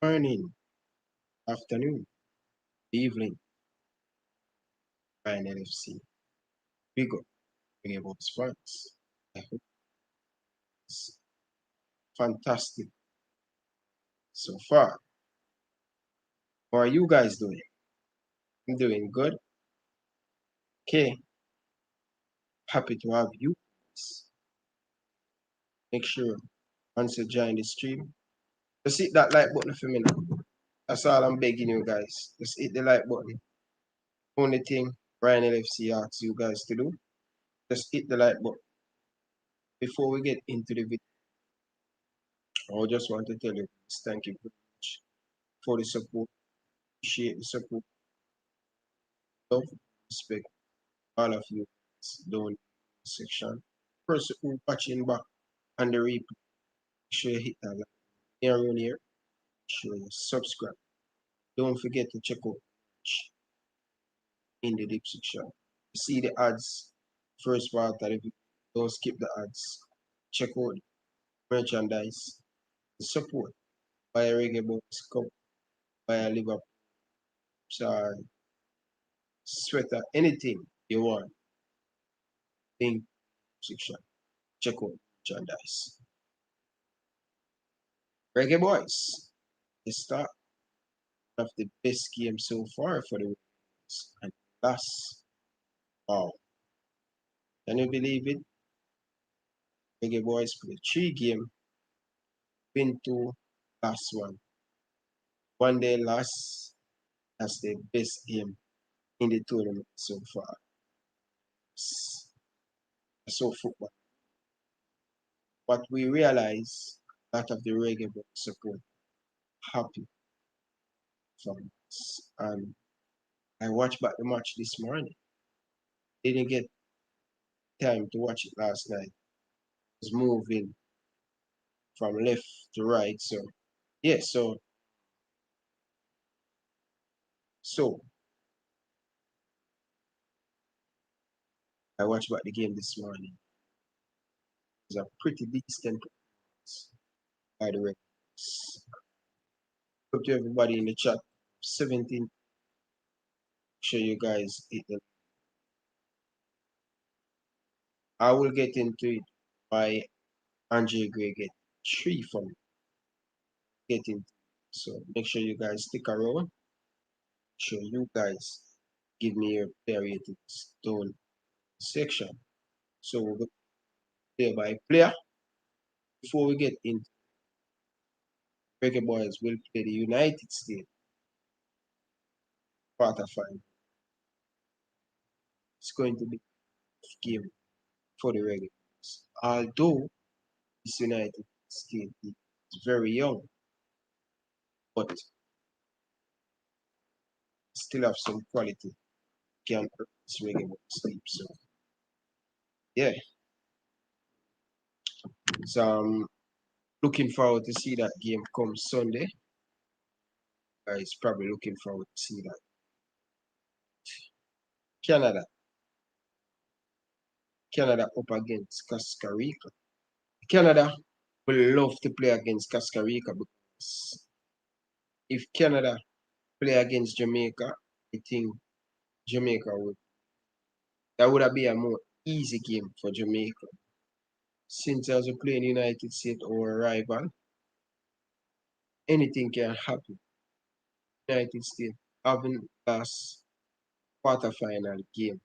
Morning, afternoon, evening, Ryan LFC. We go Reggae Boyz fans. I hope it's fantastic so far. How are you guys doing? I'm doing good. Okay, happy to have you. Make sure once you join the stream, just hit that like button for me now. That's all I'm begging you guys. Just hit the like button. Only thing Ryan LFC asks you guys to do, just hit the like button. Before we get into the video, I just want to tell you thank you very much for the support. Appreciate the support. Love, respect all of you down in the section. Person who watching back on the replay, make sure you hit that like here and here. Make sure you subscribe. Don't forget to check out in the description. See the ads, first part of the video. Don't skip the ads. Check out merchandise, support, buy a Reggae Boyz cup, buy a Liverpool sweater, anything you want. Link section. Check out merchandise. Reggae Boyz. The start of the best game so far for the Warriors. And last, wow. Can you believe it? Reggae Boyz played 3 games, win 2, last one. One day loss, that's the best game in the tournament so far. So football. But we realize a lot of the Reggae Boyz support happy from us. And I watched back the match this morning. Didn't get time to watch it last night. I was moving from left to right. So yeah, so I watched back the game this morning. It was a pretty decent performance by the Reds. Hope to everybody in the chat. 17. Sure you guys hit them. I will get into it by Andre Gray get 3 from get into it. So make sure you guys stick around. Sure you guys give me your player ratings down section. So we'll go player by player. Before we get into Reggae Boyz will play the United States quarterfinal. It's going to be a tough game for the Reggae Boyz. Although this United States is very young, but still have some quality. Can earn this Reggae Boyz sleep. So yeah. So I'm looking forward to see that game come Sunday. Guys probably looking forward to see that. Canada. Canada up against Costa Rica. Canada will love to play against Costa Rica because if Canada play against Jamaica, I think Jamaica would that would have been a more easy game for Jamaica. Since as we play in United States or rival, anything can happen. United States haven't lost quarterfinal game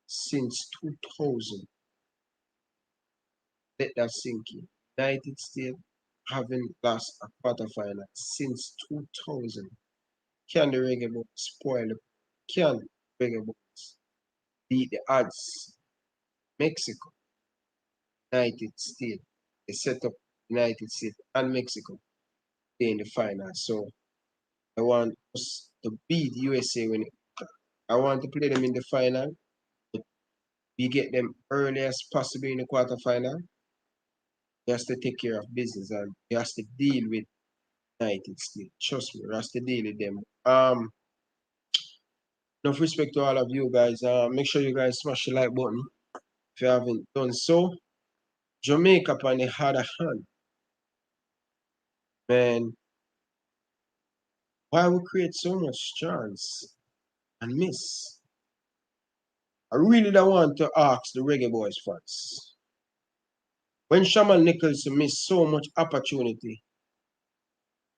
since 2000. Let that sink in. United States haven't lost a quarterfinal since 2000. Can the Reggae Boyz spoil the can Reggae Boyz beat the odds? Mexico, United States. They set up United States and Mexico in the final. So I want us to beat USA when I want to play them in the final. But we get them early as possible in the quarterfinal. We have to take care of business and we have to deal with United States. Trust me, we have to deal with them. Enough respect to all of you guys. Make sure you guys smash the like button if you haven't done so. Jamaica on the other hand, man, Why we create so much chance and miss? I really don't want to ask the Reggae Boyz fans. When Shaman Nicholson missed so much opportunity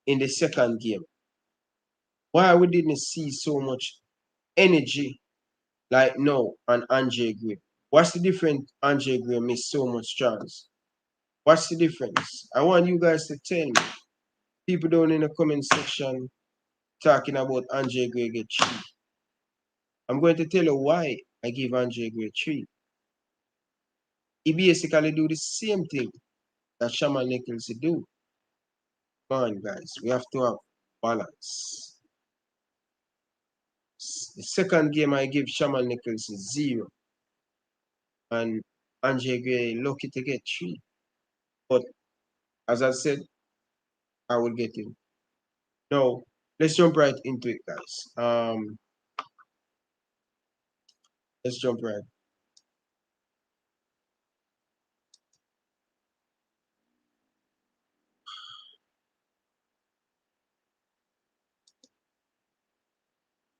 in the second game, why we didn't see so much energy like now and Andre Gray? What's the difference? Andre Gray missed so much chance. What's the difference? I want you guys to tell me. People down in the comment section talking about Andre Gray get 3. I'm going to tell you why I give Andre Gray 3. He basically do the same thing that Shaman Nicholson do. Come on, guys. We have to have balance. The second game I give Shaman Nicholson 0. And Andre Gray lucky to get 3. But as I said, I will get him. Now, let's jump right into it, guys. Let's jump right.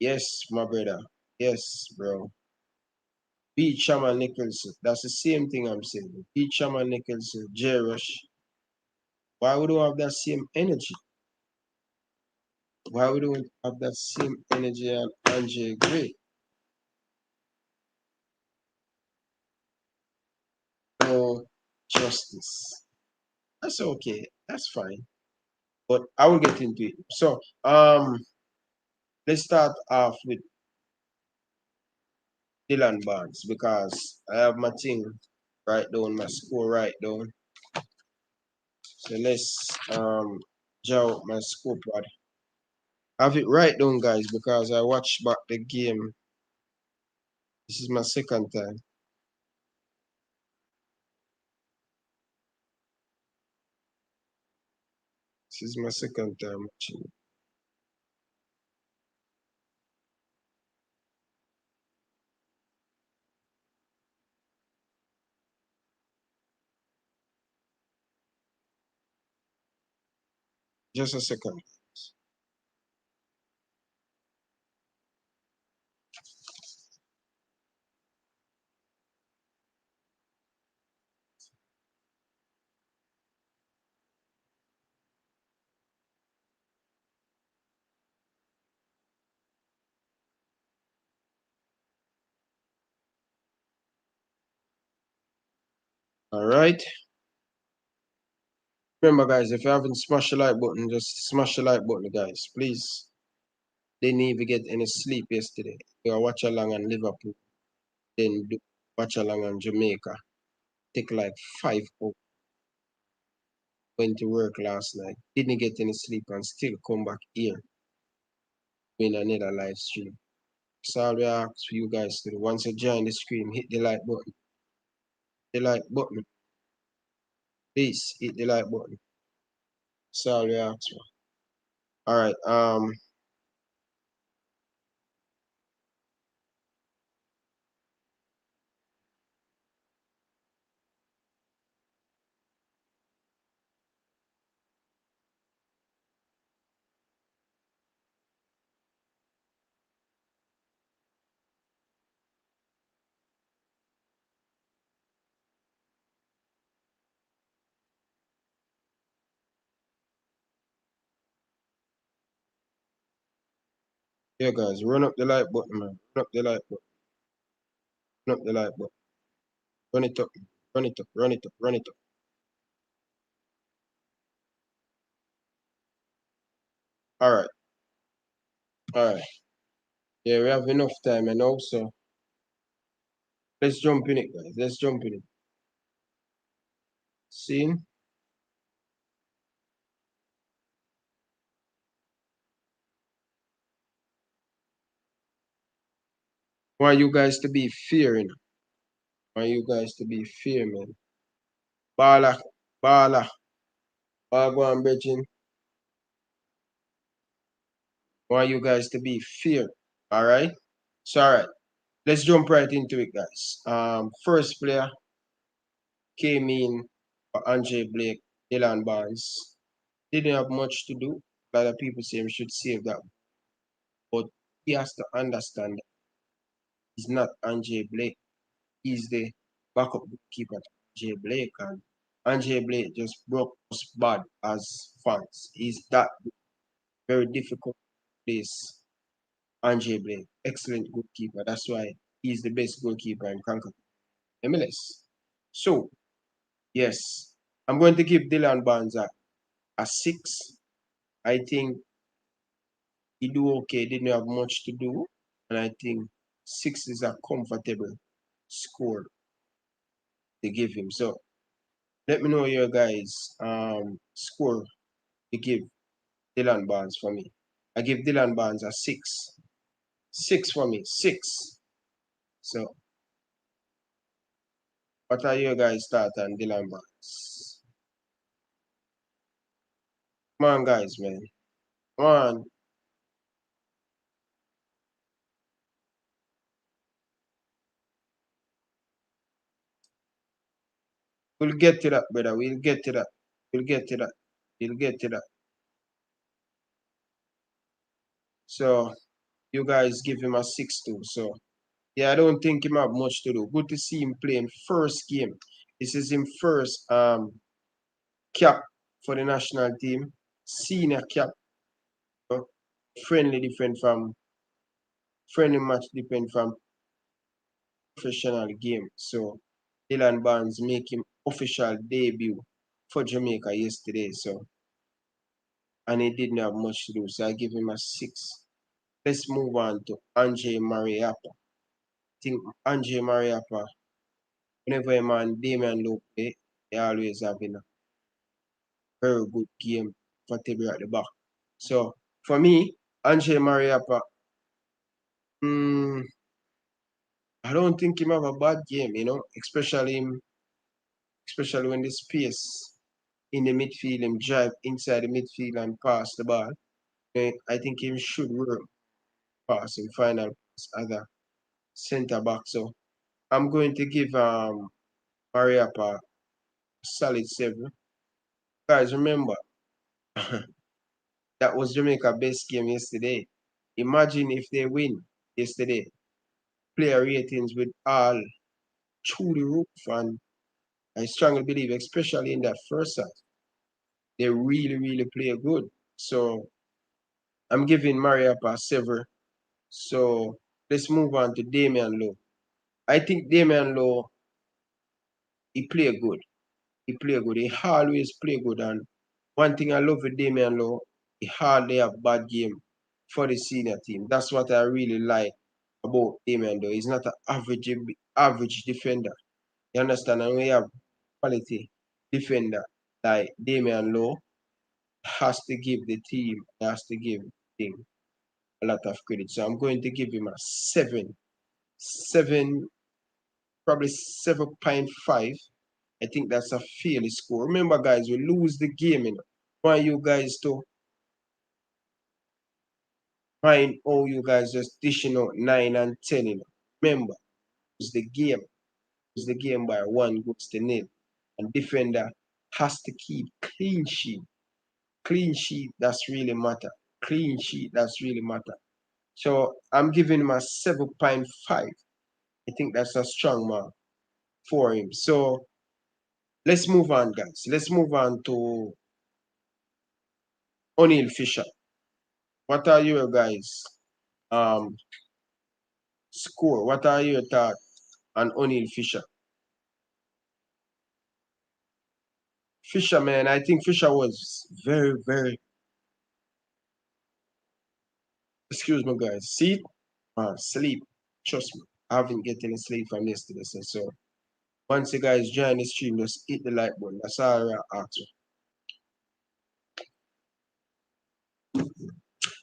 Yes, my brother. Yes, bro. Beat Shaman Nicholson. That's the same thing I'm saying. Beat Shaman Nicholson, J Rush. Why we don't have that same energy? Why we don't have that same energy and Andre Gray? No justice. That's okay. That's fine. But I will get into it. So, let's start off with Dylan Barnes because I have my thing right down, my score right down. So let's draw my scoreboard. I have it right down, guys, because I watched back the game. This is my second time. This is my second time watching it. Just a second. All right. Remember, guys, if you haven't smashed the like button, just smash the like button, guys. Please. Didn't even get any sleep yesterday. We watch along on Liverpool. Then watch along on Jamaica. Take like 5 hours. Went to work last night. Didn't get any sleep and still come back here. In another live stream. So all we ask for you guys to do. Once you join the stream, hit the like button. The like button. Please hit the like button. So all we ask for. Alright, yeah guys, run up the like button, man. Run up the like button. Run up the like button. Run it up. Run it up. Run it up. Run it up. Alright. Alright. Yeah, we have enough time and also let's jump in it, guys. Let's jump in it. See? Want you guys to be fearing. Want you guys to be fear, man. Bala, bala, Bagwan Bridging. Want you guys to be fear. Alright? So alright. Let's jump right into it, guys. First player came in for Andre Blake, Dylan Barnes. Didn't have much to do. A lot of people say we should save that. But he has to understand that he's not Andre Blake. He's the backup keeper to Andre Blake. And Andre Blake just broke us bad as fans. He's that very difficult place. Andre Blake, excellent goalkeeper. That's why he's the best goalkeeper in Concacaf MLS. So, yes, I'm going to give Dylan Barnes a 6. I think he do okay, didn't have much to do. And I think 6 is a comfortable score to give him. So, let me know your guys' score to give Dylan Barnes for me. I give Dylan Barnes a 6. 6 for me. 6. So, what are your guys' thoughts on Dylan Barnes? Come on, guys, man. Come on. We'll get to that, brother. We'll get to that. We'll get to that. We'll get to that. So, you guys give him a 6 too. So, yeah, I don't think him have much to do. Good to see him playing first game. This is him first cap for the national team. Senior cap. Friendly different from friendly match different from professional game. So Dylan Barnes make him official debut for Jamaica yesterday. So and he didn't have much to do. So I give him a 6. Let's move on to Andre Mariappa. I think Andre Mariappa, whenever a man Damian Lowe play, they always having a very good game for table at the back. So for me, Andre Mariappa, I don't think him have a bad game, especially when the space in the midfield, him drive inside the midfield and pass the ball. I think him should work pass in final other centre back. So I'm going to give Mariappa a solid 7. Guys, remember that was Jamaica best game yesterday. Imagine if they win yesterday. Player ratings with all through the roof, and I strongly believe, especially in that first half, they really, really play good. So I'm giving Mariappa a 7. So let's move on to Damian Lowe. I think Damian Lowe, he play good. He play good. He always play good. And one thing I love with Damian Lowe, he hardly have bad game for the senior team. That's what I really like about Damian Lowe. He's not an average defender. You understand? And we have quality defender like Damian Lowe, has to give the team, has to give him a lot of credit. So I'm going to give him a 7. 7, probably 7.5. I think that's a fairly score. Remember, guys, we lose the game. Why you guys to find all you guys just dishing out 9 and 10. Remember, it's the game. It's the game by 1 goes to 0. And defender has to keep clean sheet. Clean sheet, that's really matter. Clean sheet, that's really matter. So I'm giving him a 7.5. I think that's a strong mark for him. So let's move on, guys. Let's move on to O'Neil Fisher. What are your guys' score? What are your thoughts on O'Neil Fisher? Fisher, man, I think Fisher was very, very. Excuse me, guys. See, sleep. Trust me, I haven't get any sleep from yesterday. So once you guys join the stream, just hit the like button. That's all I ask you.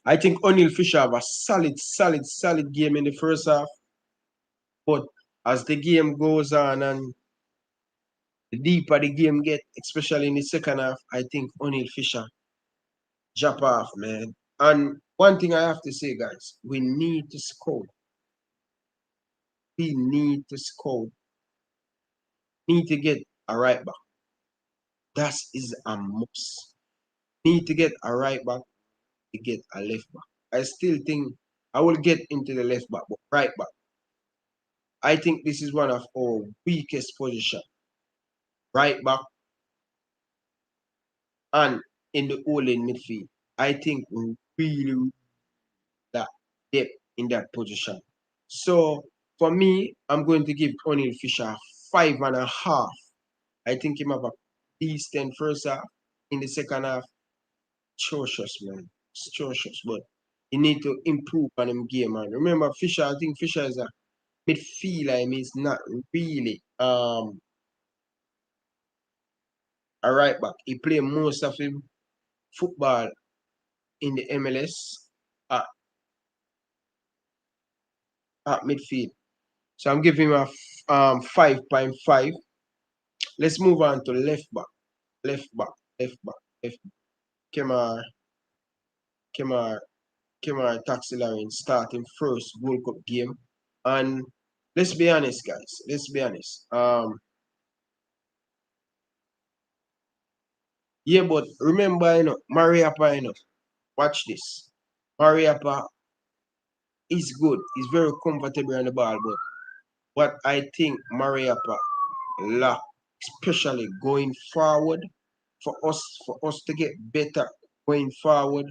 I think O'Neil Fisher have a solid game in the first half. But as the game goes on and the deeper the game get, especially in the second half, I think O'Neil Fisher drop off, man. And one thing I have to say, guys, we need to score. We need to score. Need to get a right back. That is a must. Need to get a right back. to get a left back. I still think I will get into the left back, but right back. I think this is one of our weakest position. Right back and in the all-in midfield. I think we really that depth in that position. So for me, I'm going to give O'Neil Fisher 5.5. I think him have a decent first half. In the second half, atrocious, man. Atrocious. But he need to improve on him game, man. Remember Fisher, I think Fisher is a midfielder. I mean, he's not really a right back. He play most of him football in the MLS at, at midfield. So I'm giving him a 5.5. Let's move on to left back. Left back. Left back. Left back. Kemar. Kemar. Kemar Taxilarine starting first World Cup game. And let's be honest, guys. Let's be honest. Yeah, but remember, Mariappa, watch this. Mariappa is good. He's very comfortable on the ball, but what I think Mariappa lack, especially going forward, for us to get better going forward,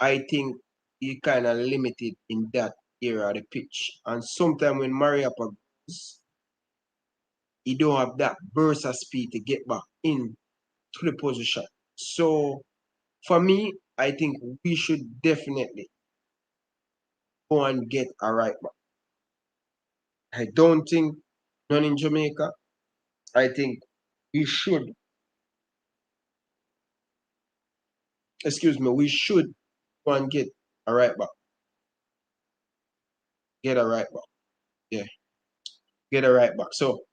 I think he kind of limited in that area of the pitch. And sometimes when Mariappa goes, he don't have that burst of speed to get back in to the position. So for me, I think we should definitely go and get a right back. I don't think none in Jamaica. I think we should, excuse me, we should go and get a right back. Get a right back. Yeah, get a right back. So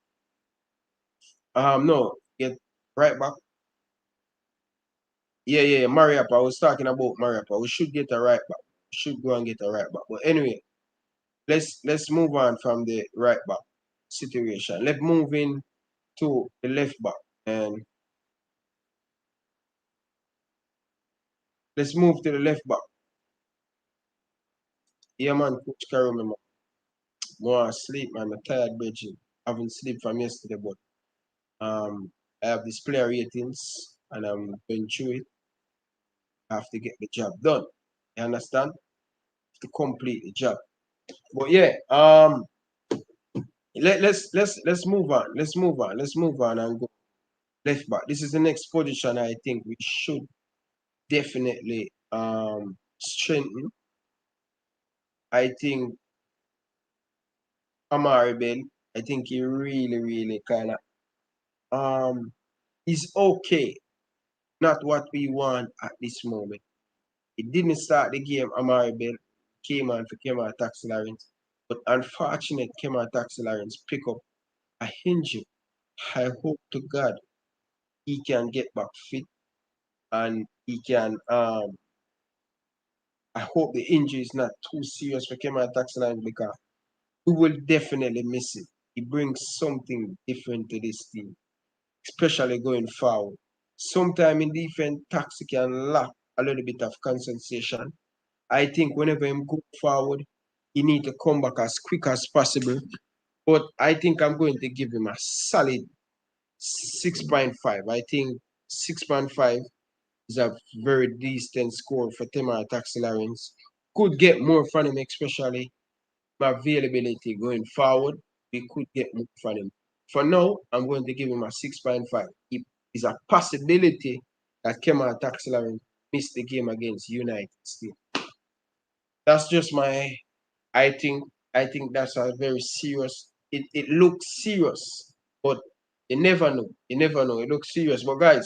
no, get right back. Yeah, Mariappa. I was talking about Mariappa. We should get a right back. We should go and get a right back. But anyway, let's move on from the right back situation. Let's move in to the left back. And let's move to the left back. Yeah, man, Coach Carroll, man. More sleep, man. I'm tired, bridging. I haven't slept from yesterday, but I have this player ratings and I'm going through it. I have to get the job done. You understand? To complete the job. But yeah, let's move on. Let's move on. Let's move on and go left back. This is the next position I think we should definitely strengthen. I think Amari Bell, I think he really kind of is okay. Not what we want at this moment. He didn't start the game, Amari Bell came on for Kemar Taxi Lawrence. But unfortunate Kemar Taxi Lawrence pick up a injury. I hope to God he can get back fit and he can I hope the injury is not too serious for Kemar Taxi Lawrence because we will definitely miss it. He brings something different to this team, especially going forward. Sometimes in defense, Taxi can lack a little bit of concentration. I think whenever him go forward, he need to come back as quick as possible. But I think I'm going to give him a solid 6.5. I think 6.5 is a very decent score for Temar Taxilarins. Could get more from him, especially availability going forward. We could get more from him. For now, I'm going to give him a 6.5. It is a possibility that Kemar Taxilarins missed the game against United still. That's just my I think that's a very serious. It looks serious, but you never know. You never know. It looks serious. But guys,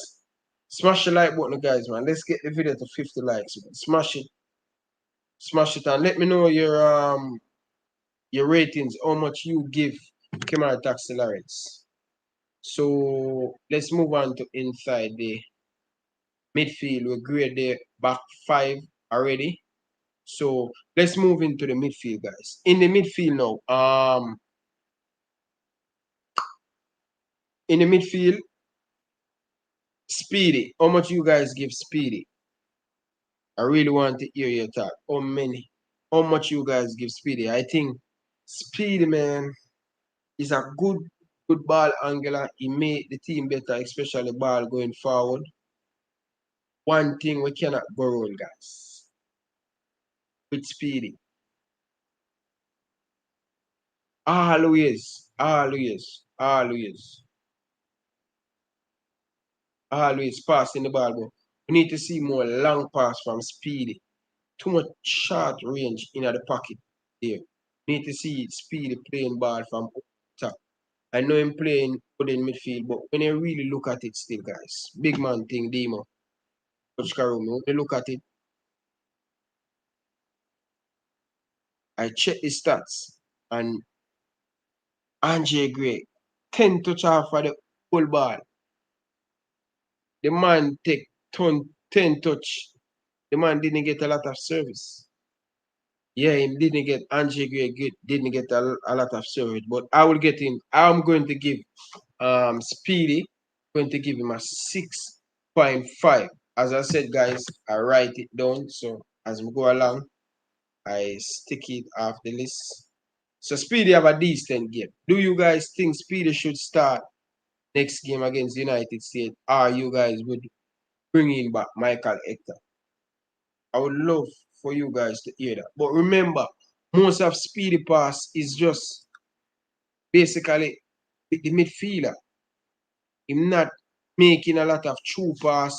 smash the like button, guys, man. Let's get the video to 50 likes, man. Smash it, and let me know your ratings, how much you give Kemar Taxi Lawrence. So let's move on to inside the midfield. We grade the back five already. So let's move into the midfield, guys. In the midfield now, in the midfield, Speedy. How much you guys give Speedy? I really want to hear your thought. How much you guys give Speedy? I think Speedy, man, is a good ball angler. He made the team better, especially ball going forward. One thing we cannot go wrong, guys, with Speedy. Always passing the ball. But we need to see more long pass from Speedy. Too much short range in the pocket there. We need to see Speedy playing ball from up top. I know him playing good in midfield, but when you really look at it still, guys, big man thing, Demo, Coach Karumi, when you look at it, I check the stats, and Andre Gray, 10 touch off for the whole ball. The man take 10 touch. The man didn't get a lot of service. Yeah, he didn't get Andre Gray didn't get a lot of service, but I will get him. I'm going to give Speedy, going to give him a 6.5. As I said, guys, I write it down. So as we go along, I stick it off the list. So Speedy have a decent game. Do you guys think Speedy should start next game against United States? Or you guys would bring in back Michael Hector? I would love for you guys to hear that. But remember, most of Speedy pass is just basically the midfielder. Him not making a lot of true pass.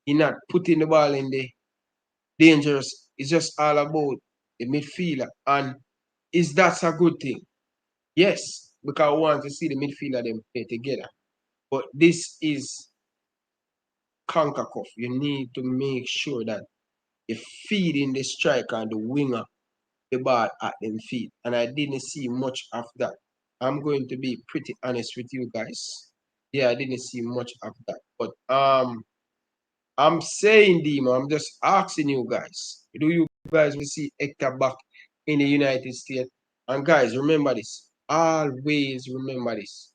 He not putting the ball in the dangerous. It's just all about the midfielder. And is that a good thing? Yes, because I want to see the midfielder them play together. But this is Concacaf. You need to make sure that you feed in the striker and the winger the ball at them feet. And I didn't see much of that. I'm going to be pretty honest with you guys. Yeah, I didn't see much of that. But I'm saying, Demo, I'm just asking you guys. Do you guys will see Hector back in the United States? And guys, remember this. Always remember this.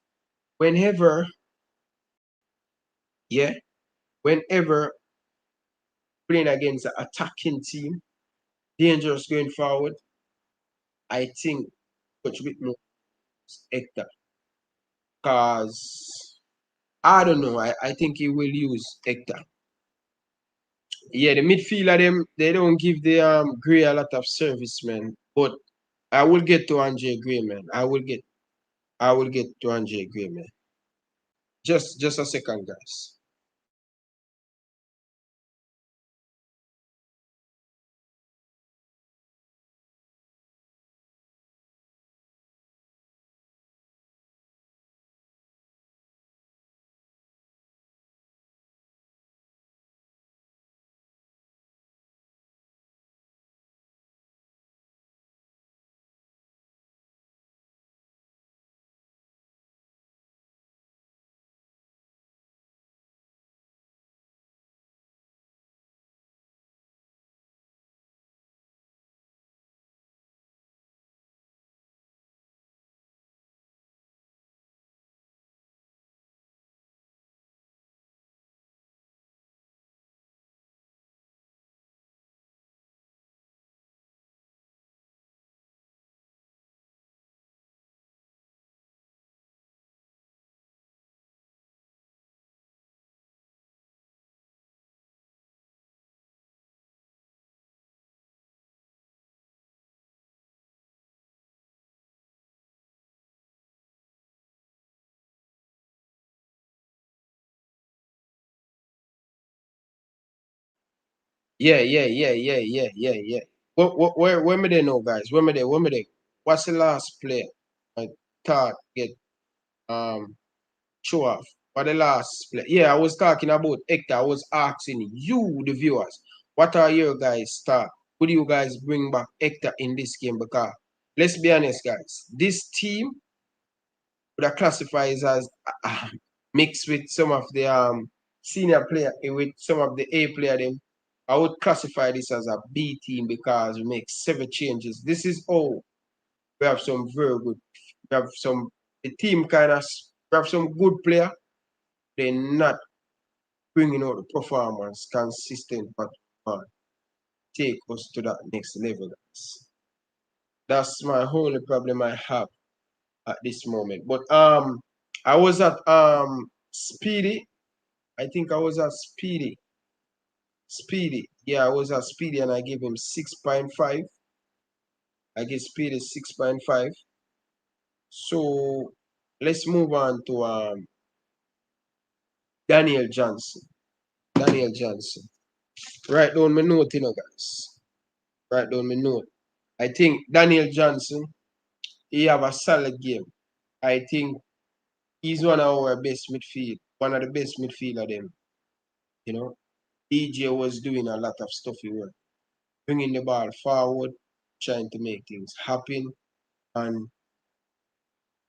Whenever, yeah, whenever playing against an attacking team, dangerous going forward, I think Coach Whitmore is Hector. Because I don't know. I think he will use Hector. Yeah, the midfielder them they don't give the Gray a lot of service, man. But I will get to Andre Gray, man. I will get to Andre Gray, man. Just a second, guys. Yeah. Where me they know, guys? Where me they? What's the last player I thought get show off? What the last player? Yeah, I was talking about Hector. I was asking you, the viewers, what are your guys' thought? Would you guys bring back Hector in this game? Because let's be honest, guys, this team would have classified as mixed with some of the senior player with some of the A player them. I would classify this as a B team because we make 7 changes. This is all. We have some very good. We have some the team kind of. We have some good player. They're not bringing out the performance consistent, but take us to that next level, guys. That's my only problem I have at this moment. But I was at Speedy. I think I was at Speedy. Speedy. Yeah, I was at Speedy and I gave him 6.5. I gave Speedy 6.5. So let's move on to Daniel Johnson. Daniel Johnson. Write down my note, you know, guys. Write down my note. I think Daniel Johnson, he have a solid game. I think he's one of our best midfield, one of the best midfielder them. You know, DJ was doing a lot of stuff he was bringing the ball forward, trying to make things happen. And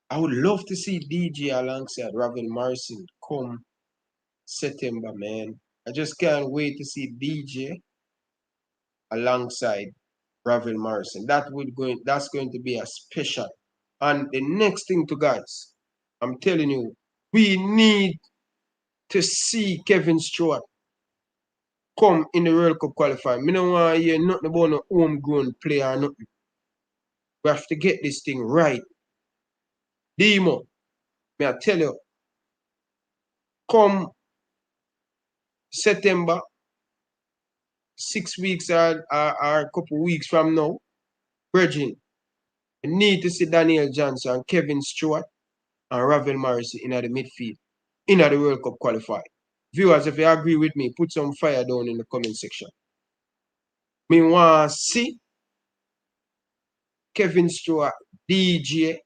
I would love to see DJ alongside Raven Morrison come September, man. I just can't wait to see DJ alongside Raven Morrison. That's going to be a special. And the next thing to guys, I'm telling you, we need to see Kevin Stewart come in the World Cup qualifying. I don't want to hear nothing about no homegrown player or nothing. We have to get this thing right. Demo, may I tell you, come September, 6 weeks or a couple weeks from now, Virgin, we need to see Daniel Johnson, Kevin Stewart, and Ravel Morrissey in the midfield, in the World Cup qualified. Viewers, if you agree with me, put some fire down in the comment section. Me want to see Kevin Stewart, DJ,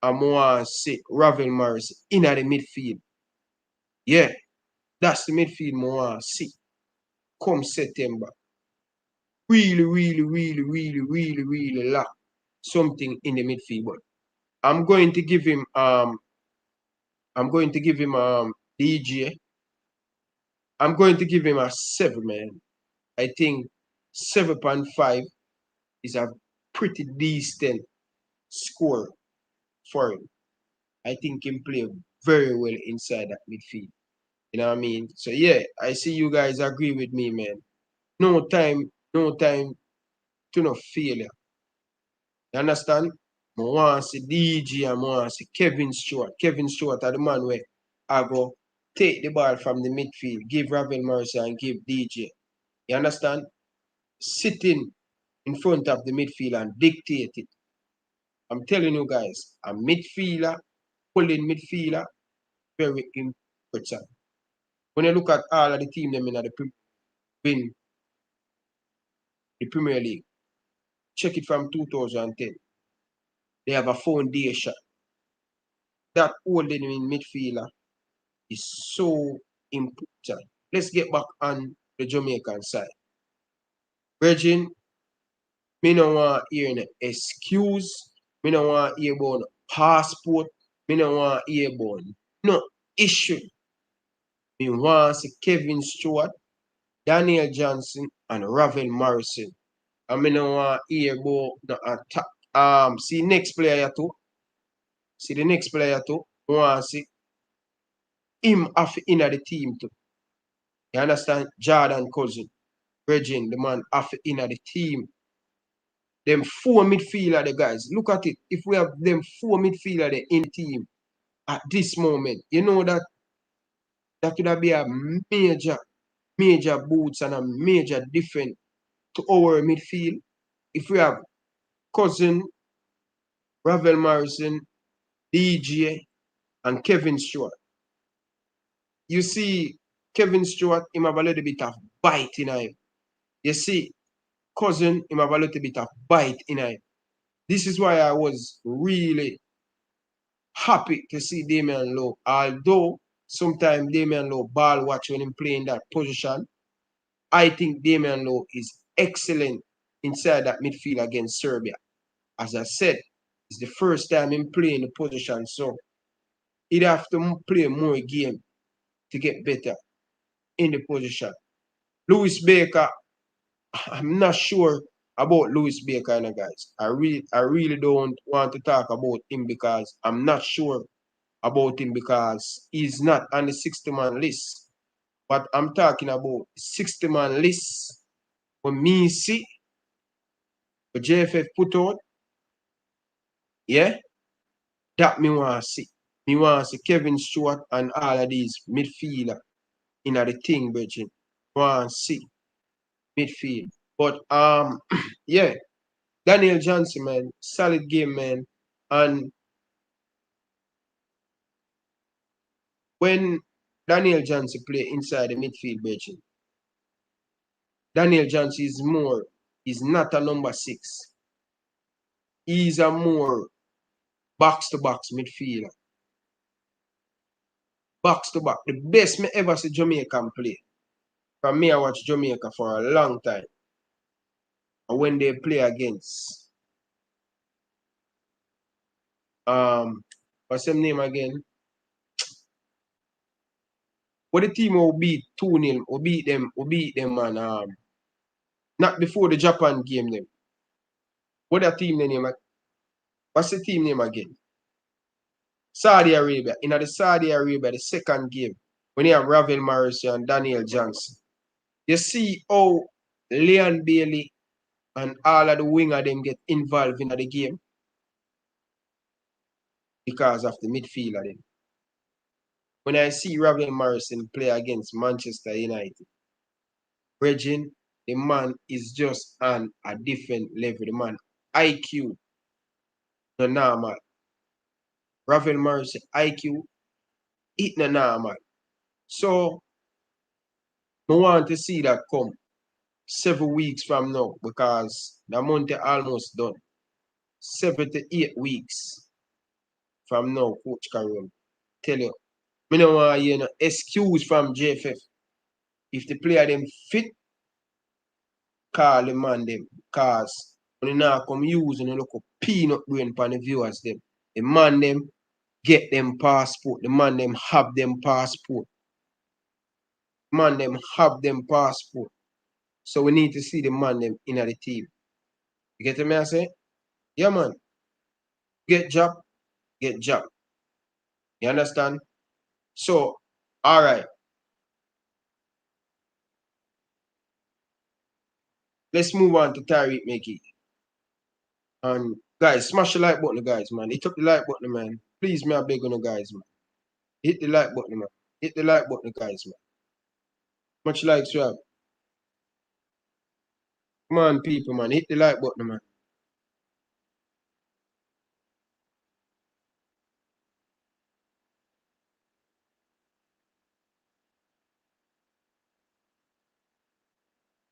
and I want to see Ravel Morrissey in the midfield. Yeah, that's the midfield I want to see come September. Really lack something in the midfield. But I'm going to give him DJ. I'm going to give him a 7, man. I think 7.5 is a pretty decent score for him. I think he can play very well inside that midfield. You know what I mean? So yeah, I see you guys agree with me, man. No time to no failure. You understand? I want to see DJ and I want to see Kevin Stewart. Kevin Stewart are the man where I go take the ball from the midfield, give Ravel Morrissey and give DJ. You understand? Sitting in front of the midfield and dictate it. I'm telling you guys, a midfielder, pulling midfielder, very important. When you look at all of the team them in the win the Premier League, check it from 2010. They have a foundation. That holding in midfielder is so important. Let's get back on the Jamaican side. Virgin, me no want hear an excuse. Me no want hear about passport. Me no want hear about no issue. Me want see Kevin Stewart, Daniel Johnson, and Ravel Morrison. And me no want hear about no attack. See next player too. See the next player too. Want see him off in the team too. You understand? Jordan Cousin, Virgin, the man off in the team. Them 4 midfielder, the guys. Look at it. If we have them 4 midfielder in the team at this moment, you know that would be a major boots and a major difference to our midfield. If we have Cousin, Ravel Morrison, DJ, and Kevin Stewart. You see, Kevin Stewart, him have a little bit of bite in him. You see, Cousin, him have a little bit of bite in him. This is why I was really happy to see Damian Lowe. Although sometimes Damian Lowe ball watch when him playing that position, I think Damian Lowe is excellent inside that midfield against Serbia. As I said, it's the first time him playing the position, so he'd have to play more game to get better in the position. Lewis Baker, I'm not sure about Lewis Baker, you know, guys. I really don't want to talk about him because I'm not sure about him because he's not on the 60-man list. But I'm talking about 60-man list When me see the JFF put out, yeah, that me want to see. Me want to see Kevin Stewart and all of these midfielder in the thing, Bridget. Want to see midfield. But yeah, Daniel Johnson, man, solid game, man. And when Daniel Johnson play inside the midfield, Bridget, Daniel Johnson is not a number 6. He's a more box-to-box midfielder. Box-to-box. The best me ever see Jamaican play. For me, I watch Jamaica for a long time. And when they play against, what's his name again? What the team will beat 2-0, will beat them, and not before the Japan game them. What the team name? What's the team name again? Saudi Arabia. In the Saudi Arabia, the second game, when you have Ravel Morrison and Daniel Johnson. You see how Leon Bailey and all of the winger them get involved in the game because of the midfielder them. When I see Ravel Morrison play against Manchester United, Reggie, the man is just on a different level. The man IQ, no normal. Ravel Morrison IQ, it no normal. So I want to see that come several weeks from now because the month is almost done. 7 to 8 weeks from now, Coach Caron. Tell you, I don't want to hear no excuse from JFF. If the player them fit, call the man them. Because when you now come use and you look up peanut brain for the viewers them. The man them get them passport. The man them have them passport. The man them have them passport. So we need to see the man them in the team. You get me I say? Yeah man. Get job. Get job. You understand? So, alright. Let's move on to Tyreek Mickey. And guys, smash the like button, guys, man. Hit up the like button, man. Please, me, I beg on you guys, man. Hit the like button, man. Hit the like button, guys, man. Much likes you have. Come on, people, man. Hit the like button, man.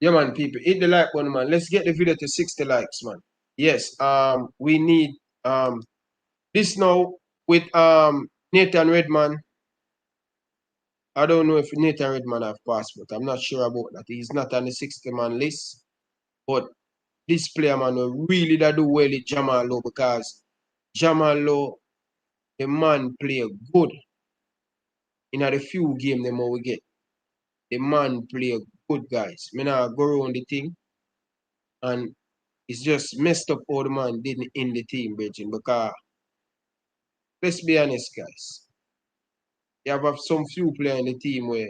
Yeah, man, people. Hit the like button, man. Let's get the video to 60 likes, man. Yes, we need this now with Nathan Redman. I don't know if Nathan Redman have passport. I'm not sure about that. He's not on the 60-man list. But this player, man, will really do well with Jamal Lowe because Jamal Lowe, the man play good. In the few games them we get, the man play good, guys. Me now go around the thing and it's just messed up how the man did in the team, Bridget, because let's be honest, guys. You have some few players in the team where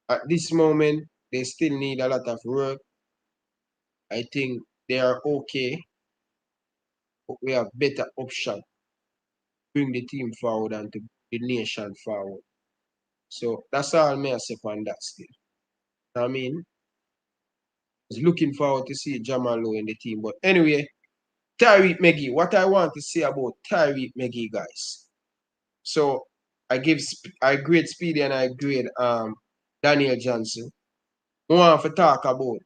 at this moment they still need a lot of work. I think they are okay, but we have better option to bring the team forward and to the nation forward. So that's all me I say on that still. I mean, I was looking forward to see Jamal Lowe in the team. But anyway, Tyreek Magee, what I want to say about Tyreek Magee, guys. So I grade Speedy and I grade Daniel Johnson. I want to talk about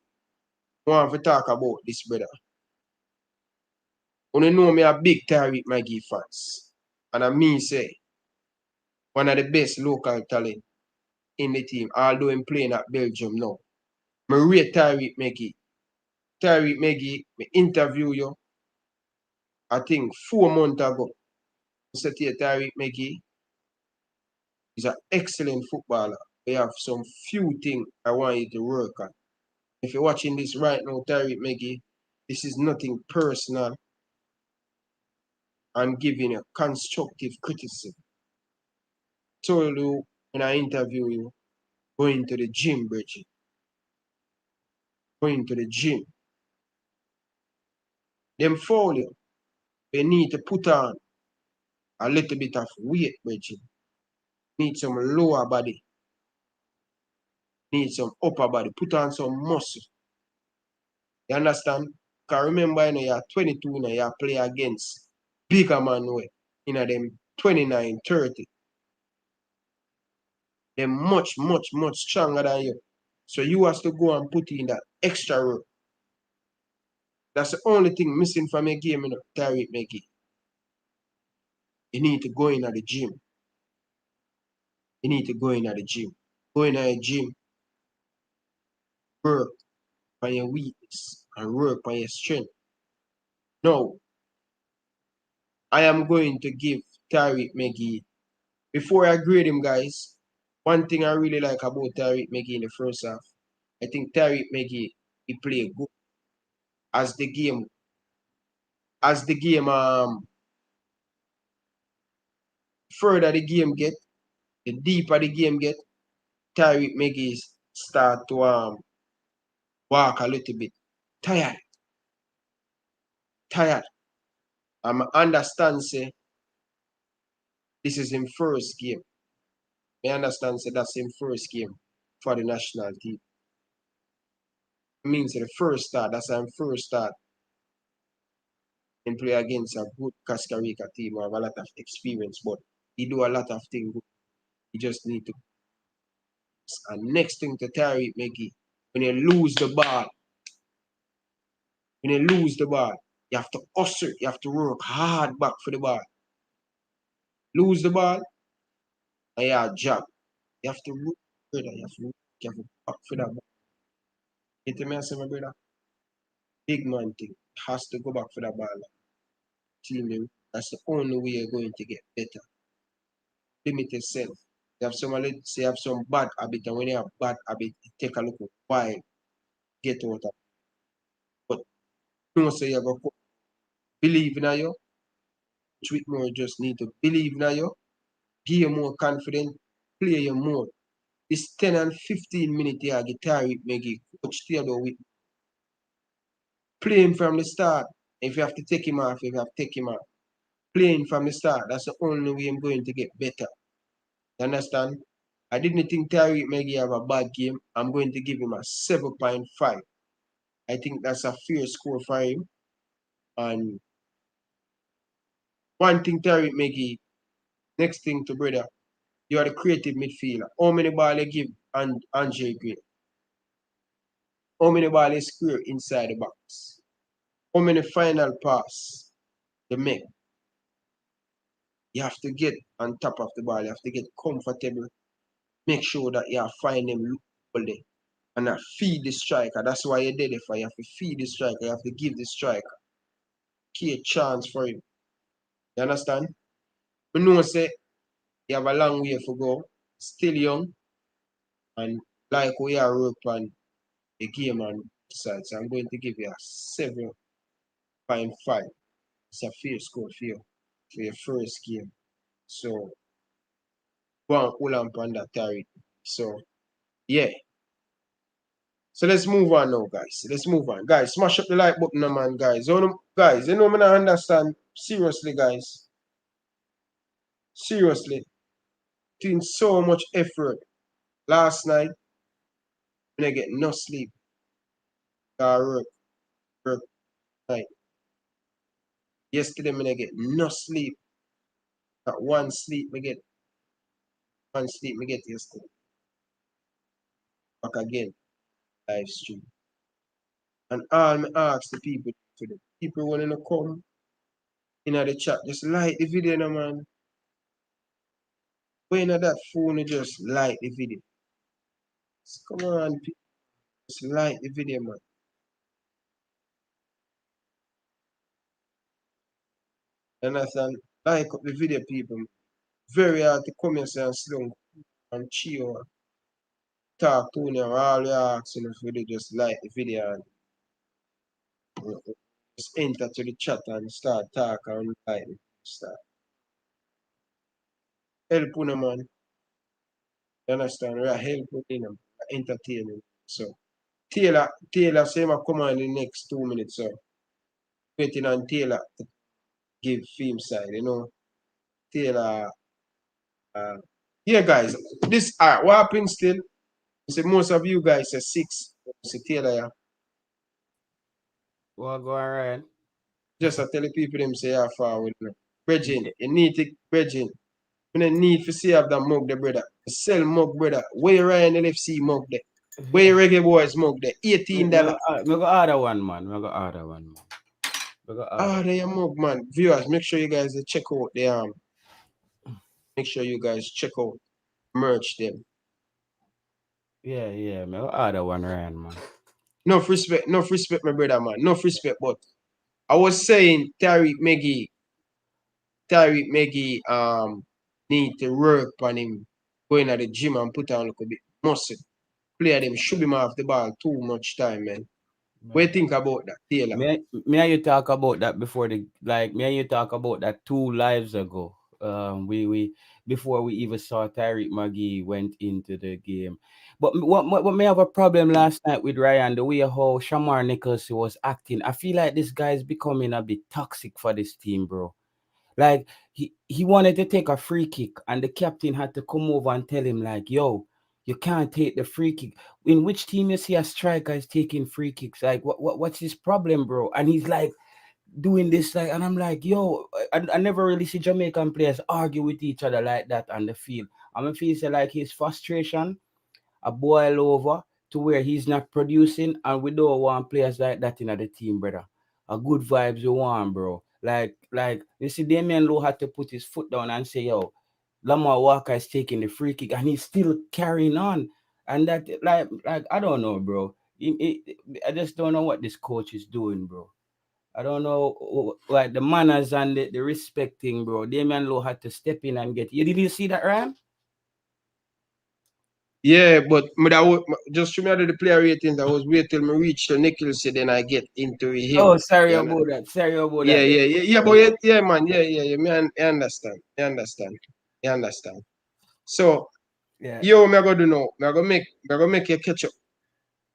this brother. You know me a big Tyreek Magee fans. And I mean say one of the best local talent in the team, although I'm playing at Belgium now. I rate Tyreek Magee. Tyreek Magee, I interview you, I think 4 months ago. I said to Tyreek Magee, he's an excellent footballer. We have some few things I want you to work on. If you're watching this right now, Tyreek Magee, this is nothing personal. I'm giving you constructive criticism. Told you when I interview you, going to the gym, Bridget. going to the gym. Them foul you. They need to put on a little bit of weight, Bridget. Need some lower body. Need some upper body. Put on some muscle. You understand? Because remember, you know, you're 22 now, you play against bigger man way. You know, them 29, 30. They're much, much, much stronger than you. So you have to go and put in that extra work. That's the only thing missing from your game, you know, Tariq Meggy. You need to go in at the gym. You need to go in at the gym. Go in at the gym, work on your weakness and work on your strength. Now, I am going to give Tariq Meggy, before I grade him, guys, one thing I really like about Tariq Meggy in the first half, I think Tariq Meggy, he played good as the game further the game get, the deeper the game get, Tariq Meggy start to walk a little bit tired. I understand say this is his first game. I understand say that's his first game for the national team. It means the first start, that's his first start. And play against a good Costa Rica team who have a lot of experience, but he do a lot of things good. He just need to. And next thing to Tariq Meggy, when you lose the ball, you have to hustle, you have to work hard back for the ball. Lose the ball, and you have a job. You have to work, brother. You have to back for that ball. You tell me, I say, my brother, big man thing has to go back for that ball. Team, that's the only way you're going to get better. Limit yourself. You have some bad habit, and when you have bad habit, it take a look at why get out of it. But no say you go believe in you. Treat more just need to believe in you. Be you more confident, play you more. This 10 and 15 minute here, guitar with Meggy, coach Theodore with play him from the start. If you have to take him off, you have to take him off. Playing from the start, that's the only way I'm going to get better. You understand? I didn't think Tariq Meggy have a bad game. I'm going to give him a 7.5. I think that's a fair score for him. And one thing Tariq Meggy, next thing to brother, you are the creative midfielder. How many balls you give Andre Gray? How many balls you square inside the box? How many final pass you make? You have to get on top of the ball. You have to get comfortable. Make sure that you find them loophole there. And feed the striker. That's why you did it for. You have to feed the striker. You have to give the striker a chance for him. You understand? We know say you have a long way to go. Still young. And like we are work on the game on side. So I'm going to give you a 7.5. It's a fair score for your first game. So go and hold on that Tariq. So yeah. So let's move on now, guys. Let's move on. Guys, smash up the like button, now, man, guys. Guys, you know me not understand. Seriously, guys. Seriously. Doing so much effort. Last night, I get no sleep. I work night. Yesterday, I get no sleep. Not one sleep, I get one sleep, I get yesterday. Back again, live stream. And all me ask the people, for the people wanting to come in the chat, just like the video, now, man. When that phone, you just like the video. Come on, people. Just like the video, man. Understand? Like up the video, people. Very hard to come here and slow and chill and talk to you. All we ask you if you just like the video and just enter to the chat and start talking and like it. Start. Help you, man. You understand? We are helping them, entertaining. So Taylor say him come on in the next 2 minutes, so waiting on Taylor to give film side, you know. Taylor, yeah, guys, this what happened still? See, most of you guys say 6. See Taylor, yeah. What go on, Ryan? Just I tell the people them say yeah forward. Bridging, you need to bridging. You don't need to see have that mug the brother. Sell mug brother. Where Ryan LFC mug there? Where Reggae Boyz mug there? $18. Me go order one, man. Me go order one, man. Me go order. There you mug, man. Viewers, make sure you guys check out the make sure you guys check out merch them. Yeah, me go order one, Ryan, man. No respect, my brother, man. No respect, but I was saying Tyreek Maggie need to work on him going at the gym and put on a little bit muscle. Player them should be off the ball too much time, man. What do you think about that, Taylor? Me and you talk about that before me and you talk about that 2 lives ago. We before we even saw Tyreek Magee went into the game. But what may have a problem last night with Ryan, the way how Shamar Nichols was acting. I feel like this guy is becoming a bit toxic for this team, bro. Like he wanted to take a free kick, and the captain had to come over and tell him, like, yo, you can't take the free kick. In which team you see a striker is taking free kicks? Like, what's his problem, bro? And he's like doing this, like, and I'm like, yo, I never really see Jamaican players argue with each other like that on the field. I'm feel like his frustration a boil over to where he's not producing, and we don't want players like that in the team, brother. A good vibes we want, bro. Like you see, Damian Lowe had to put his foot down and say, yo, Lamar Walker is taking the free kick, and he's still carrying on. And that, like I don't know, bro. I just don't know what this coach is doing, bro. I don't know, like the manners and the respecting, bro. Damian Lowe had to step in and get. You did you see that, Ryan? Yeah, but just remember the player ratings. I was wait till me reach the Nichols, then I get into him. Oh, sorry Yeah, about that. Sorry about yeah, that. yeah, yeah, yeah, but yeah, man, yeah. Me, I understand. I understand. I understand. So, Yeah. yo, me I go do now. Me I go make you catch up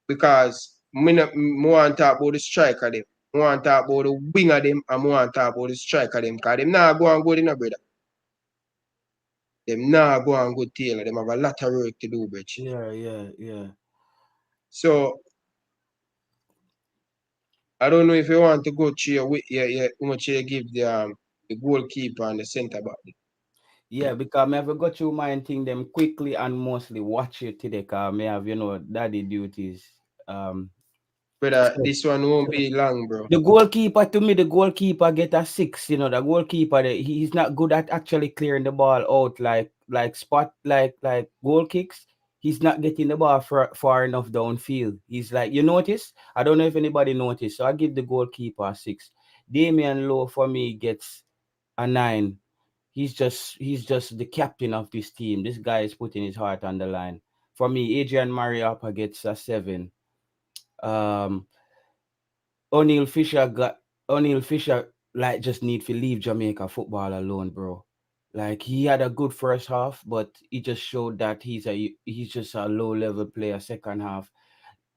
because me want to talk about the striker them. I want to talk about the winger them, and I want to talk about the striker them. Because them now go and go in, brother. Them now go and go Taylor. Them have a lot of work to do, bitch. Yeah. So I don't know if you want to go through how much you give the goalkeeper and the centre back. Yeah, because I have to go through my thing them quickly and mostly watch it today, because I have, daddy duties. Um Brother, so, this one won't so be long, bro. the goalkeeper, to me, the goalkeeper get a 6. The goalkeeper, he's not good at actually clearing the ball out, like spot, like goal kicks. He's not getting the ball far enough downfield. He's like, you notice? I don't know if anybody noticed. So I give the goalkeeper a 6. Damian Lowe for me gets a 9. He's just the captain of this team. This guy is putting his heart on the line. For me, Adrian Mariappa gets a 7. Um, O'Neal Fisher like just need to leave Jamaica football alone, bro. Like he had a good first half, but he just showed that he's just a low level player second half.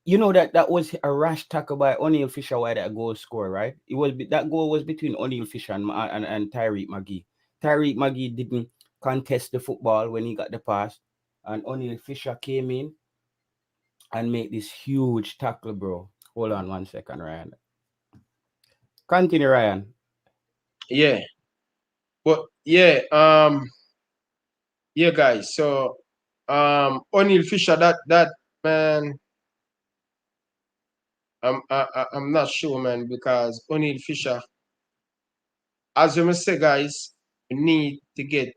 That was a rash tackle by O'Neal Fisher why that goal score, right? That goal was between O'Neal Fisher and Tyreek Magee. Tyreek Magee didn't contest the football when he got the pass, and O'Neal Fisher came in and made this huge tackle, bro. Hold on 1 second, Ryan. Continue, Ryan. Yeah. But yeah, guys. So O'Neal Fisher, that man, I'm not sure, man, because O'Neal Fisher, as you must say, guys, we need to get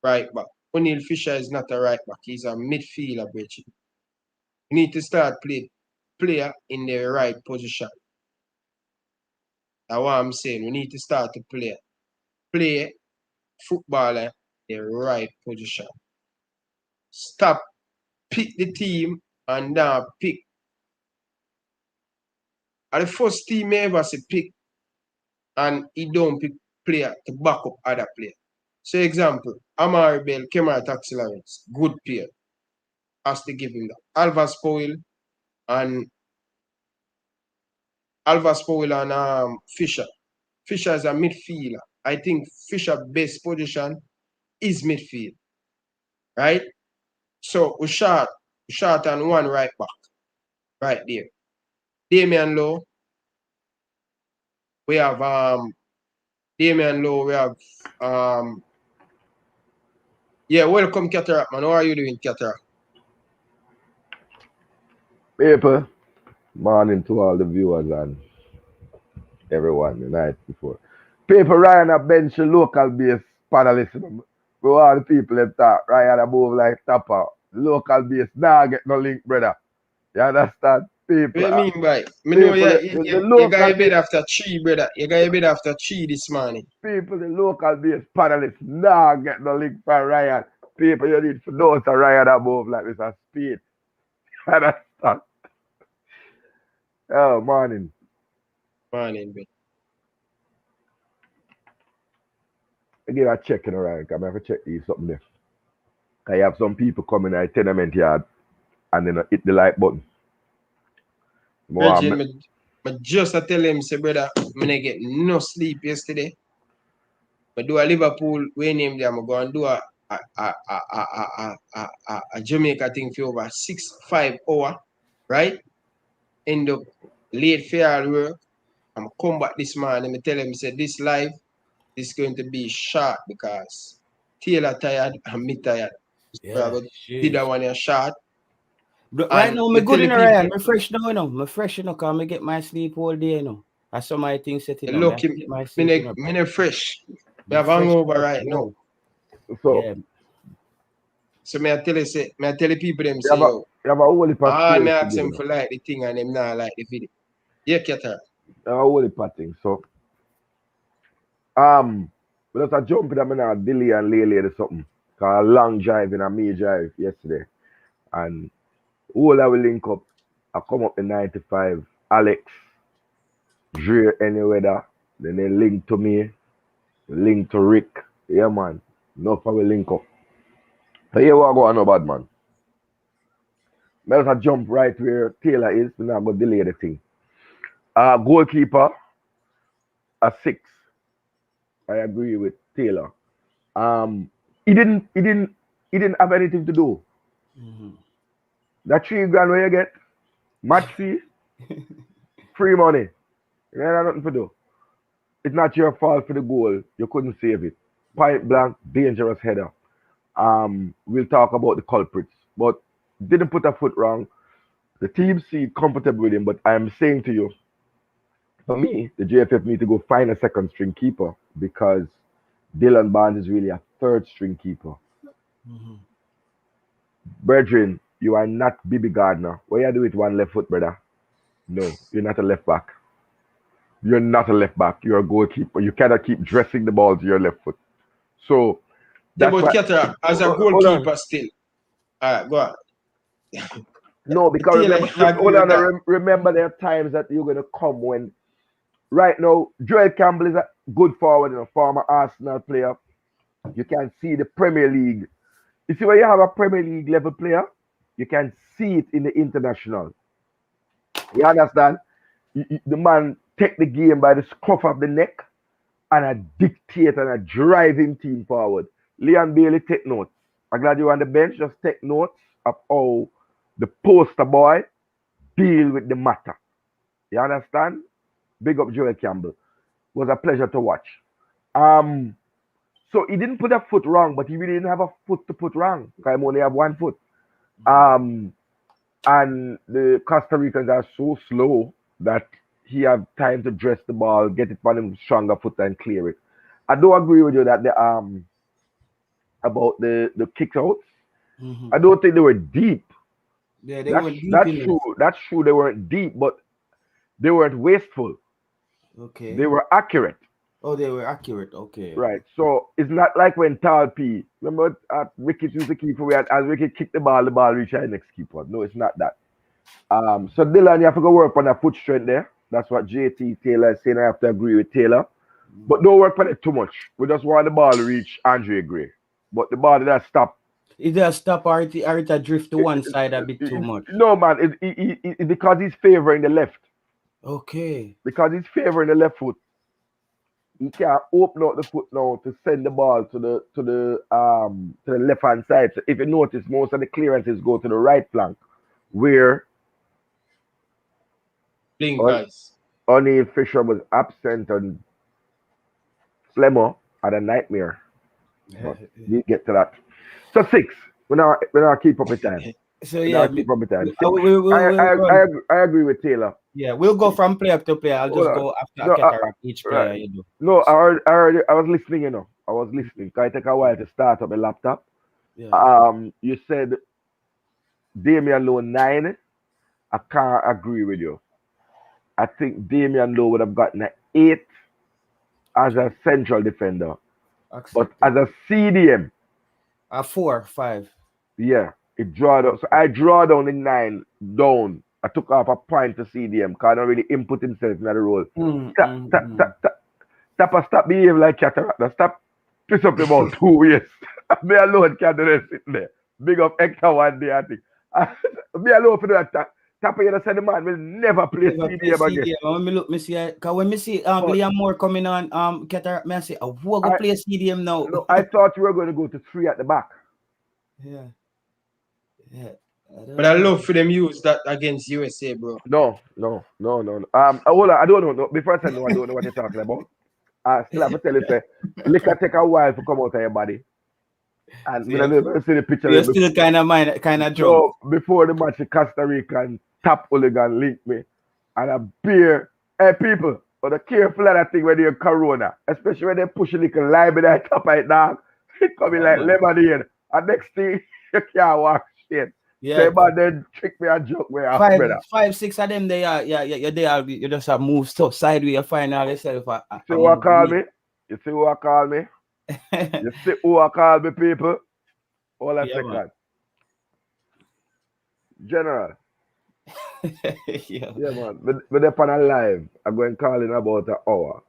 right back. O'Neal Fisher is not a right back, he's a midfielder, bitch. We need to start player in the right position. That's what I'm saying. We need to start to play footballer in the right position. Stop pick the team and now pick. And the first team I ever see pick and he don't pick player to back up other player. So example, Amari Bell, Kemar Taxi Lawrence, good player. Has to give him that. Alva Spoil and Alvas Powell and Fisher. Fisher is a midfielder. I think Fisher's best position is midfield, right? So we shot on one right back, right there. Damian Lowe. We have Damian Lowe. We have yeah. Welcome, Cataract man. How are you doing, Cataract? People, morning to all the viewers and everyone the night before. People, Ryan a bench local base panelist. We all the people that talk. Ryan a move like Tapper. Local base. Nah, get no link, brother. You understand? What People, do you mean by? Me know people, you the you got local your bed base, after 3, brother. You got your bed after 3 this morning. people, the local base panelists. Nah, get no link for Ryan. People, you need to know that Ryan a move like this a speed. You understand? Oh, morning. Morning, bed. I give a check in Ryan, because I have to check these something there. I have some people coming at tenement yard and then hit the like button. Virgin, me just tell him, say, brother, me not get no sleep yesterday. I do a Liverpool, we name them, I go and do a Jamaica thing for over 5 hours, right? End up late for all work. I'm come back this morning, I tell him, say, this live is going to be short because Taylor tired and me tired. So I Yeah, go did that jeez. one a short. But right And now, me me tell good the in a people, Ryan. Me fresh now, you know. Me fresh, you know, because me get my sleep all day, you know. I saw my things set, you know. Me have lucky, to get my sleep, you know. me not fresh. We Me have fresh hangover like right now. wow. So Yeah. So me I tell you, say, me I tell the people them you say, yo, have a whole heap of all me stories to ask give, them you know. for like the thing and them not like the video. Yeah, Keter. You have a whole heap of things. So um but just a jump in a minute delay and lay or something. Cause a long drive in a me drive yesterday. And all I will link up, I come up in 95, Alex, Dre any weather, then they link to me, link to Rick. Yeah man. No for we link up. So here what I go on no bad man. I just a jump right where Taylor is, we're not gonna delay the thing. Goalkeeper, a 6. I agree with Taylor. Um, he didn't, he didn't, he didn't have anything to do. Mm-hmm. That 3 grand where you get, match fee, free money. You ain't have nothing to do. It's not your fault for the goal. You couldn't save it. Point blank, dangerous header. We'll talk about the culprits, but didn't put a foot wrong. The team seemed comfortable with him, but I'm saying to you, for me, the JFF need to go find a second string keeper because Dylan Barnes is really a third string keeper. Mm-hmm. Brethren, you are not Bibi Gardner. What you do with one left foot, brother? No, you're not a left back. You're not a left back. You're a goalkeeper. You cannot keep dressing the ball to your left foot. So Yeah, that's but why. Keter, as a Hold on. goalkeeper still. Alright, go on. No, because Taylor, remember, if I agree hold with on. that. Remember, there are times that you're gonna come when. Right now, Joel Campbell is a good forward and a former Arsenal player. You can see the Premier League. You see, when you have a Premier League level player, you can see it in the international. You understand? The man take the game by the scruff of the neck and a dictate and a driving team forward. Leon Bailey take notes. I'm glad you're on the bench. Just take notes of how the poster boy deal with the matter. You understand? Big up Joel Campbell. It was a pleasure to watch. Um, so he didn't put a foot wrong, but he really didn't have a foot to put wrong. Because he only have one foot. Um, and the Costa Ricans are so slow that he have time to dress the ball, get it on him stronger foot and clear it. I do agree with you that the about the kick outs. Mm-hmm. I don't think they were deep. Yeah, they That's were deep that's enough. true. That's true. They weren't deep, but they weren't wasteful. They Okay. were accurate. Oh, they were accurate. Okay. Right. So it's not like when Talpi, remember Ricky used the keeper, we had, as Ricky kicked the ball reached our next keeper. No, it's not that. So Dylan, you have to go work on that foot strength there. That's what JT Taylor is saying. I have to agree with Taylor. But don't work on it too much. We just want the ball to reach Andre Gray. But the ball that stop. If they stop or it drift to one side a bit too much. No, man, because he's favoring the left. Okay. Because he's favoring the left foot. He can't open out the foot now to send the ball to the left hand side. So if you notice, most of the clearances go to the right flank, where Bling, On- guys. O'Neill Fisher was absent and Slemmer had a nightmare. But we get to that. So 6. We now keep up with time. So We yeah, now keep up with time. we'll run. I agree with Taylor. Yeah, we'll go from player to player. I'll Hold just on. go after No, cataract each player right. you do. No, I was listening, you know. I was listening. Cause it take a while to start up a laptop. Yeah. You said Damian Lowe 9. I can't agree with you. I think Damian Lowe would have gotten an 8 as a central defender. But Accept as a CDM, a 4, 5. yeah, it draw down. So I draw down the 9 down. I took off a point to CDM because I don't really input himself in the role. Stop behave like cataract. Now stop piss up about 2 years. Me alone can't do that sitting there. Big up Hector one day, I think. Me alone for that. Tapa, you said the man will never play CDM again. When me look, me see, cause when me see But Liam Moore coming on cataract, me I say, oh, who go I, play CDM now? no, I thought you were going to go to 3 at the back. Yeah. But I love for them use that against USA, bro. No. Hold on, I don't know. No, before I say no, I don't know what you're talking about. I still have to tell you, say, liquor take a while to come out of your body. And when I never see the picture. You're still kind of drunk. So before the match, the Costa Rica and top hooligan linked me. And a beer. Hey, people, but the careful of that thing when you're Corona, especially when they push a little lime in that top of it, dog. It coming like lemonade. And next thing, you can't walk shit. Yeah. Say, man, then trick me and joke me off, brother. 5, 6 of them, they are, you just have moved so sideways, you find out yourself. You see who I call me? You see who I call me? You see who I call me, people? Hold a second. Man. General. Yeah, man. But they're on a live. I'm going to call in about an hour.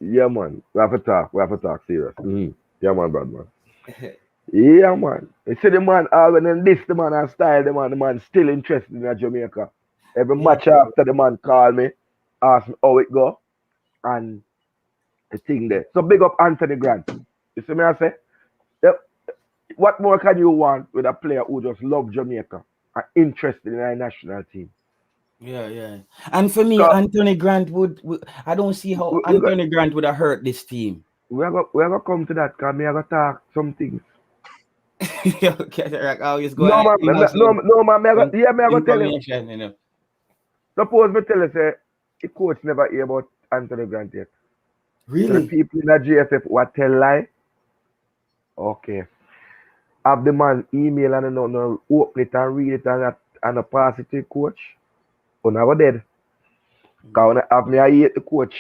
Yeah, man. We have to talk serious. Mm-hmm. Yeah, man, brother, man. Yeah, man. You see the man, when them diss the man and style the man still interested in Jamaica. Every match after the man call me, ask me how it go, and the thing there. So big up Anthony Grant. You see me I say? Yep. What more can you want with a player who just love Jamaica and interested in our national team? Yeah. And for me, Anthony Grant would I don't see how Anthony Grant would have hurt this team. We're gonna come to that because me I gotta talk some things. Okay, I always go. No, man. Me I gotta tell you. You know. Suppose me tell you, say, the coach never hear about Anthony Grant yet. Really? So the people in the GFF what tell lie. Okay. Have the man email and no open it and read it and pass it to the coach. Or never dead. Because have me I hate the coach.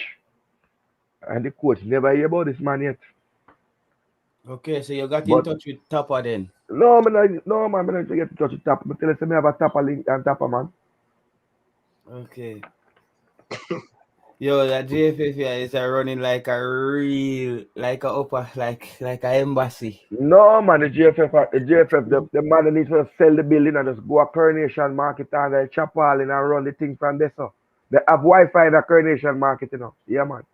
And the coach never hear about this man yet. Okay, so you got in touch with Tapa then? No, man, I don't get in touch with Tapa. But tell us, I have a Tapa link and Tapa, man. Okay. Yo, that JFF is running like a real, like a upper, like a embassy. No, man, the JFF, the man needs to sell the building and just go a Coronation Market and the chapel and run the thing from there. So they have Wi-Fi in the Coronation Market, you know. Yeah, man.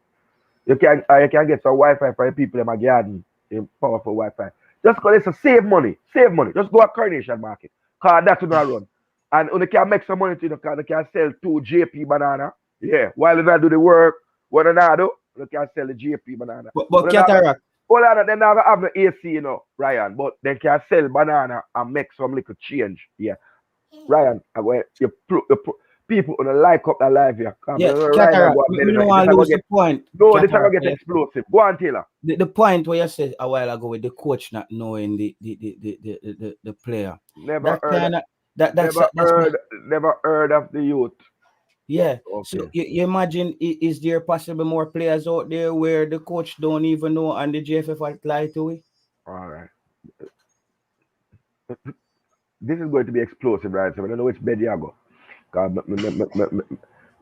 You can get some Wi-Fi for the people in my garden. Powerful Wi-Fi. Just because it's a save money. Just go a Coronation Market. Because that's what I run. And you can make some money to you can sell 2 JP banana. Yeah. While you do the work, what you do, you can sell the JP banana. But cataract. Hold on, then never have no AC, you know, Ryan. But they can sell banana and make some little change. Yeah. Ryan, people gonna like up that live here. Yeah, cataract. We don't want to lose the point. No, this is gonna get explosive. Go on, Taylor. The point where you said a while ago with the coach not knowing the player. Never heard of the youth. Yeah. Okay. So you imagine, is there possibly more players out there where the coach don't even know and the JFF will lie to it? All right. This is going to be explosive, right? So I don't know which bed you go.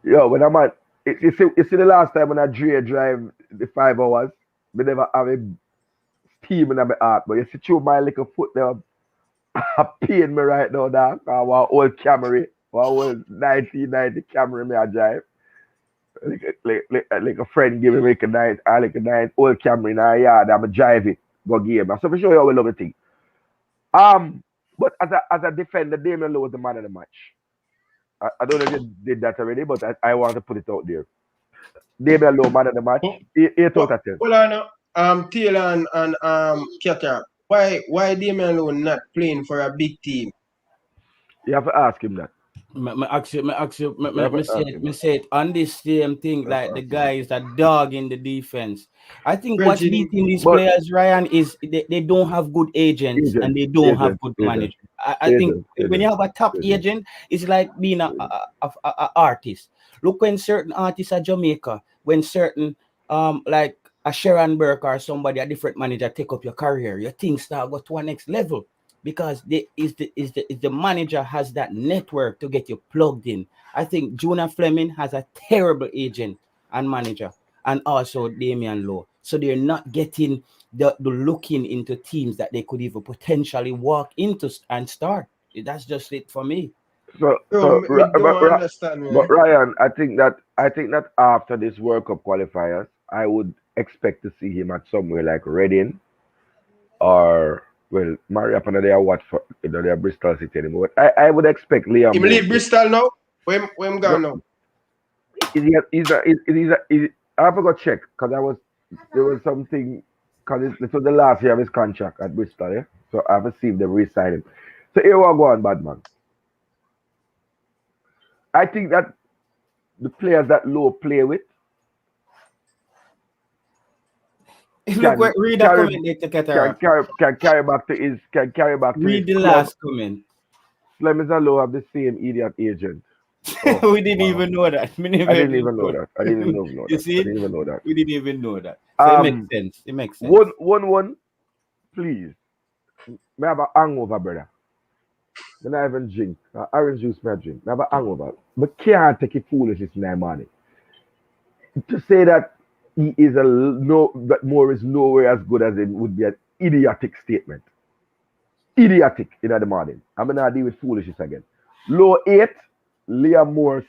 Yo, when I'm at, you see the last time when I drive the 5 hours, we never have a steam in my heart. But you see through my little foot there, I pain me right now, dog. I want old Camry. What was 1990 Camry me a drive? Like a friend give me like a nice old Camry in a yard. I'm a drive it, go game. So for sure you will love the thing. Um, but as a defender, Damian Lowe was the man of the match. I don't know if you did that already, but I want to put it out there. Damian Lowe, man of the match, Oh, 8 out What, of 10. hold on, Taylor and Kata. Why Damian Lowe not playing for a big team? You have to ask him that. Me ask you, You have to ask him me that. say it on this same thing, You have to like the ask him that. guys that dog in the defense. I think what's Bridging, beating these But players, Ryan, is they don't have good agents and agent, they don't have agent, good agent, managers. I think agent, when you agent, have a top agent. agent, it's like being a artist. Look when certain artists at Jamaica, when certain like a Sharon Burke or somebody, a different manager take up your career, your things start go to a next level because the manager has that network to get you plugged in. I think Jonah Fleming has a terrible agent and manager, and also Damian Lowe. So they're not getting the looking into teams that they could even potentially walk into and start. That's just it for me. So bro, so me don't understand, but man. Ryan, I think that after this World Cup qualifiers, I would expect to see him at somewhere like Reading or well, Maria Panadea what for they are Bristol City anymore. But I would expect Liam Him Moore leave to Bristol now? Where him no, gone now? I forgot check because there was something because this was the last year of his contract at Bristol, yeah. So I haven't seen them re-sign him. So here we go on, bad man. I think that the players that Low play with Look, can read a carry comment there, Ketara. can carry back to his Read the club. last comment. Clemens and Low have the same idiot agent. Oh We didn't wow. even know that. We I never didn't even even know know that. I didn't even know You that. I see, didn't even know that. we didn't even know that. So it makes Um sense. It makes sense. one, please. Me have a hangover, brother. Me not even drink. Orange juice me I drink. Me have a hangover. But can't take it foolishness in my money. To say that he is no that Moore is nowhere as good as him would be an idiotic statement. Idiotic in the morning. I'm gonna deal with foolishness again. Low 8, Liam Moore.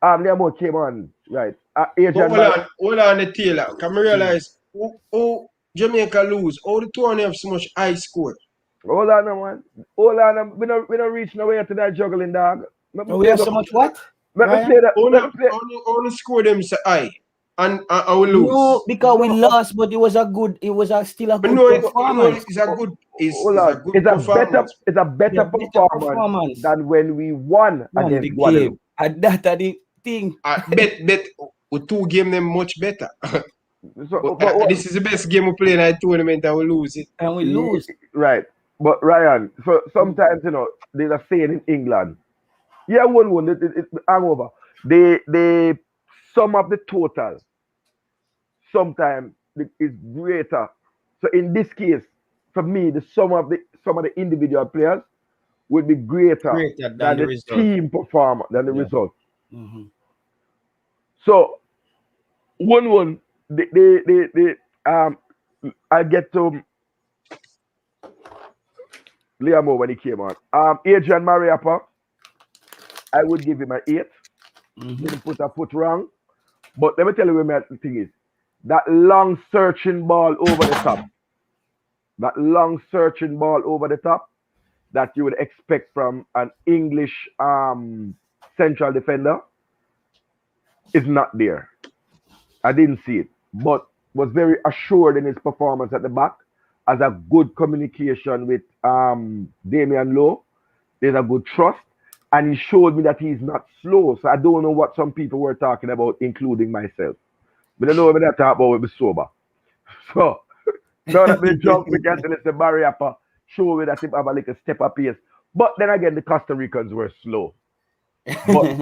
Liam Moore came on, right. But Adrian Mar hold on the Taylor. Can we Hmm. realize who Jamaica lose? How the two have so much high score? Hold on, now, man. Hold on. We don't reach nowhere to that juggling dog. Let me Oh, we play have the, so much what, let me Ryan? play that. Let me play. Only score them say high. And we No, lose. because we No, lost, but it was still a But good no, performance. hold it's a on. good It's performance. a Yeah, better better performance performance than when we won won the against game. Guadeloupe. And that are the thing. I bet with two game them much better. So, But but this is the best game we play in a tournament and we lose it. And we lose. right. But Ryan, so sometimes there's a saying in England. Yeah, one. It hangover. They sum up the total. Sometimes is greater. So in this case, for me, the sum of the individual players would be greater Greater than than the the result. team performance than the Yeah. result. hmm So 1-1, I get to Liam when he came on. Adrian Mariappa, I would give him an 8. hmm Didn't put a foot wrong. But let me tell you where the thing is. That long searching ball over the top. That long searching ball over the top that you would expect from an English central defender is not there. I didn't see it, but was very assured in his performance at the back. Has a good communication with Damian Lowe. There's a good trust, and he showed me that he's not slow. So I don't know what some people were talking about, including myself. But I know what they're talking about with me sober. So now that they drunk, we can tell it's the barrier show me that he have a little step up pace. But then again, the Costa Ricans were slow. But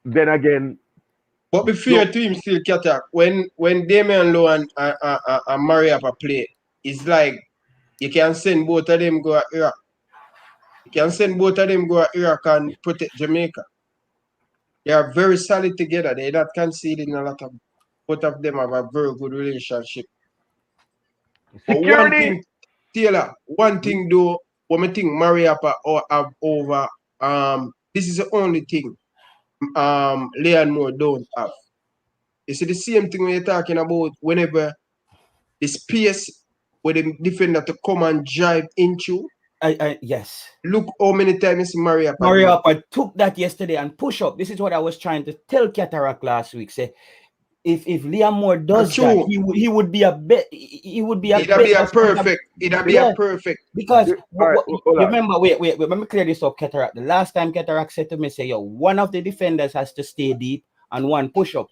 then again, But be fair no, to him still, Katak, when Damian Lowe and Mariappa play, it's like you can send both of them go to Iraq. You can send both of them go to Iraq and protect Jamaica. They are very solid together. They're not conceding a lot of both of them have a very good relationship. But one security. thing, Taylor, one thing though, what I think Mariappa have over This is the only thing Leon Moore don't have. You see the same thing when you're talking about whenever the space where the defender to come and drive into. Yes. Look how many times Maria took that yesterday and push up. This is what I was trying to tell Cataract last week. Say, if Liam Moore does that, he would be a bet. He would be a. It'd be a perfect. It'd be a perfect. Because remember, wait. Let me clear this up, Cataract. The last time Cataract said to me, say, yo, one of the defenders has to stay deep and one push up.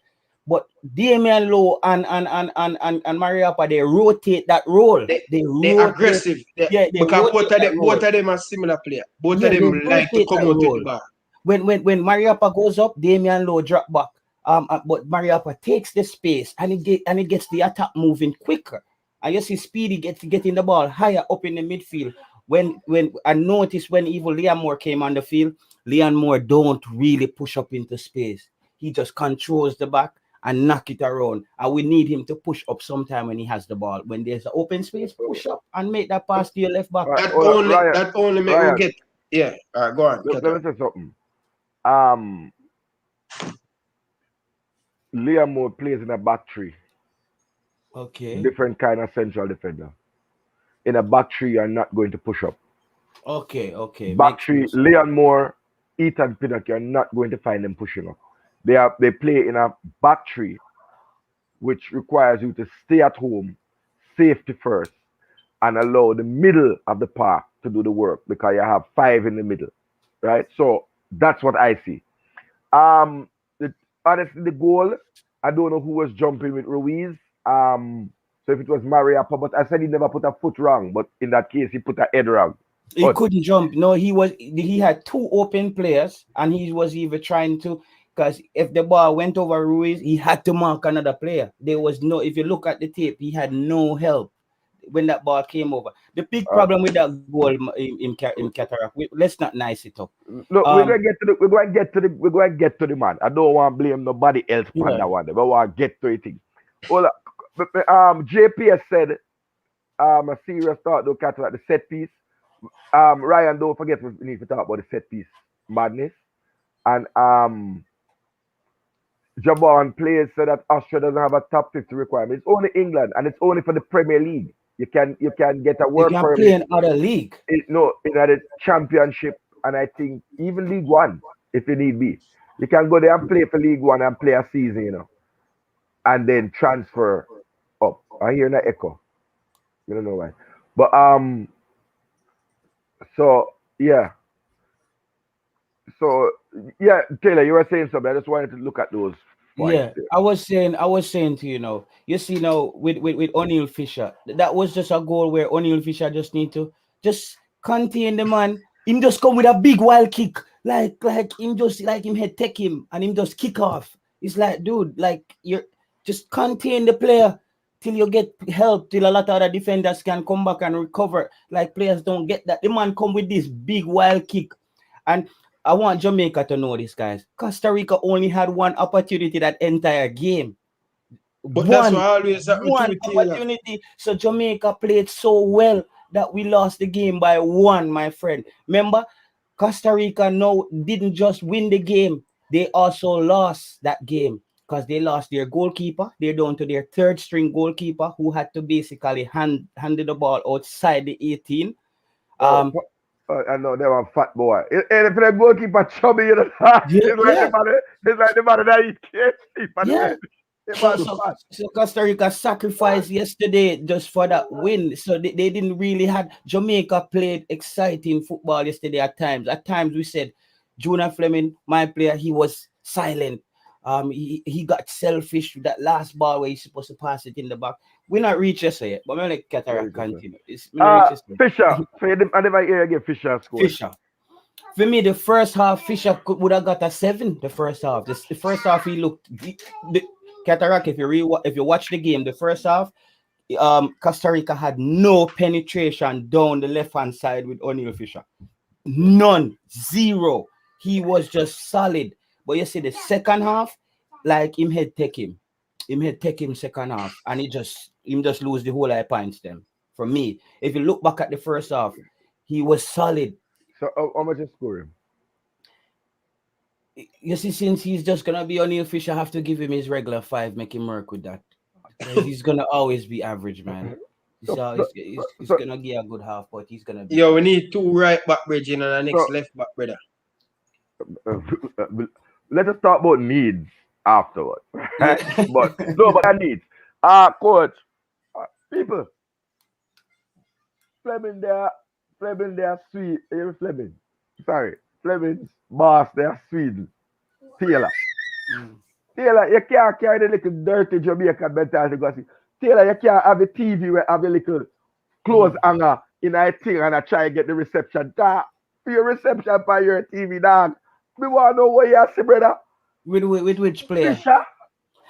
But Damian Lowe and Mariappa, they rotate that role. They're aggressive. Because both of them are similar player. Both of them like to come out with the ball. When Mariappa goes up, Damian Lowe drop back. But Mariappa takes the space and it gets the attack moving quicker. And you see Speedy getting the ball higher up in the midfield. When I noticed when even Liam Moore came on the field, Liam Moore don't really push up into space. He just controls the back and knock it around. And we need him to push up sometime when he has the ball. When there's an open space, push up and make that pass to your left back. That only make you get. Yeah, go on. Let me say something. Liam Moore plays in a back three. Okay. Different kind of central defender. In a back three, you're not going to push up. Okay. Back three, Liam Moore, Ethan Pinnock, you're not going to find them pushing up. They play in a back three, which requires you to stay at home, safety first, and allow the middle of the park to do the work because you have 5 in the middle, right? So that's what I see. Honestly, the goal, I don't know who was jumping with Ruiz. So if it was Mariappa, but I said he never put a foot wrong, but in that case, he put a head wrong. He couldn't jump. No, he had 2 open players, and he was even trying to, because if the ball went over Ruiz, he had to mark another player. There was no, if you look at the tape, he had no help when that ball came over. The big problem with that goal in Cataract, let's not nice it up. Look, we're going to get to the man. I don't want to blame nobody else on that one. But I want to get to it. Well, JPS said a serious thought though, Cataract, the set piece. Ryan, don't forget we need to talk about the set piece madness. And Jabon players said that Austria doesn't have a top 50 requirement. It's only England, and it's only for the Premier League. You can get a work permit. You can play in other league. In the Championship, and I think even League One, if you need be. You can go there and play for League One and play a season, and then transfer up. I hear that echo. I don't know why. But Taylor, you were saying something. I just wanted to look at those points. Yeah, I was saying to you see now with O'Neill Fisher, that was just a goal where O'Neill Fisher just need to just contain the man. Him just come with a big wild kick, like him head take him and him just kick off. It's like, dude, like you're just contain the player till you get help, till a lot of other defenders can come back and recover. Like players don't get that. The man come with this big wild kick. And I want Jamaica to know this, guys. Costa Rica only had one opportunity that entire game. But that's what always happened one opportunity. So Jamaica played so well that we lost the game by 1, my friend. Remember, Costa Rica now didn't just win the game. They also lost that game because they lost their goalkeeper. They're down to their 3rd string goalkeeper who had to basically hand the ball outside the 18. I know they were fat boy. And if the goalkeeper chubby, it's like the man that he can't So Costa Rica sacrificed yesterday just for that win. So they didn't really had Jamaica played exciting football yesterday at times. At times we said Junior Fleming, my player, he was silent. He got selfish with that last ball where he's supposed to pass it in the back. We're not reached yesterday, but I'm going to let Cataract continue. Fisher. I never hear again Fisher score. Fisher. For me, the first half, Fisher would have got a 7. The first half. The first half, he looked... Cataract, if you watch the game, the first half, Costa Rica had no penetration down the left-hand side with O'Neill Fisher. None. 0. He was just solid. But you see the second half, like him head take him second half, and him just lose the whole eye points them. For me, if you look back at the first half, he was solid. So how much you score him? You see, since he's just gonna be O'Neal Fish, I have to give him his regular 5, make him work with that. Because he's gonna always be average, man. So, He's so, gonna get a good half, but he's gonna be Yo, we average. need 2 right back, Bridging, and the next so, left back, brother. uh, let us talk about needs afterwards. Yeah. But no, but I need. Coach, people, Fleming, they are sweet. Fleming, sorry, Fleming's boss, they are Sweden. Taylor. Mm. Taylor, you can't carry the little dirty Jamaican mentality because Taylor, you can't have a TV where have a little clothes hanger in a thing and I try and get the reception. That your reception by your TV, dog. We want to know what you see, brother. With which player? Fisher.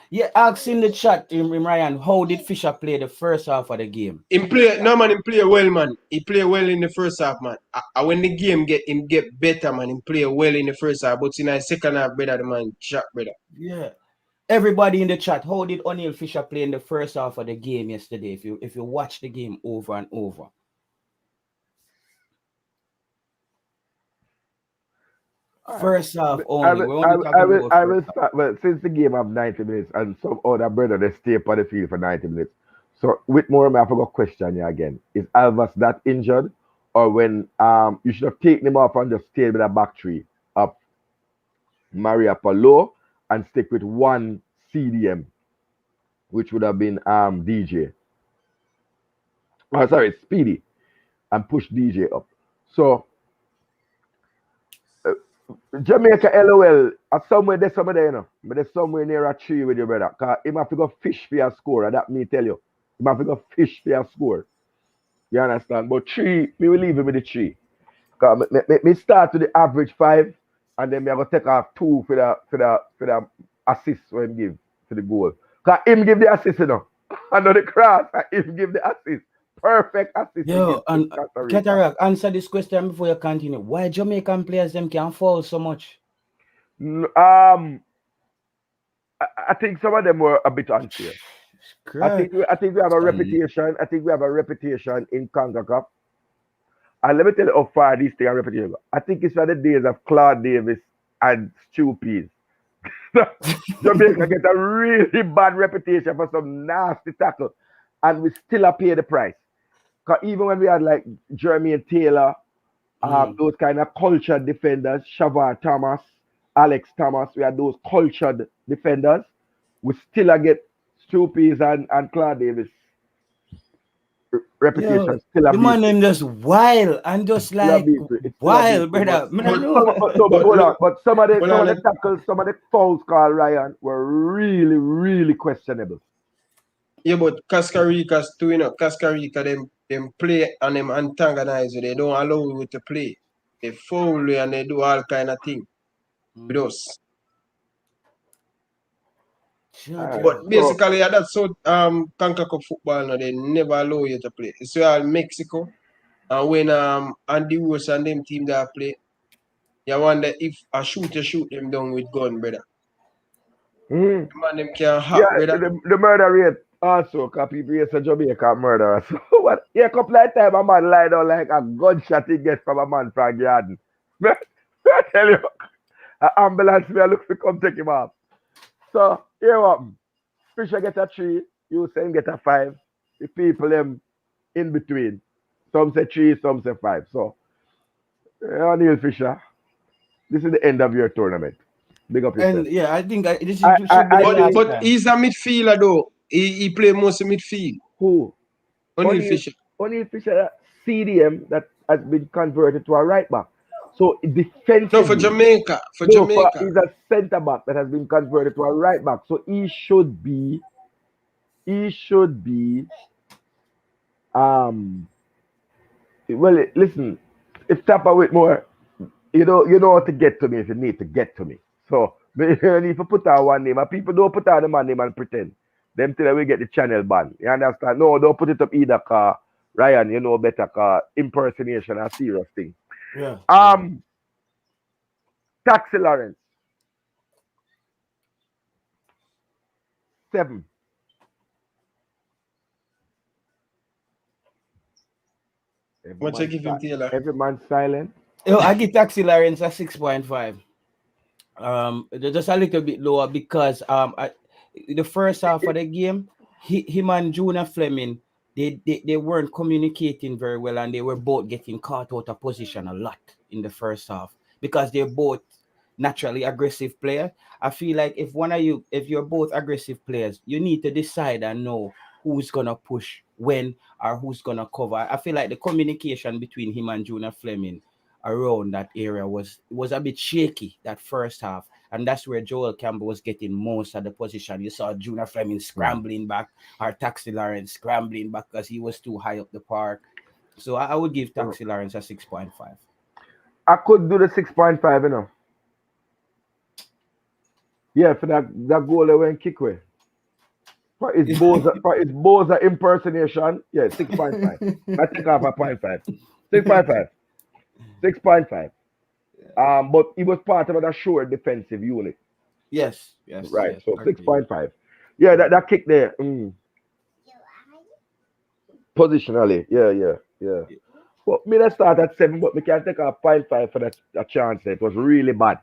Yeah, ask in the chat, Ryan, how did Fisher play the first half of the game? Him play well, man. He play well in the first half, man. When the game get better, man, he play well in the first half. But in the second half, brother, the man shot, brother. Yeah. Everybody in the chat, how did O'Neal Fisher play in the first half of the game yesterday? If you watch the game over and over. First half only. We're only talking about I first will half. start. Well, since the game have 90 minutes and some other brother they stay up on the field for 90 minutes. So with more, I forgot question you again. Is Alvis that injured, or when you should have taken him off and just stayed with a back three of Maria Palo and stick with one CDM, which would have been DJ. Oh, sorry, Speedy, and push DJ up. So Jamaica LOL at somewhere there, you know. But there's somewhere near a tree with your brother. Cause him have to go fish for your score. That me tell you. Him have to go fish for your score. You understand? But three, me will leave him with the three. Cause me start to the average 5, and then me I go take off 2 for the assist when him give to the goal. Cause him give the assist, you know. Under the cross, and him give the assist. Perfect assist. Yo, and Costa Rica. Cataract, answer this question before you continue. Why Jamaican players them can fall so much? I think some of them were a bit unfair. I think we have a reputation. I think we have a reputation in Concacaf. And let me tell you how far these things are reputation. I think it's for the days of Claude Davis and Stu Pease. Jamaica get a really bad reputation for some nasty tackle, and we still pay the price. Because even when we had like Jermaine Taylor, those kind of cultured defenders, Shavar Thomas, Alex Thomas, we had those cultured defenders. We still get Stu Pease and Claude Davis reputation. Still the man name just wild and just like wild, brother. But some of the tackles, some of the fouls called Ryan were really, really questionable. Yeah, but Costa Rica too, you know. Costa Rica, them play and them antagonize you. They don't allow you to play. They foul you and they do all kind of things with us. But basically, that's so Concacaf football now, they never allow you to play. It's all Mexico. And when Andy Rose and them team that play, you wonder if a shooter shoot them down with gun, brother. The man them can hack, brother. The murder rate also, because people here say Jamaica murderer. So what? Yeah, a couple of times a man lie down like a gunshot he gets from a man from garden. I tell you, an ambulance may look to come take him off. So here what? Fisher get a 3, you say him get a 5. The people them in between. Some say 3, some say 5. So O'Neal Fisher, this is the end of your tournament. Big up yourself. And yeah, I think this should be the but time. he's a midfielder though. He play most of midfield. Who? O'Neal Fisher. O'Neal Fisher, CDM that has been converted to a right back. So defensively. No, for Jamaica. He's a centre back that has been converted to a right back. So he should be. Well, listen. If Tapper with more, you know how to get to me if you need to get to me. So you need to put out one name. And people don't put out the man name and pretend. Them till we get the channel ban. You understand? No, don't put it up either, car Ryan, you know better, car impersonation a serious thing. Yeah. Taxi Lawrence. 7. What you give him, Taylor? Every man silent. Yo, I give Taxi Lawrence a 6.5. Just a little bit lower because the first half of the game, him and Junior Fleming, they weren't communicating very well, and they were both getting caught out of position a lot in the first half because they're both naturally aggressive players. I feel like if you're both aggressive players, you need to decide and know who's gonna push when or who's gonna cover. I feel like the communication between him and Junior Fleming around that area was a bit shaky that first half, and that's where Joel Campbell was getting most of the position. You saw Junior Fleming scrambling back, or Taxi Lawrence scrambling back because he was too high up the park. So I would give Taxi Lawrence a 6.5. I could do the 6.5, you know. Yeah, for that goal that went kick way. For his Boza impersonation, yeah, 6.5. I take off a 0.5. 6.5. 6.5. But he was part of a sure defensive unit. Yes. Right. Yes, So 6.5. Yeah, that kick there. Positionally. Yeah. But me let's start at 7, but we can take a 0.5 for that chance. It was really bad.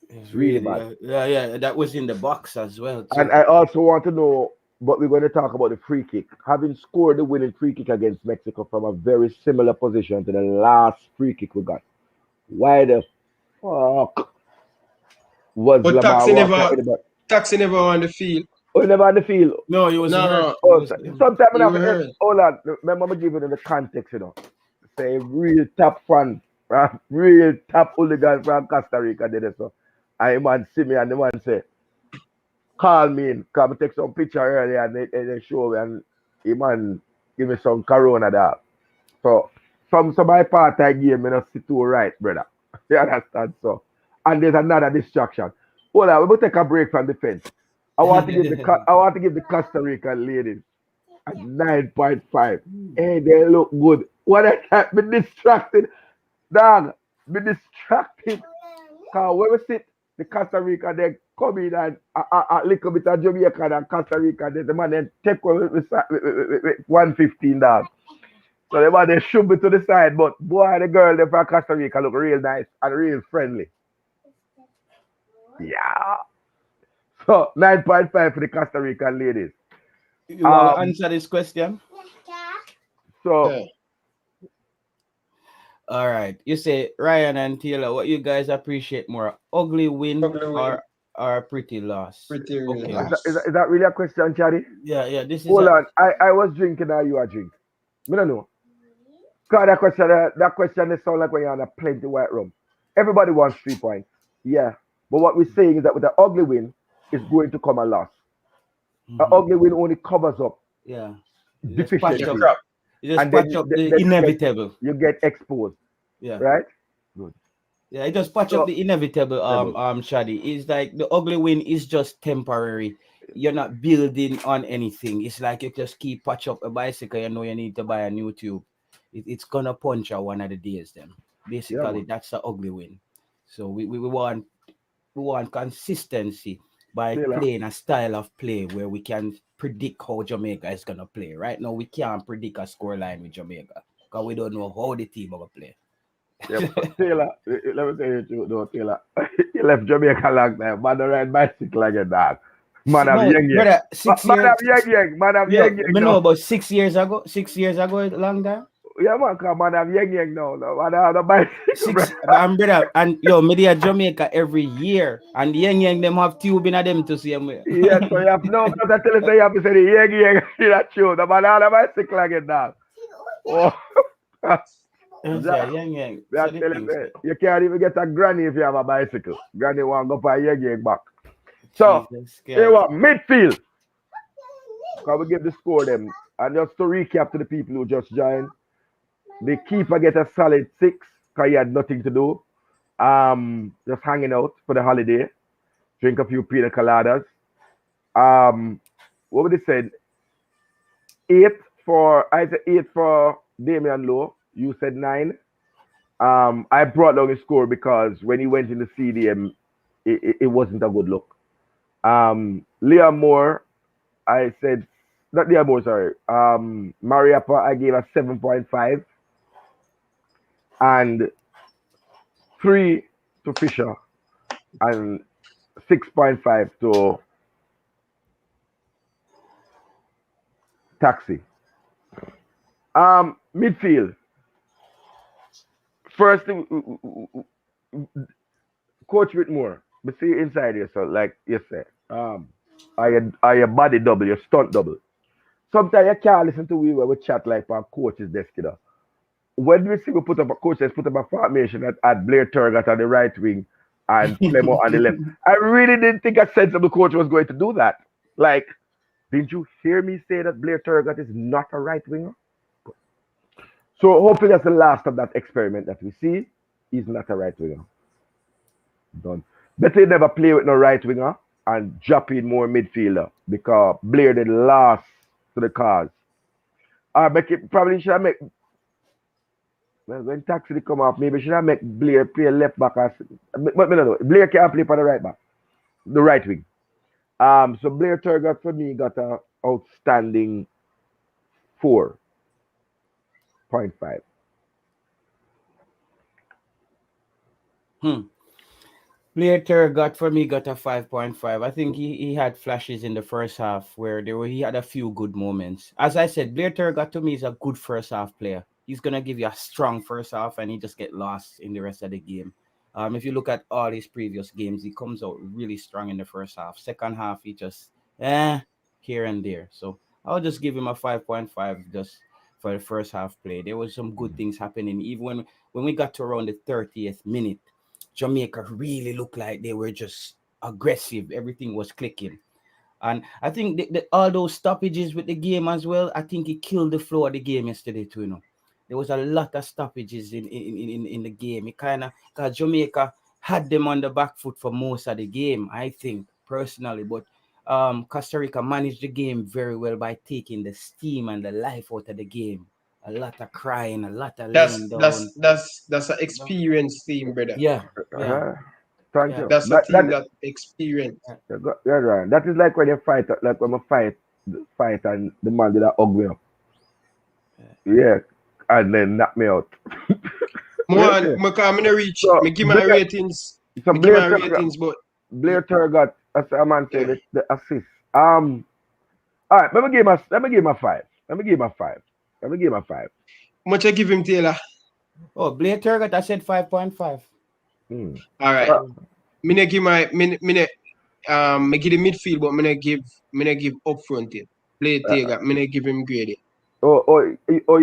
It's really bad. Yeah. That was in the box as well. Too. And I also want to know, but we're going to talk about the free kick. Having scored the winning free kick against Mexico from a very similar position to the last free kick we got. Why the fuck was But Lamar Walker in the back? Taxi never on the field. Oh, he never on the field. No, he was hurt. Oh, sometimes He was hurt. hold on. Remember, I'm giving you the context, you know. Say real top fan, real top hooligan from Costa Rica did it. So I man see me and the man say, call me in, come take some picture earlier and they show me and the man give me some corona there. So from my part I game, I not see too right, brother. You understand? So and there's another distraction. Hold on, we will take a break from the fence. I want to give the Costa Rican ladies at 9.5. Hey, they look good. What I can't be distracted, dog. Be distracted. Cause when we sit, the Costa Rica they come in and a little bit of Jamaica and Costa Rica, the man then take with 115 dog. So the man they shoot me to the side, but boy, the girl they from Costa Rica look real nice and real friendly. Yeah. So 9.5 for the Costa Rican ladies. You want to answer this question? So Yeah. All right. You say Ryan and Taylor, what you guys appreciate more? Ugly win or a pretty loss? Pretty real Okay. loss. is that really a question, Charlie? Yeah. This is Hold on. I was drinking or you are drink? I don't know. Cause that question they sound like when you're on a plenty white rum. Everybody wants 3 points. Yeah. But what we're saying is that with the ugly win, it's going to come a loss. An ugly win only covers up Yeah. deficiency. You just patch up the inevitable. You get exposed. Yeah. Right? Good. Yeah, it just patch up the inevitable, Shadi. It's like the ugly win is just temporary. You're not building on anything. It's like you just keep patch up a bicycle, you know you need to buy a new tube. It's gonna punch out one of the days then. Basically, that's the ugly win. So we want consistency by playing a style of play where we can predict how Jamaica is gonna play. Right now, we can't predict a scoreline with Jamaica because we don't know how the team will play. Yeah, Taylor, let me tell you the truth, though, Taylor. You left Jamaica long time. Man, don't ride bicycle like a dog. Man, I'm young. Brother, 6 years. Man, I'm young. I know about 6 years ago. 6 years ago, a long time. Yeah, man, come on, I'm young now. Man, I have a bicycle. Brother, and yo, me dey Jamaica every year, and the young them have tube in them to see me. Yeah, so you have no, because I tell you, you have to say the young. That's true. The man, I have a bicycle like a dog. Oh. Young. You can't even get a granny if you have a bicycle. Granny want to go for a young back. So, here what midfield. Can we give the score them? And just to recap to the people who just joined, the keeper get a solid 6 because he had nothing to do. Just hanging out for the holiday. Drink a few pina coladas. What would they say? 8 for Damian Lowe. You said 9. I brought down his score because when he went in the CDM, it wasn't a good look. Liam Moore, I said, not Liam Moore, sorry. Mariappa, I gave a 7.5. And 3 to Fisher and 6.5 to Taxi. Midfield. First, Coach Whitmore, but see inside yourself, like you said, are you body double, your stunt double. Sometimes you can't listen to we where we chat like on coach's desk, you know. When we see we put up a coach has put up a formation that had Blair Turgott on the right wing and Flemo on the left. I really didn't think a sensible coach was going to do that. Like, didn't you hear me say that Blair Turgott is not a right winger? So hopefully that's the last of that experiment that we see. He's not a right winger. Done. Better never play with no right winger and drop in more midfielder because Blair did last to the cause. Probably should I make when Taxi come off, maybe should I make Blair play left back but no. Blair can't play for the right back. The right wing. So Blair Turgott for me got a outstanding 4.5. Blair Turgott for me got a 5.5. I think he had flashes in the first half where he had a few good moments. As I said, Blair Turgott to me is a good first half player. He's gonna give you a strong first half and he just get lost in the rest of the game. If you look at all his previous games, he comes out really strong in the first half. Second half, he just here and there. So I'll just give him a 5.5 just for the first half play. There was some good things happening. Even when we got to around the 30th minute, Jamaica really looked like they were just aggressive. Everything was clicking. And I think all those stoppages with the game as well, I think it killed the flow of the game yesterday too, you know. There was a lot of stoppages in the game. It kind of, because Jamaica had them on the back foot for most of the game, I think, personally. But Costa Rica managed the game very well by taking the steam and the life out of the game. A lot of crying, a lot of laying down. That's an experienced team, brother. Yeah. Thank you. That's a team that experienced. Yeah, right. That is like when you fight, like when I fight and the man did that hug me up. Yeah, and then knock me out. I'm gonna reach. So, me give my ratings. So Me give my ratings, but Blair Turgott, as a man said, the assist. All right, let me give him a 5. Let me give him a 5. much I give him, Taylor? Oh, Blair Turgott, I said 5.5. All right. Me not give my me give the midfield, but me not give up front it. Blair Turgott, me not give him grade. You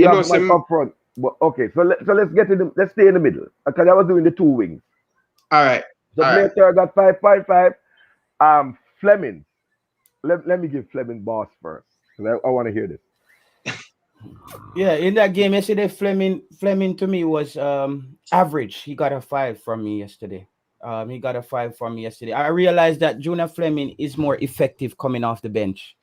have my up front. But okay, so let's get let's stay in the middle. Because I was doing the two wings. All right. So Blair Turgott 5.5. Fleming. Let me give Fleming boss first. I want to hear this. Yeah, in that game yesterday, Fleming to me was average. He got a 5 from me yesterday. He got a 5 from me yesterday. I realized that Junior Fleming is more effective coming off the bench.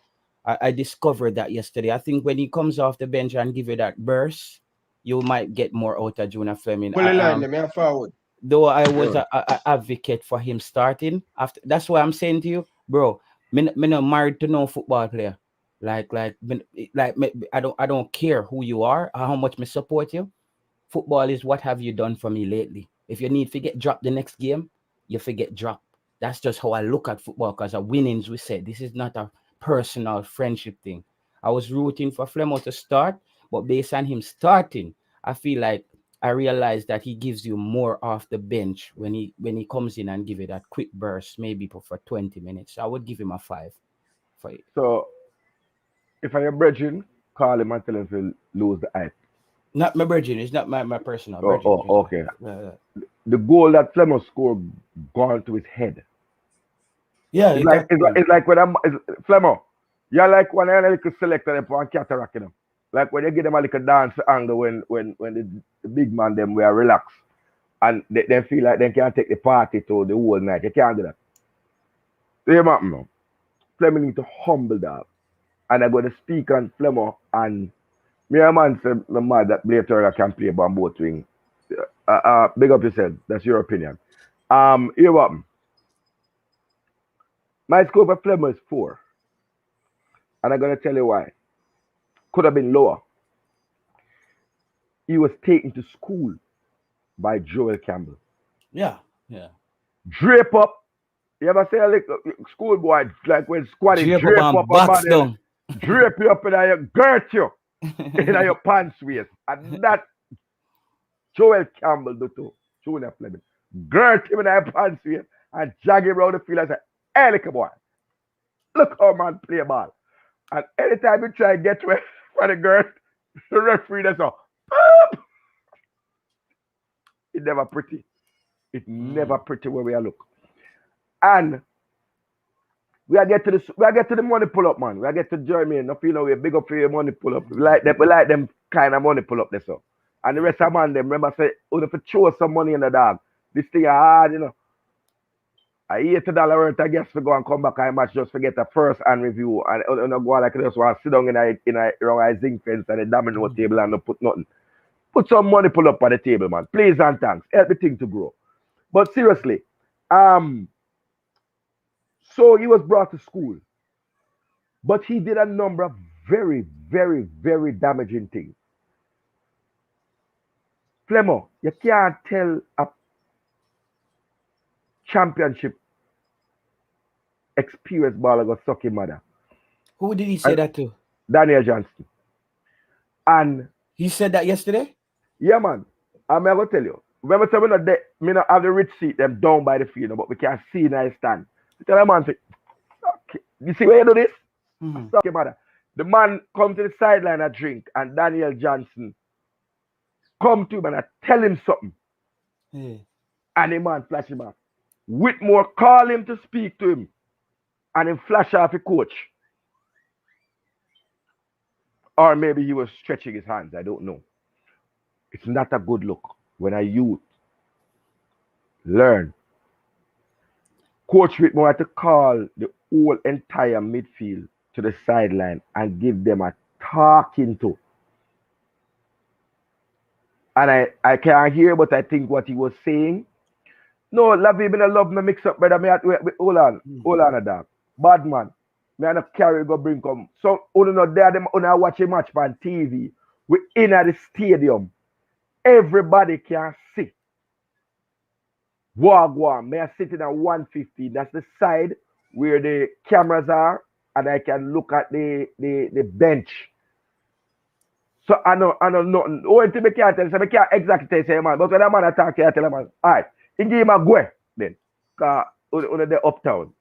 I discovered that yesterday. I think when he comes off the bench and give you that burst, you might get more out of Junior Fleming. Forward. Though I was an advocate for him starting after. That's why I'm saying to you, bro. Me not married to no football player. Like I don't care who you are or how much me support you. Football is what have you done for me lately. If you need to get dropped the next game, you forget drop. That's just how I look at football because a winnings we said. This is not a personal friendship thing. I was rooting for Flemo to start, but based on him starting, I feel like I realized that he gives you more off the bench when he comes in and give you that quick burst, maybe for 20 minutes. I would give him a 5 for it. So if I am brethren, call him and tell him to lose the hype. Not my brethren, it's not my personal brethren. Okay. The goal that Flemo scored gone to his head. Yeah, it's like when Flemo, you're like when I little selector them for cataract, you know. Like when you give them a little dance angle when the big man them were relaxed and they feel like they can't take the party to the whole night. You can't do that. You know, Flemo need to humble that. And I'm going to speak on Flemo and me and man said the man that Blair Turgott can play on both wing. Big up yourself. That's your opinion. Here what? My score for Flemo is 4. And I'm going to tell you why. Could have been lower. He was taken to school by Joel Campbell. Yeah. drape up. You ever say like schoolboy like when squatting Drape drape up up and a box man, down. drape you up in your girt you in your pants waist. And that Joel Campbell do too. Junior Fleming. Girt him in your pants waist and jag him around the field and say, hey little boy, look how man play ball. And anytime you try to get away from the girt, the referee does so boop. It never pretty. It never pretty where we are look. And we are get to the money pull up, man. We are get to Germany. No feel no way big up for your money pull up. We like them kind of money pull up there so. And the rest of man them remember say, oh, if you throw some money in the dog, this thing is hard, you know. I $80 worth I guess to go and come back and match just forget a first hand review and go like this one sit down in a zinc fence and a domino table and not put nothing. Put some money pull up on the table, man. Please and thanks. Help the thing to grow. But seriously, so he was brought to school. But he did a number of very, very, very damaging things. Flemo, you can't tell a championship experienced baller go suck his mother. Who did he say that to? Daniel Johnston. And he said that yesterday? Yeah, man. I'm going to tell you. Remember, so we not have the rich seat them down by the field, but we can see in our stand. Tell the man, say, okay. You see where you do this? Suck your mother. The man come to the sideline and drink, and Daniel Johnson come to him and I tell him something. Yeah. And the man flash him off. Whitmore call him to speak to him, and him flash off the coach. Or maybe he was stretching his hands. I don't know. It's not a good look when a youth learn. Coach Whitmore had to call the whole entire midfield to the sideline and give them a talking to. And I can't hear, but I think what he was saying. No, Lavi, me love me mix up, brother. Hold on, a dog. Bad man. Me and a carry go bring come. So, you know, there them watch a match on TV. We in at the stadium. Everybody can see. Wagwan. Me are sitting at 150. That's the side where the cameras are, and I can look at the bench. So I know nothing. Oh, until me can't tell, so me can't exactly tell man. But when a man attack, I tell him, man, all right, he give him a go then. Cause on the uptown.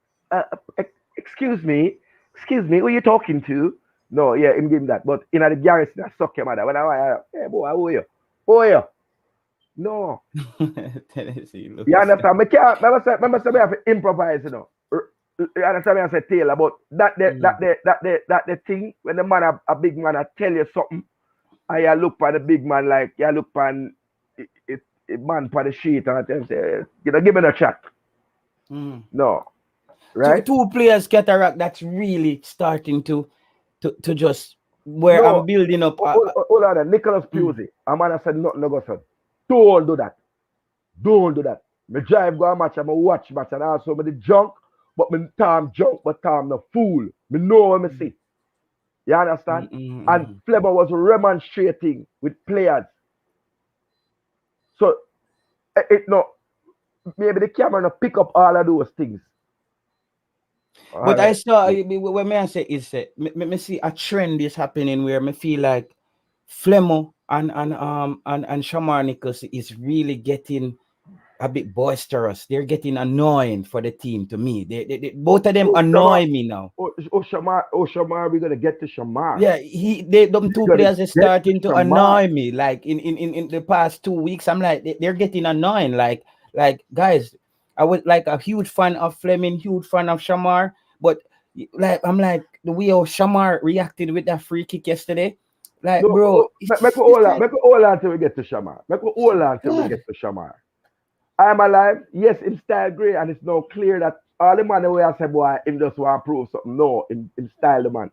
Excuse me, who you talking to? No, yeah, him give him that. But in the garrison, I suck him mother. When I hey boy, how are you? How are you? No. You understand? Me can't remember say me have to improvise, you know. You understand me? I say Taylor, but that the thing when the man a big man I tell you something. And you look for the big man like you look for a man for the sheet and I tell him say, you know, give me a chat. No. Right? Two players cataract that's really starting to just where I'm building up. Hold on, Nicholas Pusey. A man I said nothing no go son. Don't do that. Don't do that. Me drive go a match, I'm a watch match and also me the junk, but me Tom junk, but Tom no fool. Me know what me see. You understand? And Flemmer was remonstrating with players. So maybe the camera no pick up all of those things. But I saw what may I say is me see a trend is happening where me feel like Flemmer and Shamar Nichols is really getting a bit boisterous. They're getting annoying for the team to me. They both of them annoy me now. Shamar, we're gonna get to Shamar. Yeah, them two players are starting to annoy me. Like in the past 2 weeks, I'm like they're getting annoying. Like guys, I was like a huge fan of Fleming, huge fan of Shamar, but like I'm like the way how Shamar reacted with that free kick yesterday. Like, no, bro, make it all on till we get to Shamar. Make it all on till we get to Shamar. I'm alive. Yes, in style great, and it's now clear that all the man the way I say, boy, him just want to prove something. No, in style the man.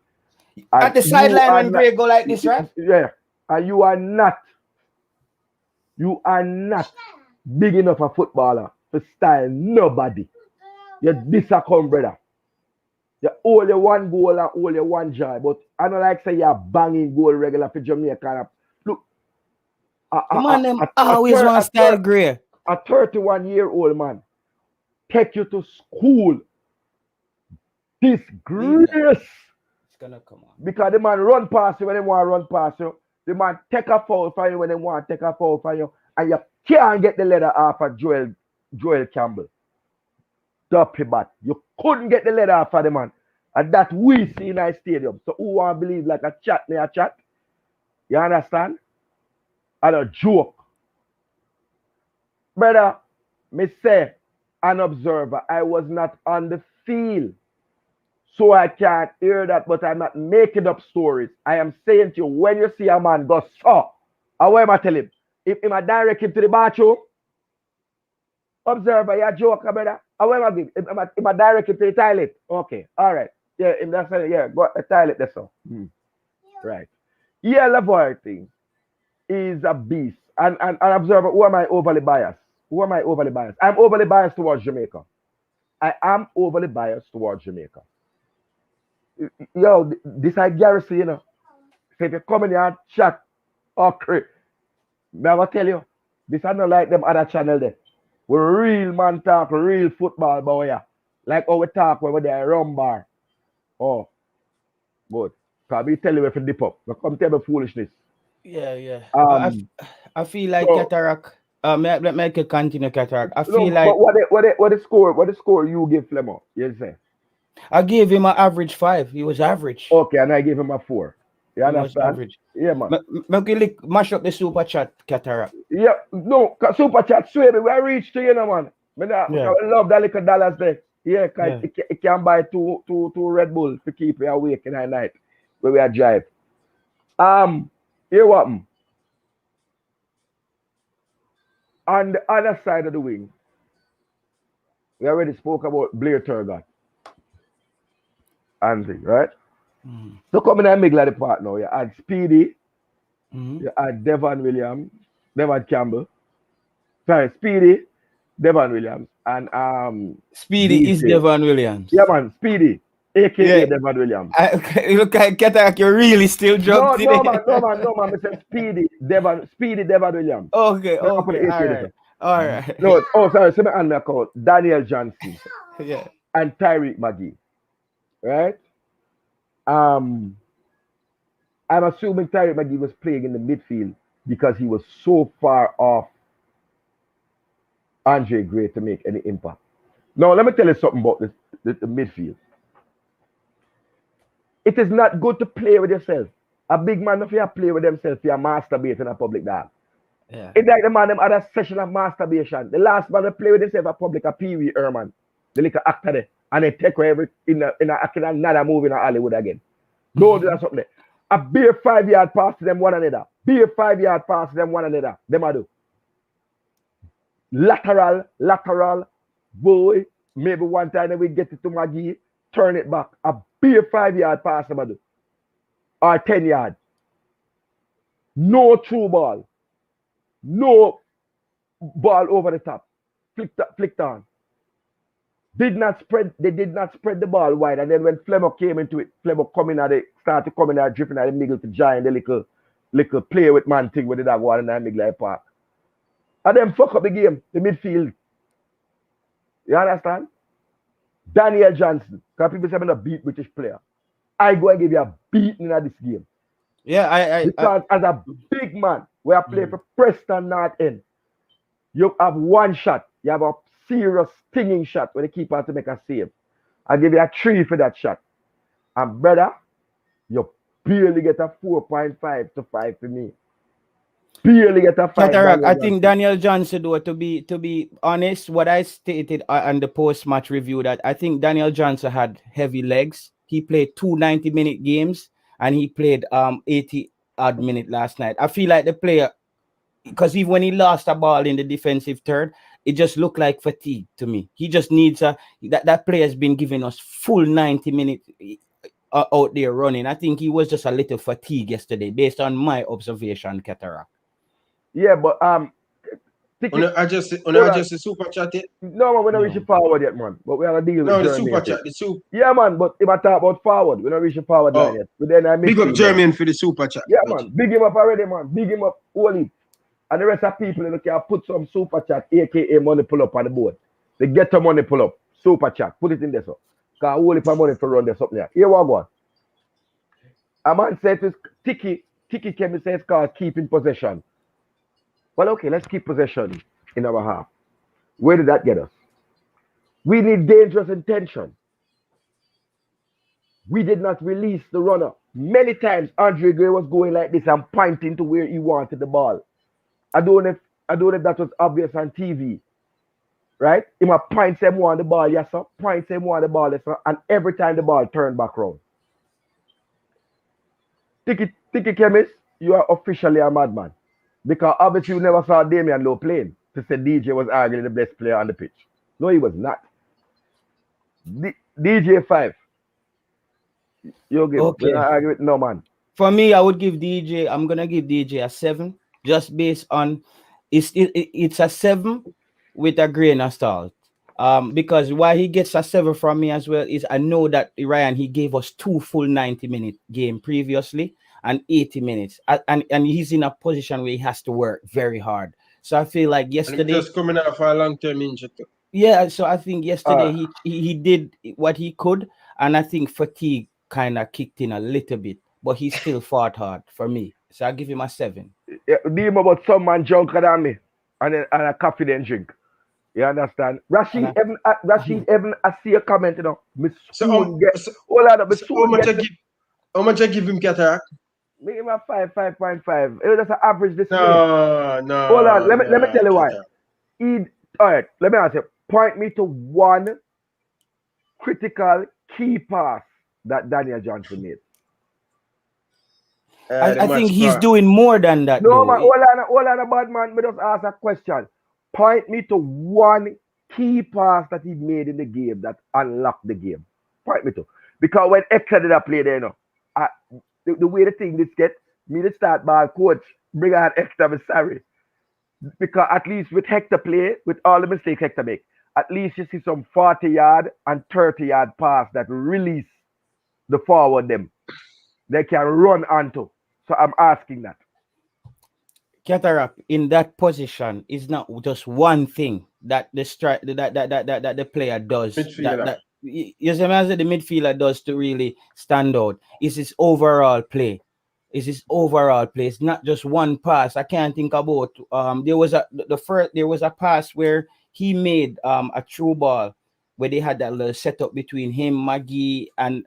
And at the sideline when Gray go like this, right? Yeah. And you are not big enough a footballer to style nobody. You're disacount, brother. You only one goal and only one joy. But I don't like say you're banging goal regular for Jamaica. Look. Come on, them always want style Gray. A 31-year-old man take you to school. Disgrace. It's gonna come on. Because the man run past you when they want to run past you. The man take a foul for you when they want to take a foul for you. And you can't get the leather off of Joel Campbell. Duppy bat. You couldn't get the leather off of the man. And that we see in our stadium. So who want to believe like a chat near a chat? You understand? And a joke. Brother, me say, an observer, I was not on the field. So I can't hear that, but I'm not making up stories. I am saying to you, when you see a man go, so, what am I tell him? If I direct him to the bathroom, observer, you joke, brother. What am I give? If I direct him to the toilet, okay, all right. Yeah, if that's it, yeah, go to the toilet, that's all. Right. Yeah, Lavoie thing is a beast. And observer, who am I overly biased? Who am I overly biased? I'm overly biased towards Jamaica. I am overly biased towards Jamaica. Yo, this I garrison, you know. So if you come in here and chat, okay, may I tell you, this is not like them other channel there. We real man talk, real football, boy, yeah. Like how we talk when we're there, rum bar. Oh, but can we tell you if you dip up? We come tell me foolishness. Yeah. I feel like so, Cataract. Let me continue, Cataract. I feel like. But what the score you give Flemo? You say? I gave him an average 5. He was average. Okay, and I gave him a 4. You understand? He was average. Yeah, man. Mash up the super chat, Cataract. Yeah, no, super chat, swear we reach to you, know, man. I love that little dollars there. Yeah, cause it can buy two Red Bull to keep you awake in the night when we are drive. Here what? On the other side of the wing, we already spoke about Blair Turgot. Andy, right? So coming and make like the part now, you add Speedy, you add Devon Campbell. Sorry, Speedy, Devon Williams, and Speedy is Devon Williams. Yeah, man, Speedy, aka Devon Williams. Look like Cataract, you're really still drunk today. No, man. I said Speedy Devon Williams. Okay, all right. No, sorry, so my under called Daniel Johnson. Yeah. And Tyreek McGee. Right? I'm assuming Tyreek McGee was playing in the midfield because he was so far off Andre Gray to make any impact. Now, let me tell you something about the midfield. It is not good to play with yourself. A big man, if you play with themselves, you masturbate in a public dog. Yeah. It's like the man them had a session of masturbation. The last man that play with himself in public, a Pee Wee Herman, the little actor there, and they take away in another movie in Hollywood again. Don't do that something there. A bare 5-yard pass to them one another. Bare 5-yard pass to them one another. Them I do. Lateral, boy. Maybe one time we get it to McGee, turn it back. A bare 5-yard pass them I do. Or 10-yard. No true ball. No ball over the top. Flicked on. They did not spread the ball wide. And then when Flemo came into it, Flemo started coming out, dripping at the middle to giant the little play with man thing with the dog one in the middle of the park. And then fuck up the game, the midfield. You understand? Daniel Johnson. Because people say I'm a beat British player. I go and give you a beating in this game. Yeah, because as a big man, where I play for Preston North End, you have one shot. You have a serious stinging shot when the keeper has to make a save. I give you a 3 for that shot. And brother, you barely get a 4.5 to 5 for me. Barely get a 5. Cataract, I think Daniel Johnson, though, to be honest, what I stated on the post-match review, that I think Daniel Johnson had heavy legs. He played 2 90-minute games and he played 80-odd minute last night. I feel like the player, because even when he lost a ball in the defensive third, it just looked like fatigue to me. He just needs that player has been giving us full 90 minutes out there running. I think he was just a little fatigued yesterday, based on my observation, Cataract. Yeah, but I just the super chat it. No, man, we're not reaching forward yet, man. But we have a deal with the super chat, the super. Yeah, man, but if I talk about forward, we're not reaching forward line yet. But then big up German for the super chat. Yeah, man, big him up already, man. Big him up, Oli. And the rest of people, can put some super chat, aka money pull up on the board. They get the money pull up. Super chat. Put it in there, so. Because all if money for run there something there. Here what go. A man said to Tiki came and says called keeping possession. Well, okay, let's keep possession in our half. Where did that get us? We need dangerous intention. We did not release the runner. Many times Andre Gray was going like this and pointing to where he wanted the ball. I don't know if that was obvious on TV. Right? He might point him on the ball, yes, sir. Point him on the ball, yes, sir. And every time the ball turned back round. Tiki Chemist, you are officially a madman. Because obviously you never saw Damian Lowe playing to say DJ was arguably the best player on the pitch. No, he was not. DJ 5. You give. Okay. We're not arguing with no man. For me, I would give DJ. I'm gonna give DJ a 7, just based on it's a 7 with a grain of salt. Because why he gets a 7 from me as well is I know that Ryan, he gave us 2 full 90-minute game previously and 80 minutes, and he's in a position where he has to work very hard. So I feel like yesterday, and just coming out for a long-term injury. Yeah, so I think yesterday he did what he could, and I think fatigue kind of kicked in a little bit, but he still fought hard for me. So I give him a 7. Yeah, name about some man drunker than me and a coffee then drink. You understand? Rashid Evan, I see a comment, you know. How much I give him cataract? Make him a 5.5. It was just an average display. No. Hold on, let me tell you why. All right, let me ask you. Point me to one critical key pass that Daniel Johnson made. I think he's doing more than that. No, man, hold on, bad man. Me just ask a question. Point me to one key pass that he made in the game that unlocked the game. Point me to. Because when Hector did that play there, you know, the way the thing did get, me to start ball coach, bring out Hector, I'm sorry. Because at least with Hector play, with all the mistakes Hector make, at least you see some 40-yard and 30-yard pass that release the forward them. They can run onto. So I'm asking that. Cataract in that position is not just one thing that the that the player does. That you see, as the midfielder does to really stand out. Is his overall play. It's not just one pass. I can't think about. There was a pass where he made a true ball where they had that little setup between him, Maggie, and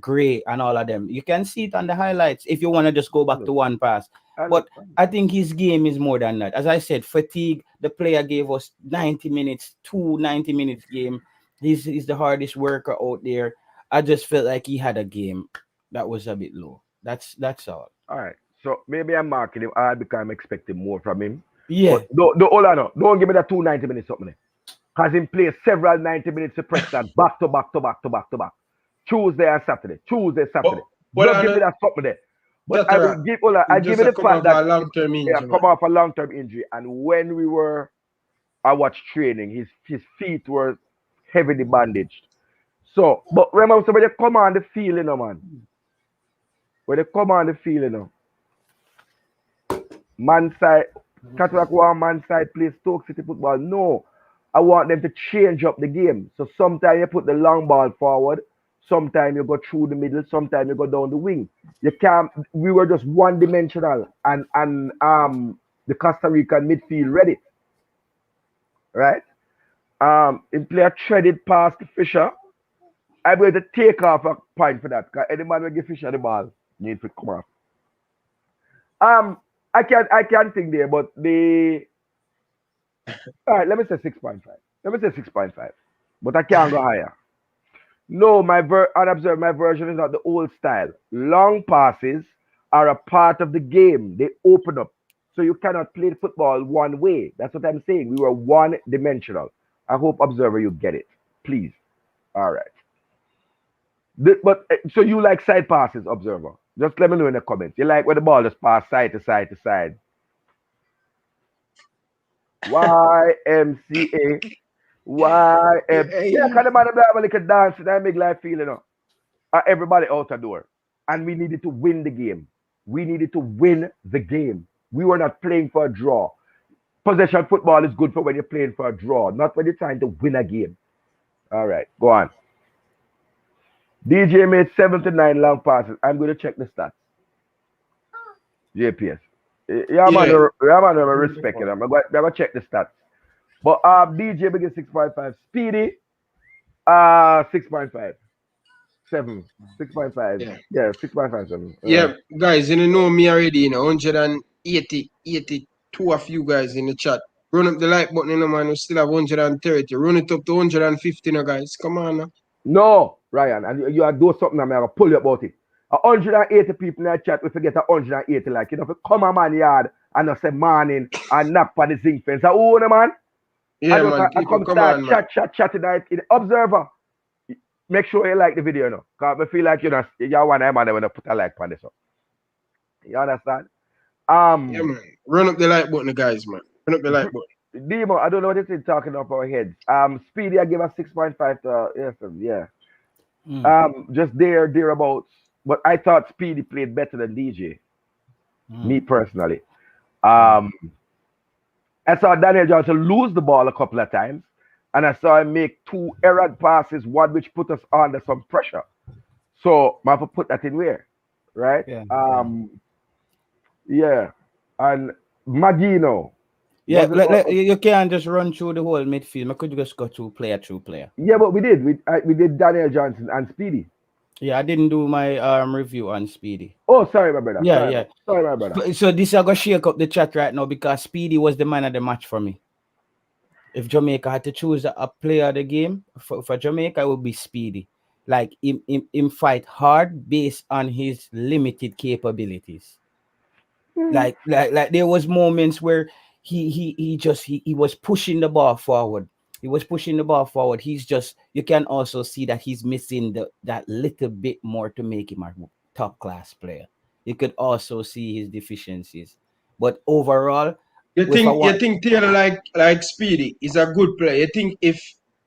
Gray and all of them. You can see it on the highlights if you want to just go back to one pass. But I think his game is more than that. As I said, fatigue. The player gave us 90 minutes, 2 90 minutes game. He's the hardest worker out there. I just felt like he had a game that was a bit low. That's all. All right. So maybe I'm marking him hard because I'm expecting more from him. Yeah. But don't give me that 2 90 minutes something. Because he plays several 90 minutes to press that back to back. Tuesday and Saturday. Don't give me that something there. But I will give you the fact that come off a long-term injury. And when I watched training, his feet were heavily bandaged. So, but remember, so when they come on the field, you know, man. When they come on the field, you know. Man side, Cataract one man side plays Stoke City football. No. I want them to change up the game. So sometimes you put the long ball forward. Sometimes you go through the middle, sometimes you go down the wing. We were just one-dimensional, and the Costa Rican midfield read it. Right? In play a threaded pass to Fisher. I'm going to take off a point for that, because any man will give Fisher the ball, need to come off. I can't think there, but all right, let me say 6.5. But I can't go higher. No, unobserved, my version is not the old style. Long passes are a part of the game. They open up. So you cannot play football one way. That's what I'm saying. We were one-dimensional. I hope, Observer, you get it. Please. All right. So you like side passes, Observer? Just let me know in the comments. You like when the ball just pass side to side to side? YMCA. Yeah, kind of man have a little dance and I make life feel, you know. Everybody out the door. And we needed to win the game. We were not playing for a draw. Possession football is good for when you're playing for a draw, not when you're trying to win a game. All right, go on. DJ made 79 long passes. I'm going to check the stats. JPS. Yeah, man, I respect it. I'm going to check the stats. But DJ begin 6.5. Speedy, 6.5. 7. 6.5. Yeah, 6.57. Yeah, guys, you know me already, 182 of you guys in the chat. Run up the like button, man. We still have 130. Run it up to 150 now, guys. Come on now. No, Ryan, and you are doing something, I'm going to pull you about it. 180 people in the chat, we forget 180, like, if you come on man yard and I say morning and knock for the zinc fence, oh, man. Yeah, man. I come start chat tonight in the Observer. Make sure you like the video, because I feel like you're one man when to put a like on this. You understand? Yeah, man. Run up the like button, guys, man. Run up the like button. Demo, I don't know what it is talking off our heads. Speedy, I give a 6.5 to FM, yeah. Just thereabouts. But I thought Speedy played better than DJ. Me personally. I saw Daniel Johnson lose the ball a couple of times. And I saw him make 2 errant passes, one which put us under some pressure. So I have to put that in where, right? Yeah. Yeah. And Magino. Yeah, you can't just run through the whole midfield. I could just go through player. Yeah, but we did. We did Daniel Johnson and Speedy. Yeah, I didn't do my review on Speedy. Oh, sorry, my brother. Yeah. Sorry, my brother. So this I gonna shake up the chat right now because Speedy was the man of the match for me. If Jamaica had to choose a player of the game for Jamaica, it would be Speedy. Like him fight hard based on his limited capabilities. Like there was moments where he was pushing the ball forward. He's just, you can also see that he's missing that little bit more to make him a top class player. You could also see his deficiencies. But overall, you think Taylor like Speedy is a good player? You think if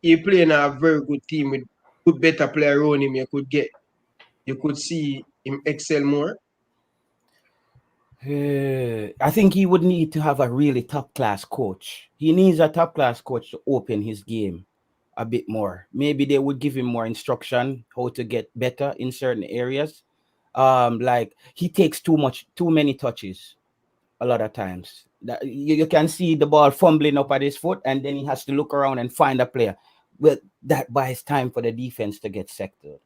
he play in a very good team with good better player around him, you could see him excel more? I think he would need to have a really top class coach. He needs a top class coach to open his game a bit more. Maybe they would give him more instruction how to get better in certain areas. Like he takes too many touches a lot of times. That you can see the ball fumbling up at his foot, and then he has to look around and find a player. Well, that buys time for the defense to get sectored.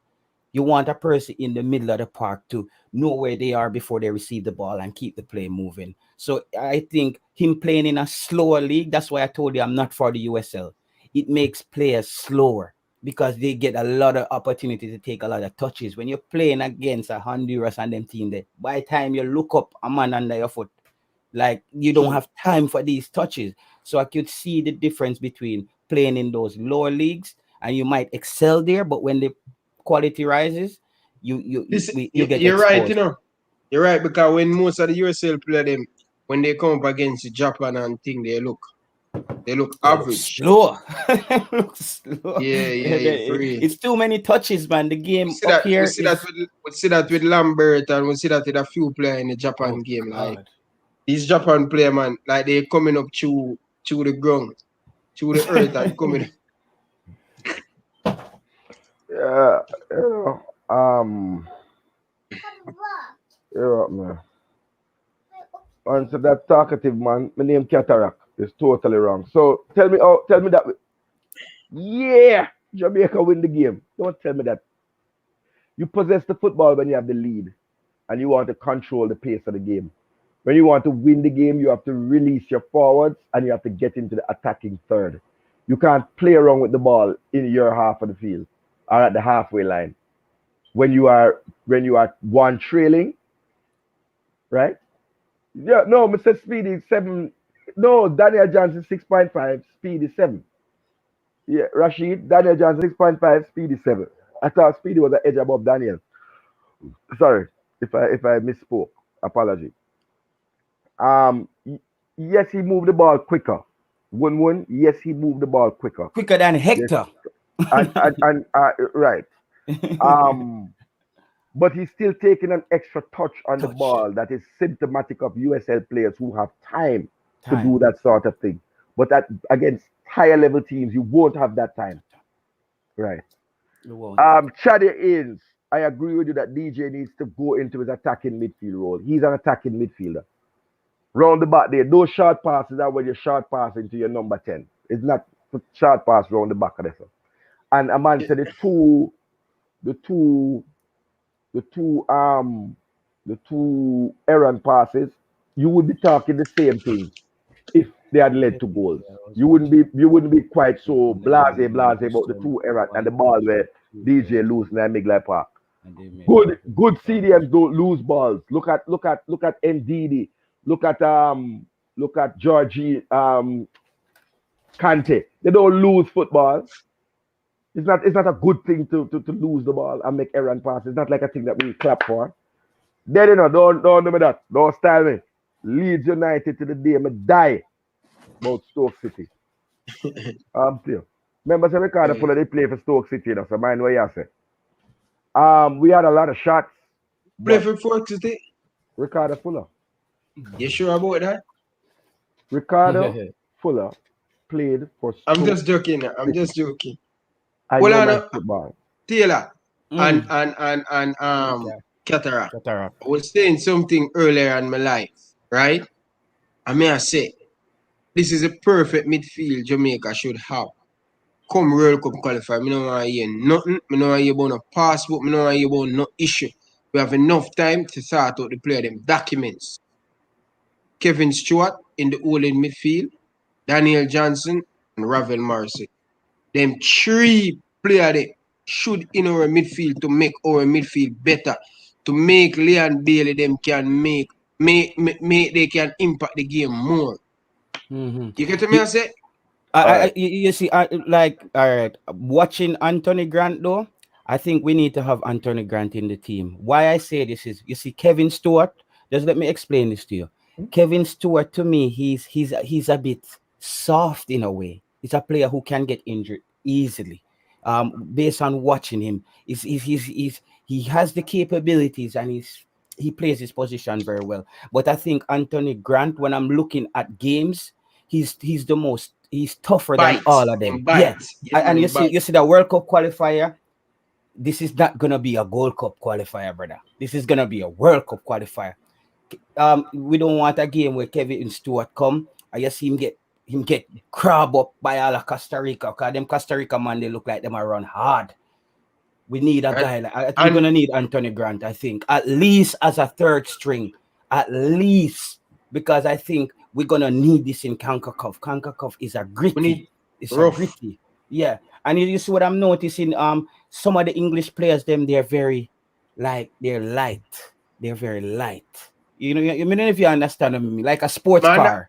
You want a person in the middle of the park to know where they are before they receive the ball and keep the play moving. So I think him playing in a slower league, that's why I told you I'm not for the USL. It makes players slower because they get a lot of opportunity to take a lot of touches. When you're playing against a Honduras and them team there, by the time you look up a man under your foot, like you don't have time for these touches. So I could see the difference between playing in those lower leagues and you might excel there, but when the quality rises, you get you're exposed. right, you're right, because when most of the USL play them, when they come up against Japan and thing, they look average. Slow. Yeah, it's too many touches, man. The game we see that with Lambert, and we see that with a few players in the Japan game. God. Like these Japan player, man, like they coming up through the ground, through the earth and coming. Yeah, man. And so that talkative man, my name Cataract, is totally wrong. So tell me that. Yeah, Jamaica win the game. Don't tell me that. You possess the football when you have the lead, and you want to control the pace of the game. When you want to win the game, you have to release your forwards and you have to get into the attacking third. You can't play around with the ball in your half of the field or at the halfway line. When you are one trailing, right? Yeah, no, Mr. Speedy 7. No, Daniel Johnson 6.5, Speedy 7. Yeah, Rashid, Daniel Johnson 6.5, Speedy 7. I thought Speedy was an edge above Daniel. Sorry if I misspoke. Apology. Yes, he moved the ball quicker. 1-1. Yes, he moved the ball quicker. Quicker than Hector. Yes. and right. But he's still taking an extra touch on the ball that is symptomatic of USL players who have time to do that sort of thing. But against higher level teams, you won't have that time. Right. You won't. Chaddy Inns, I agree with you that DJ needs to go into his attacking midfield role. He's an attacking midfielder. Round the back there, those short passes are when you short pass into your number 10. It's not short pass round the back of this. And a man said the two errant passes, you would be talking the same thing if they had led to goals. You wouldn't be quite so blase about the two errant and the ball where DJ losing at Migley Park. Good CDMs don't lose balls. Look at Ndidi. Look at Georgie Kante. They don't lose football. It's not a good thing to lose the ball and make errant passes. It's not like a thing that we clap for. Then don't do me that. Don't style me. Leeds United to the day me die about Stoke City. Still. Remember, so Ricardo Fuller, they play for Stoke City, so mind what you say. We had a lot of shots. Play for Stoke City? Ricardo Fuller. You sure about that? Ricardo Fuller played for Stoke I'm just joking. I'm just joking. I Well, know I my know football. Taylor and Cataract. I was saying something earlier in my life, right? I may have say, this is a perfect midfield Jamaica should have. Come World Cup qualify, I don't want to hear nothing. I don't want to hear about no passport. I don't want to hear about no issue. We have enough time to sort out the player them documents. Kevin Stewart in the holding midfield, Daniel Johnson and Ravel Morrissey. Them three players they should in our midfield to make our midfield better. To make Leon Bailey them can make they can impact the game more. You get what I say? You see, like, all right, watching Anthony Grant though, I think we need to have Anthony Grant in the team. Why I say this is, you see, Kevin Stewart. Just let me explain this to you. Kevin Stewart, to me, he's a bit soft in a way. He's a player who can get injured easily. Based on watching him, he has the capabilities and he plays his position very well. But I think Anthony Grant, when I'm looking at games, he's tougher than all of them. Yeah. And you see the World Cup qualifier. This is not gonna be a Gold Cup qualifier, brother. This is gonna be a World Cup qualifier. We don't want a game where Kevin Stewart come. I just see him get crab up by all of Costa Rica. Because them Costa Rica man, they look like them are run hard. We need a guy like we're gonna need Anthony Grant, I think, at least as a third string, at least, because I think we're gonna need this in Concacaf. Concacaf is a gritty. It's rough. A gritty. Yeah, and you see what I'm noticing. Some of the English players, they're very, like, they're light. They're very light. You know, I mean, if you understand me, like a sports car.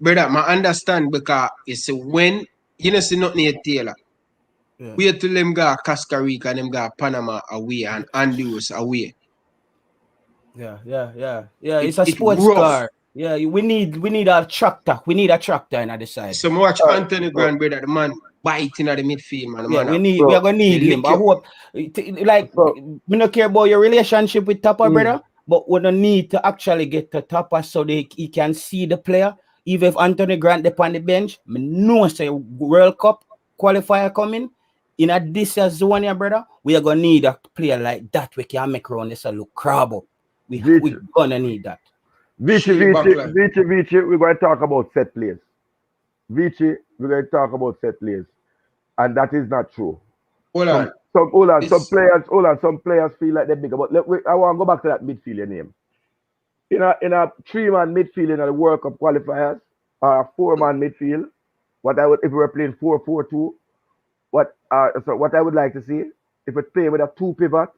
Brother, I understand because it's when you know see nothing here, Taylor. Yeah. We have to them go Costa Rica and them go Panama away and Honduras away. Yeah. It's a sports car. Yeah, we need a tractor. We need a tractor on the side. So watch Anthony Grant, brother, the man biting at the midfield, man. Yeah, we are gonna need him. I hope, like, we don't care about your relationship with Tapa, brother, but we don't need to actually get to Tapa so he can see the player. Even if Anthony Grant up on the bench, I know say World Cup qualifier coming in a this zone here, brother. We are gonna need a player like that. We can make around this a look crab up. We're gonna need that. Vici, we're going to talk about set plays. Vici, we're going to talk about set plays. And that is not true. Some players feel like they're bigger. But I want to go back to that midfielder name. In a 3-man midfield in the World Cup qualifiers, or a 4-man midfield, if we were playing 4-4-2, what I would like to see, if we play with a 2 pivot,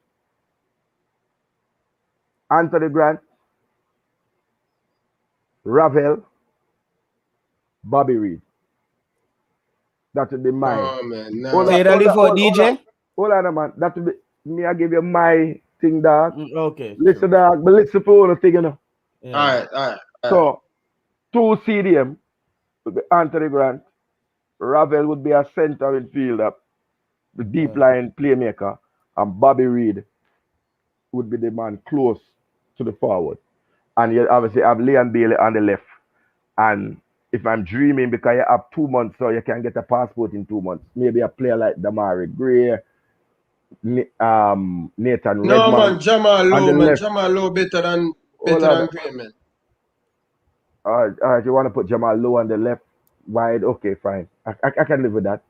Anthony Grant, Ravel, Bobby Reed. That would be mine. Oh man, no. Hold on, man. That would be me. I give you my thing, dog. Okay. Listen, dog. But listen for the thing, you know. Yeah. All right. So, 2 CDM would be Anthony Grant. Ravel would be a center midfielder, the deep line playmaker, and Bobby Reed would be the man close to the forward. And you obviously have Leon Bailey on the left and if I'm dreaming, because you have 2 months, so you can get a passport in 2 months. Maybe a player like Damari Gray, Nathan No Redman man, Jamal on the Lowe, man. left. Jamal Lowe better Hold on. Gray, man. All right, you want to put Jamal Lowe on the left, wide? Okay, fine. I can live with that.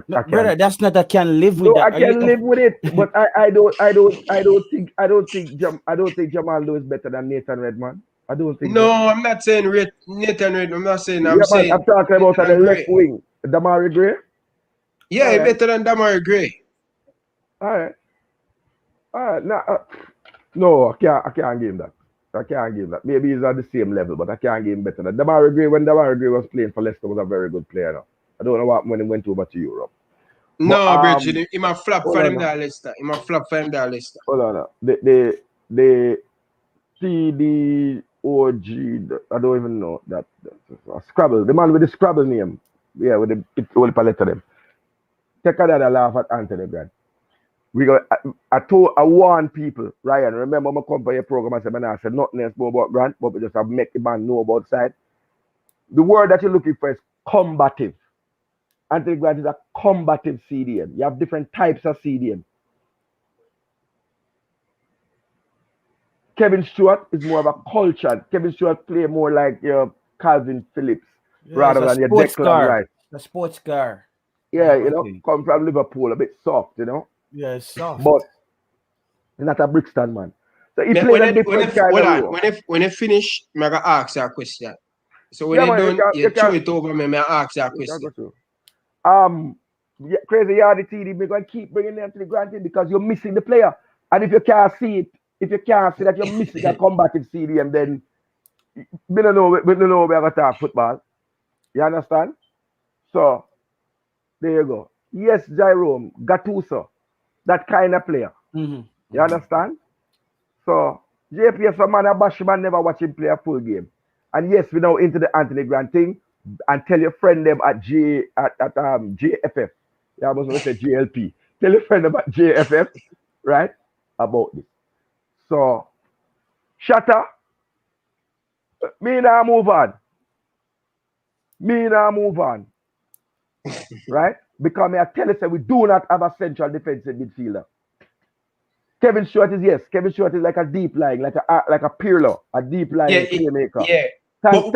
No, I brother, can. that's not I can live with No, I that. Are you can live with it, but I don't think Jamal Lowe is better than Nathan Redman. I don't think No, so. I'm not saying Nathan Red. I'm not saying. I'm Yeah, man, saying I'm talking about on the Nathan left Gray. wing, Damari Gray. Yeah, All he right, better than Damari Gray. all right, all right. No, I can't give him that. I can't give him that. Maybe he's at the same level, but I can't give him better than Damari Gray. When Damari Gray was playing for Leicester, was a very good player. Now. I don't know what when he went over to Europe. But No, Bridget, he might flop hold for on, him that Leicester. He might flop for him that Leicester. hold on. The TDOG. I don't even know that. Scrabble. The man with the Scrabble name. Yeah, with the old palette of them. Take another laugh at Anthony Grant. We got. I warn people, Ryan. Remember, I come for your program. I said nothing else more about Grant, but we just have make the man know about side. The word that you're looking for is combative. Anthony Grant is a combative CDM. You have different types of CDM. Kevin Stewart is more of a culture. Kevin Stewart play more like your Calvin Phillips rather than your Declan Rice. A sports car. Yeah, come from Liverpool, a bit soft, Yeah, it's soft. But not a Brixton man. So he played a different kind of role. When you finish, I'm going to ask you a question. So when Yeah, you're man, done, you throw it over me, I ask you a question. Yeah, crazy yard TD, we're going to keep bringing them to the granted because you're missing the player. And if you can't see it, if you can't see that you're missing a combative CDM, then we don't know we're going to talk football. You understand? So, there you go. Yes, Jerome, Gattuso, that kind of player. Mm-hmm. You understand? So, JPS, a man, a bashman never watch him play a full game. And yes, we now into the Anthony Grant thing. And tell your friend them at JFF. Yeah, I was going to say JLP. Tell your friend about JFF, right? About this. So, Shatter, me now move on. Right? Because I tell you, we do not have a central defensive midfielder. Kevin Stewart is yes. Kevin Stewart is like a deep line, like a Pirlo, a deep line playmaker. Yeah. Thank you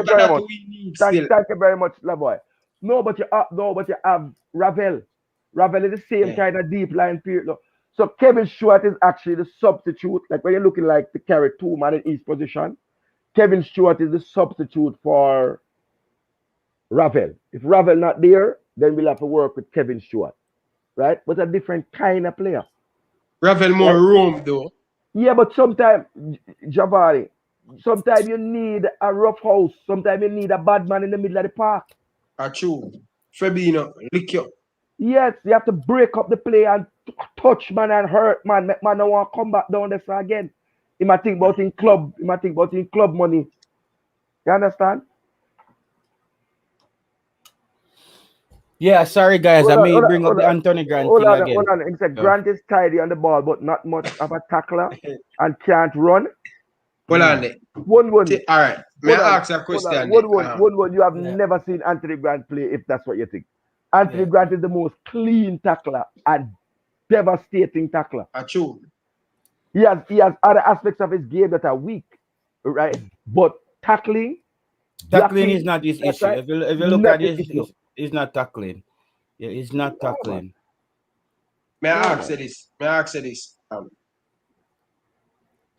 very much. We need Thank you very much, Lavoy. No, but you have Ravel. Ravel is the same kind of deep line Pirlo. So Kevin Stewart is actually the substitute. Like when you're looking like to carry two man in each position, Kevin Stewart is the substitute for Ravel. If Ravel not there, then we'll have to work with Kevin Stewart, right? But a different kind of player. Ravel more room though. Yeah, but sometimes, Javari, sometimes you need a rough house. Sometimes you need a bad man in the middle of the park. True. Fabino, lick you. Yes, you have to break up the play and touch man and hurt man. Make man don't want to come back down there again. He might think about in club. He might think about in club money. You understand? Yeah, sorry guys. I may bring up the Anthony Grant thing again. Hold on. Except Grant is tidy on the ball, but not much of a tackler and can't run. Hold on. One. All right. May I ask a question? One. You have never seen Anthony Grant play if that's what you think. Anthony Grant is the most clean tackler and devastating tackler. True. He has other aspects of his game that are weak, right? But tackling is not his issue. Right? If you look at it, it's not tackling. Yeah, it's not tackling. May I ask you this?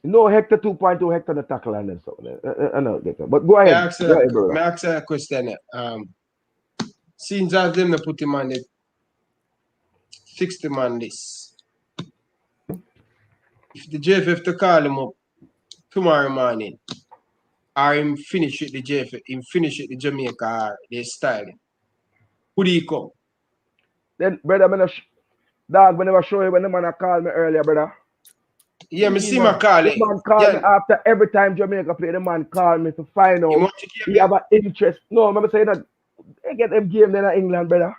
No, Hector 2.2, Hector the tackle and then so. I know, but go ahead. May I ask you a question? Since I've them put him on the 60-man list, if the JFF to call him up tomorrow morning, or him finish with the JFF, him finish with the Jamaica, or they style him, who do he come? Then, brother, dog, I never show you when the man call me earlier, brother. Yeah, me see my call. The man call me after every time Jamaica play. The man call me to find out he have an interest. No, remember saying that they get them game then in England, brother.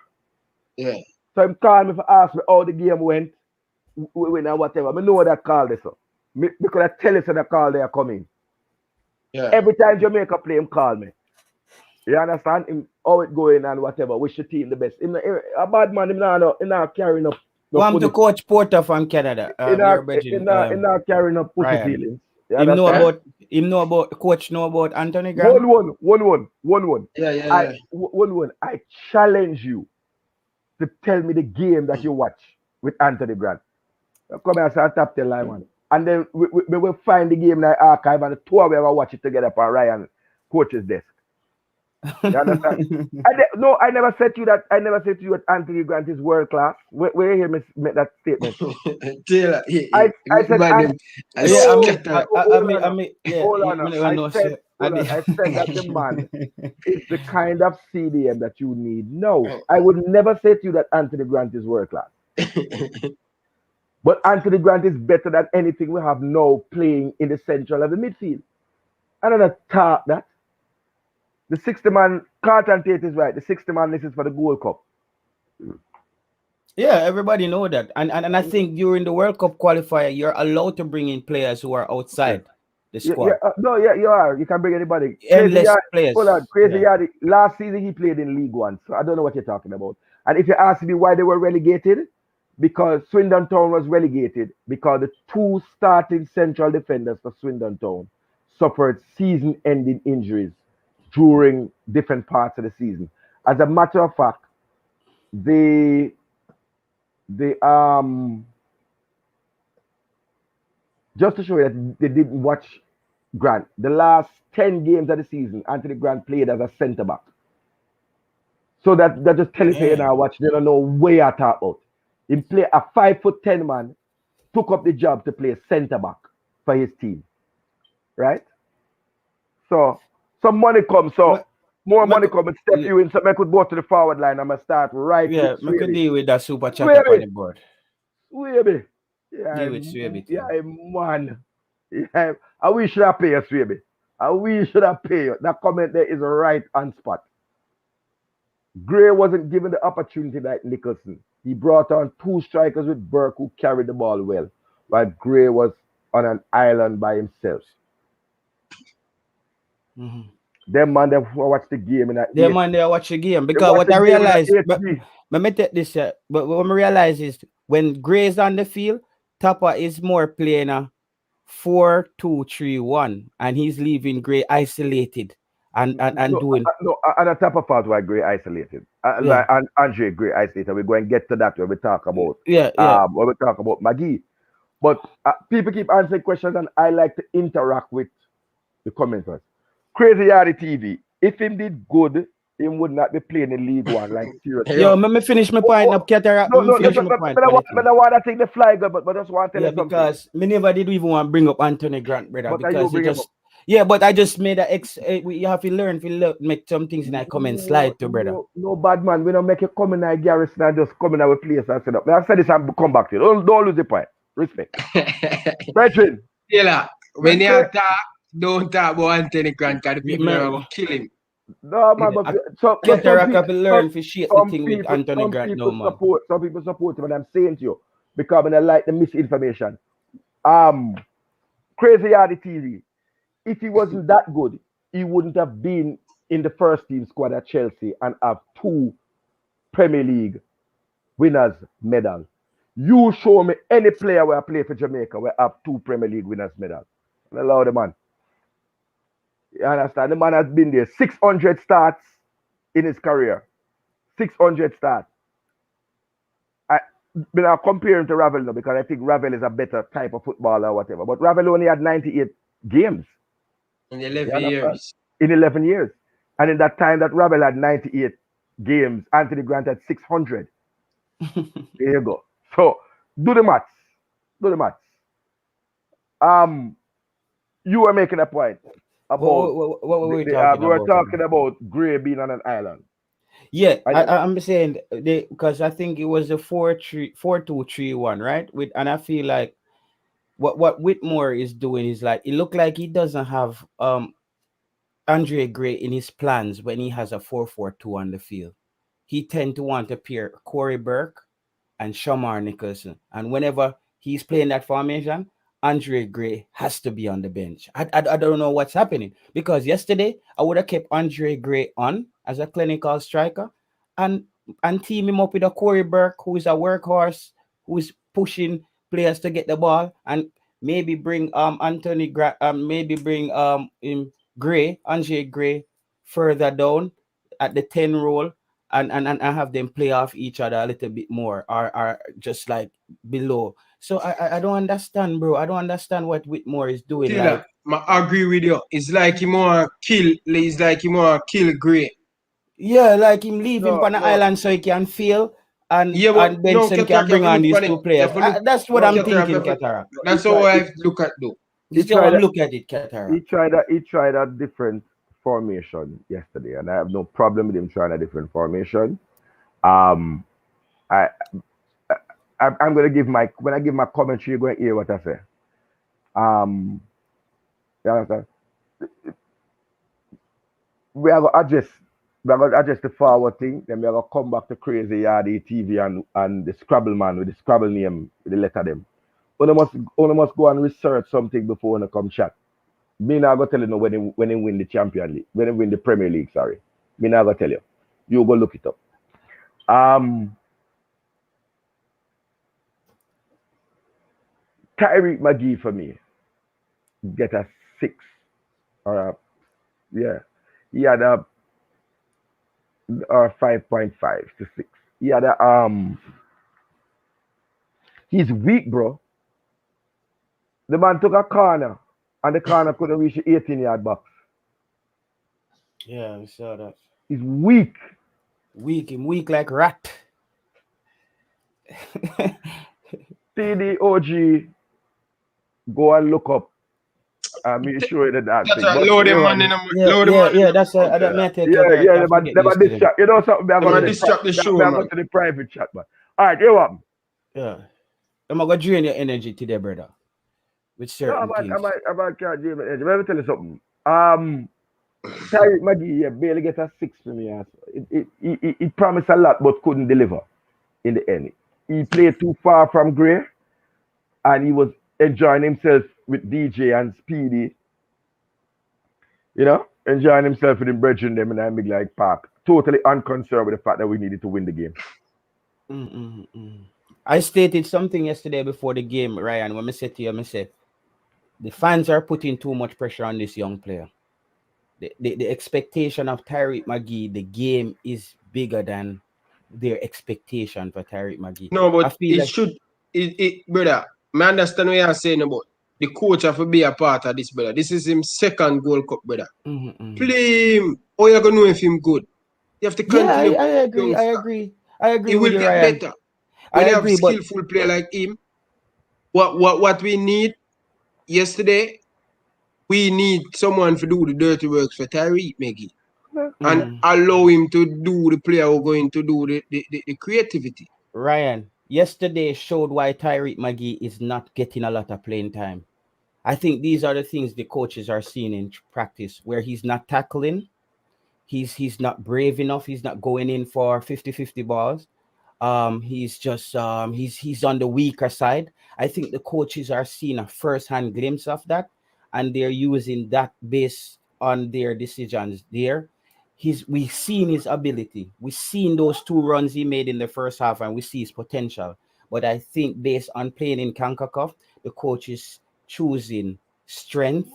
Yeah. So him call me to ask me how the game went, win or whatever. I know that call this up. Because I tell you so the call they are coming. Yeah. Every time Jamaica play, him call me. You understand? Him, how it going and whatever. Wish the team the best. A bad man, him not carrying up no Want to funny. coach Porter from Canada. Your brethren, He not carrying up pussy Ryan. feelings. You Him know understand? about coach know about Anthony Grant. 1-1. Yeah. I challenge you to tell me the game that you watch with Anthony Grant. Come here, and tap the line, man. And then we will find the game in the archive and the two of us will watch it together for Ryan coach's desk. You understand? No, I never said to you that that Anthony Grant is world class. Where you hear me make that statement? Taylor, I said I said that the man is the kind of CDM that you need. No, I would never say to you that Anthony Grant is world class. But Anthony Grant is better than anything we have now playing in the central of the midfield. I don't talk that. The 60 man, Carlton Tate is right. The 60 man list is for the Gold Cup. Yeah, everybody know that. And I think during the World Cup qualifier, you're allowed to bring in players who are outside the squad. You are. You can bring anybody. Endless players. Hold on, Crazy Yardy. Last season he played in League One, so I don't know what you're talking about. And if you ask me why they were relegated, because Swindon Town was relegated because the two starting central defenders for Swindon Town suffered season-ending injuries during different parts of the season. As a matter of fact, just to show you that they didn't watch Grant, the last 10 games of the season, Anthony Grant played as a centre back. So that just tells you now watch, they don't know where I talk about. He played a 5'10" man, took up the job to play centre back for his team. Right? So some money comes, more money comes and step you in, so I could go to the forward line. I'm gonna start right. Yeah, I could deal with that super chat up on the board. Swaby. Yeah, man. Yeah, I wish should have paid you, Swaby. I wish should have paid you. That comment there is right on spot. Gray wasn't given the opportunity like Nicholson. He brought on two strikers with Burke who carried the ball well, while Gray was on an island by himself. Them man, they watch the game in that. Them man, they watch the game because what I realize, but me take this, but what I realize is when Gray is on the field, Tapa is more playing a 4-2-3-1, and he's leaving Gray isolated and doing. And the Tapa part why Gray isolated, like Andre Gray isolated. We're going to get to that when we talk about when we talk about Maggie. But people keep answering questions, and I like to interact with the commenters. Crazy Yardy TV. If him did good, he would not be playing in League One. Like seriously. Yo, let me finish my point up, Cataract. But I want to take the fly, but I just want to tell you something. Because me never did even want to bring up Anthony Grant, brother. But because he just but I just made you have to learn to make some things in that comment slide to, brother. No bad man. We don't make you come in like Garrison and just come in our place and set up. I've said this and come back to you. Don't lose the point. Respect. Brethren. Taylor, when you talk, don't talk about Anthony Grant because people will kill him. No, man, but some people learn to shit the thing with Anthony Grant no, man. Some people support him, and I'm saying to you, because I like the misinformation. Crazy Yardy TV. If he wasn't that good, he wouldn't have been in the first team squad at Chelsea and have 2 Premier League winners medals. You show me any player where I play for Jamaica where I have 2 Premier League winners medals. Allow the man. You understand? The man has been there. 600 starts in his career. 600 starts. I'm comparing to Ravel now because I think Ravel is a better type of footballer or whatever. But Ravel only had 98 games. In 11 years. In 11 years. And in that time that Ravel had 98 games, Anthony Grant had 600. There you go. So, do the maths. You were making a point about what were we talking about? We were talking about Gray being on an island. Yeah, I'm saying because I think it was a 4-2-3-1, right? And I feel like what Whitmore is doing is like it looked like he doesn't have Andre Gray in his plans when he has a 4-4-2 on the field. He tend to want to pair Corey Burke and Shamar Nicholson, and whenever he's playing that formation, Andre Gray has to be on the bench. I don't know what's happening, because yesterday I would have kept Andre Gray on as a clinical striker and team him up with a Corey Burke, who is a workhorse, who is pushing players to get the ball, and maybe bring maybe bring Gray, Andre Gray, further down at the 10 role, and have them play off each other a little bit more, or just like below. So I don't understand, bro. I don't understand what Whitmore is doing. Taylor, I agree with you. It's like he want to kill Gray. Yeah, like him leave him No, on the no. island so he can feel, and Yeah, but Benson no, can bring on these two players. That's what I'm Cataract, thinking, Cataract. That's how I look at though. This is tried how I that- look at it, Cataract. He tried a different formation yesterday, and I have no problem with him trying a different formation. Um, I, I'm gonna give when I give my commentary, you're going to hear what I say. Yeah, we are gonna adjust the forward thing, then we are gonna come back to Crazy Yardy TV and the Scrabble man with the Scrabble name with the letter them. One must go and research something before you come chat. Me not gonna tell you no when they win the Champion League, when they win the Premier League, sorry. Me not gonna tell you. You go look it up. Tyreek McGee for me get a 6 or a, yeah. He had a or 5.5 to 6. He had a he's weak, bro. The man took a corner and the corner couldn't reach the 18-yard box. Yeah, we saw that. He's weak. Him weak like rat. TDOG, go and look up. I'm sure that That's thing. a load of money. That's that may take distract. You know something? I'm going to distract the show, I'm man. going to the private chat, man. All right, you what? Yeah. I'm gonna drain your energy today, brother. With certain things. I can't do it. Let me tell you something. Tyreek McGee barely get a 6 for me. He promised a lot but couldn't deliver in the end. He played too far from Gray and he was enjoying himself with DJ and Speedy. You know, enjoying himself with him brethren them in a big like park. Totally unconcerned with the fact that we needed to win the game. I stated something yesterday before the game, Ryan, when I said to you, I said, the fans are putting too much pressure on this young player. The expectation of Tyreek McGee, the game is bigger than their expectation for Tyreek McGee. No, but brother, I understand what you're saying about the coach have to be a part of this, brother. This is his second Gold Cup, brother. Play him. How you gonna know if him good? You have to continue. Yeah, I agree. He will get better. When you have a skillful player like him, what we need yesterday, we need someone to do the dirty works for Tyreek McGee. And allow him to do the player who going to do the creativity. Ryan, yesterday showed why Tyreek McGee is not getting a lot of playing time. I think these are the things the coaches are seeing in practice, where he's not tackling, he's not brave enough, he's not going in for 50-50 balls. He's just he's on the weaker side. I think the coaches are seeing a first-hand glimpse of that, and they're using that based on their decisions there. We've seen his ability. We've seen those 2 runs he made in the first half, and we see his potential. But I think based on playing in Concacaf, the coach is choosing strength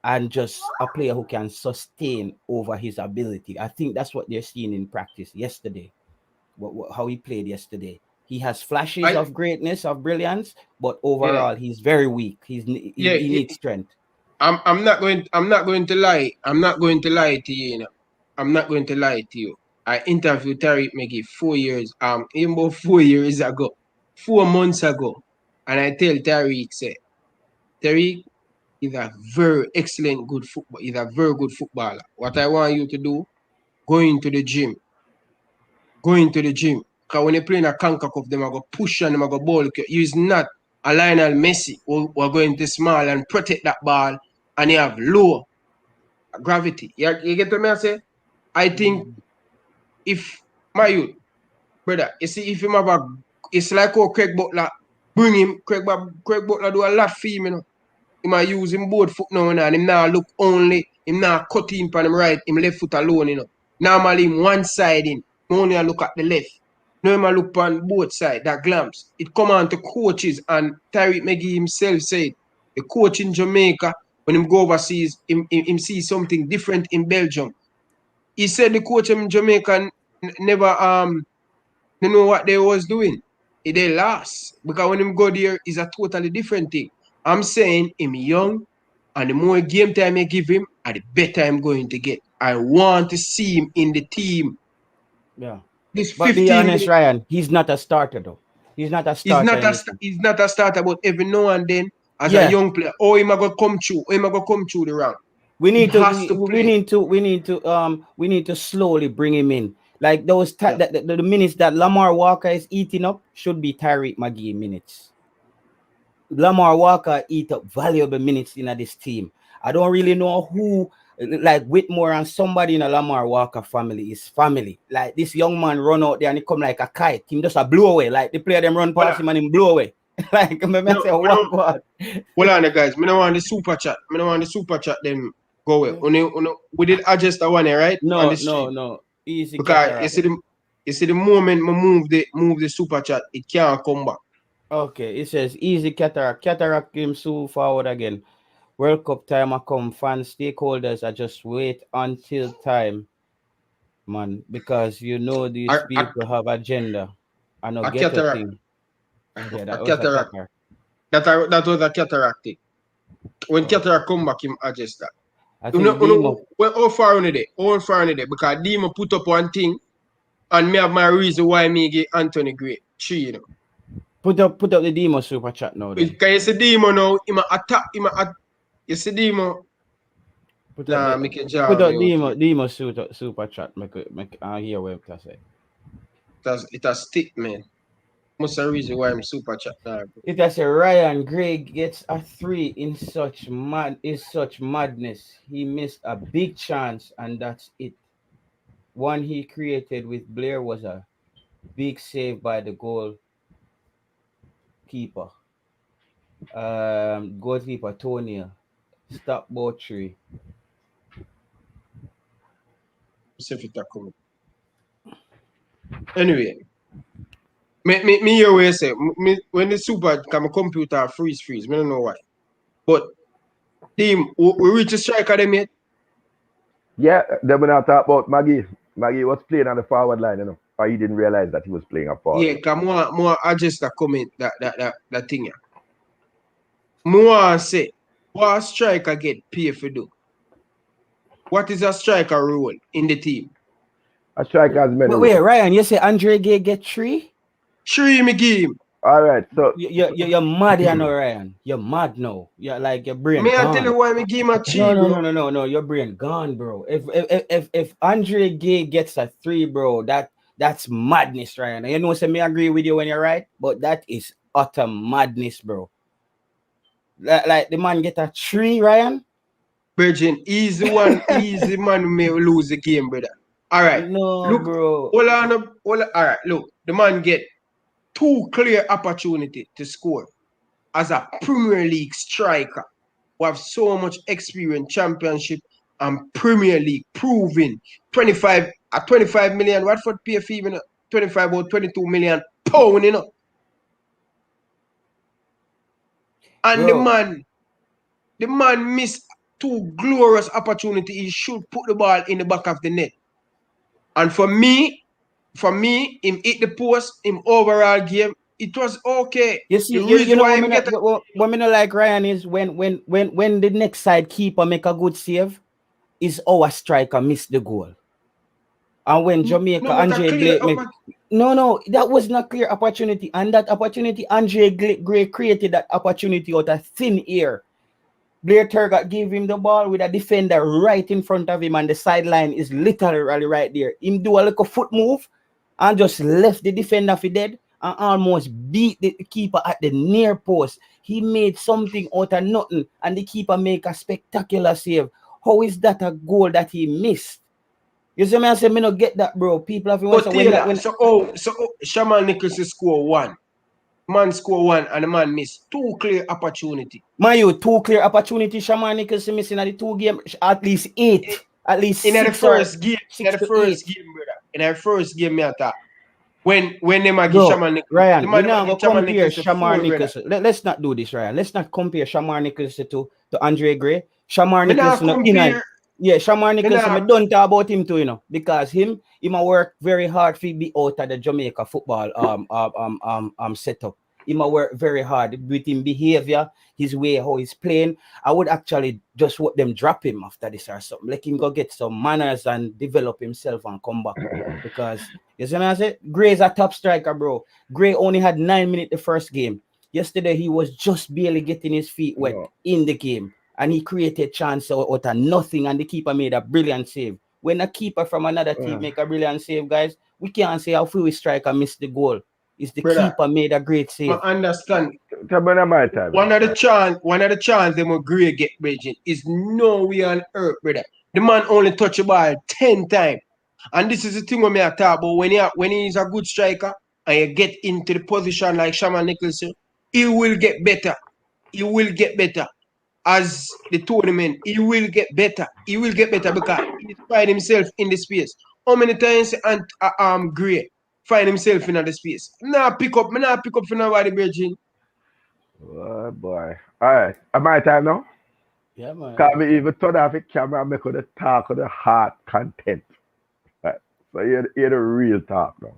and just a player who can sustain over his ability. I think that's what they're seeing in practice yesterday. How he played yesterday. He has flashes of greatness, of brilliance, but overall he's very weak. He needs strength. I'm not going to lie. I'm not going to lie to you, I'm not going to lie to you. I interviewed Tyreek McGee 4 years, even about 4 years ago, 4 months ago. And I tell Tyreek, Tyreek is a very excellent good football. He's a very good footballer. What I want you to do, go into the gym. Because when you play in a Concacaf, them are going to push and them are going to ball. He's not a Lionel Messi who are going to small and protect that ball and you have low gravity. You get what I say? I think if my youth, brother, you see, if him have it's like how Craig Butler bring him. Craig Butler do a lot for him, you know. He might use him both foot now and him now look only, him now cut him from him right, him left foot alone, you know. Normally him one side in, only I look at the left. Now him I look on both sides, that glance. It come on to coaches and Tariq McGee himself said, the coach in Jamaica, when him go overseas, him see something different in Belgium. He said the coach in Jamaica never know what they was doing. They lost. Because when him go there, it's a totally different thing. I'm saying him young, and the more game time I give him, and the better I'm going to get. I want to see him in the team. Yeah. This But 15 be honest, minutes, Ryan, he's not a starter though. He's not a starter. he's not a starter, but every now and then, as Yeah. a young player, oh, him going to come through. Him going to come through the round. We need He to has to play. we need to slowly bring him in. Like those Yeah. the minutes that Lamar Walker is eating up should be Tariq McGee minutes. Lamar Walker eat up valuable minutes in this team. I don't really know who, like Whitmore and somebody in a Lamar Walker family is family. Like this young man run out there and he come like a kite. Him just a blow away. Like the player them run past him and him blow away. Like I say, what God? Hold on, guys. I don't want the super chat. I don't want the super chat then go away. We did adjust the one here, right? No. Easy. Because you see the moment I move the super chat, it can't come back. Okay, it says easy cataract. Cataract him so forward again. World Cup time I come. Fans, stakeholders are just wait until time, man, because you know these people have agenda. I know get a thing. Yeah, that was cataract. a cataract. That was a cataract thing. When cataract come back, him adjust that. I think Demo, how far on it? How far on it? Because Demo put up one thing, and me have my reason why me get Anthony Gray. You know. Put up the Demo super chat now. Then. Because you see Demo now, you see Demo. Put up Demo super chat. Make I hear what I say. It has stick, man. Most of the reason why I'm super chat now. It has a Ryan Gray gets a 3 in such madness. He missed a big chance and that's it. One he created with Blair was a big save by the goalkeeper. Goalkeeper Tony. Stop both three. Anyway, me hear what you say. When the super come a computer freeze. I don't know why. But team, we reach a striker them yet? Yeah, then when I talk about Maggie was playing on the forward line, you know. Or he didn't realize that he was playing up forward. Yeah, come more adjust the comment that thing. Yeah. More say what striker get paid for do? What is a striker role in the team? A striker has many. Wait, Ryan, you say Andre Gay get 3? 3 me give him. All right, so you're mad, you know, Ryan. You're mad now. You're like your brain. Me I tell you why me give him a 3. No. Your brain gone, bro. If Andre Gay gets a 3, bro, that's madness, Ryan. You know, say me agree with you when you're right, but that is utter madness, bro. Like the man get a 3, Ryan. Virgin, easy man may lose the game, brother. All right. No, look, bro. All right, look. The man get 2 clear opportunities to score as a Premier League striker who have so much experience, championship and Premier League proving 25 million. Watford pay fee, you know, 25 or 22 million pound, you know. And Bro. the man missed 2 glorious opportunities. He should put the ball in the back of the net. And for me, him hit the post, him overall game, it was okay. You see, you know what I like Ryan is when the next side keeper make a good save, is our striker miss the goal. And when Jamaica Andre Blake no, that was not clear opportunity. And that opportunity, Andre Gray created that opportunity out of thin air. Blair Turgot gave him the ball with a defender right in front of him, and the sideline is literally right there. Him do a little foot move and just left the defender for dead and almost beat the keeper at the near post. He made something out of nothing, and the keeper make a spectacular save. How is that a goal that he missed? You see me, I say me not get that, bro. People have been so Shaman Nichols score 1. Man score one and the man miss 2 clear opportunity. Man, you 2 clear opportunity. Shaman Nicholson missing at the 2 game, at least 8. At least In the 6 first game, 6 to 8. brother. In the first game, me attack. When they might give Bro, Shaman Nicholson, Ryan, we're the not man going to compare Nicholson Shamar 4, brother. Nicholson. Let's not do this, Ryan. Let's not compare Shamar Nicholson to Andre Gray. Shamar Me nah Nicholson, compare. yeah, Shamar Nicholson, nah- I don't talk about him too, you know, because him might work very hard to be out of the Jamaica football setup. He might work very hard with his behavior, his way, how he's playing. I would actually just want them drop him after this or something. Let him go get some manners and develop himself and come back. Because, you see what I say? Gray's a top striker, bro. Gray only had 9 minutes the first game. Yesterday, he was just barely getting his feet wet in the game. And he created chance out of nothing. And the keeper made a brilliant save. When a keeper from another team make a brilliant save, guys, we can't say how few we striker missed the goal. It's the keeper made a great save. I understand. My time. One of the chance them will Gray get bridging is no way on earth, brother. The man only touch the ball 10 times. And this is the thing when me I talk about when he is a good striker and you get into the position like Shaman Nicholson, he will get better. He will get better. As the tournament, he will get better. He will get better because he find himself in the space. How many times Gray find himself in the space? Me nah pick up for nobody, bridging. Oh boy. Alright. Am I time now? Yeah, man. Can we even turn off the camera and make the talk of the heart content? Right. So hear the real talk now.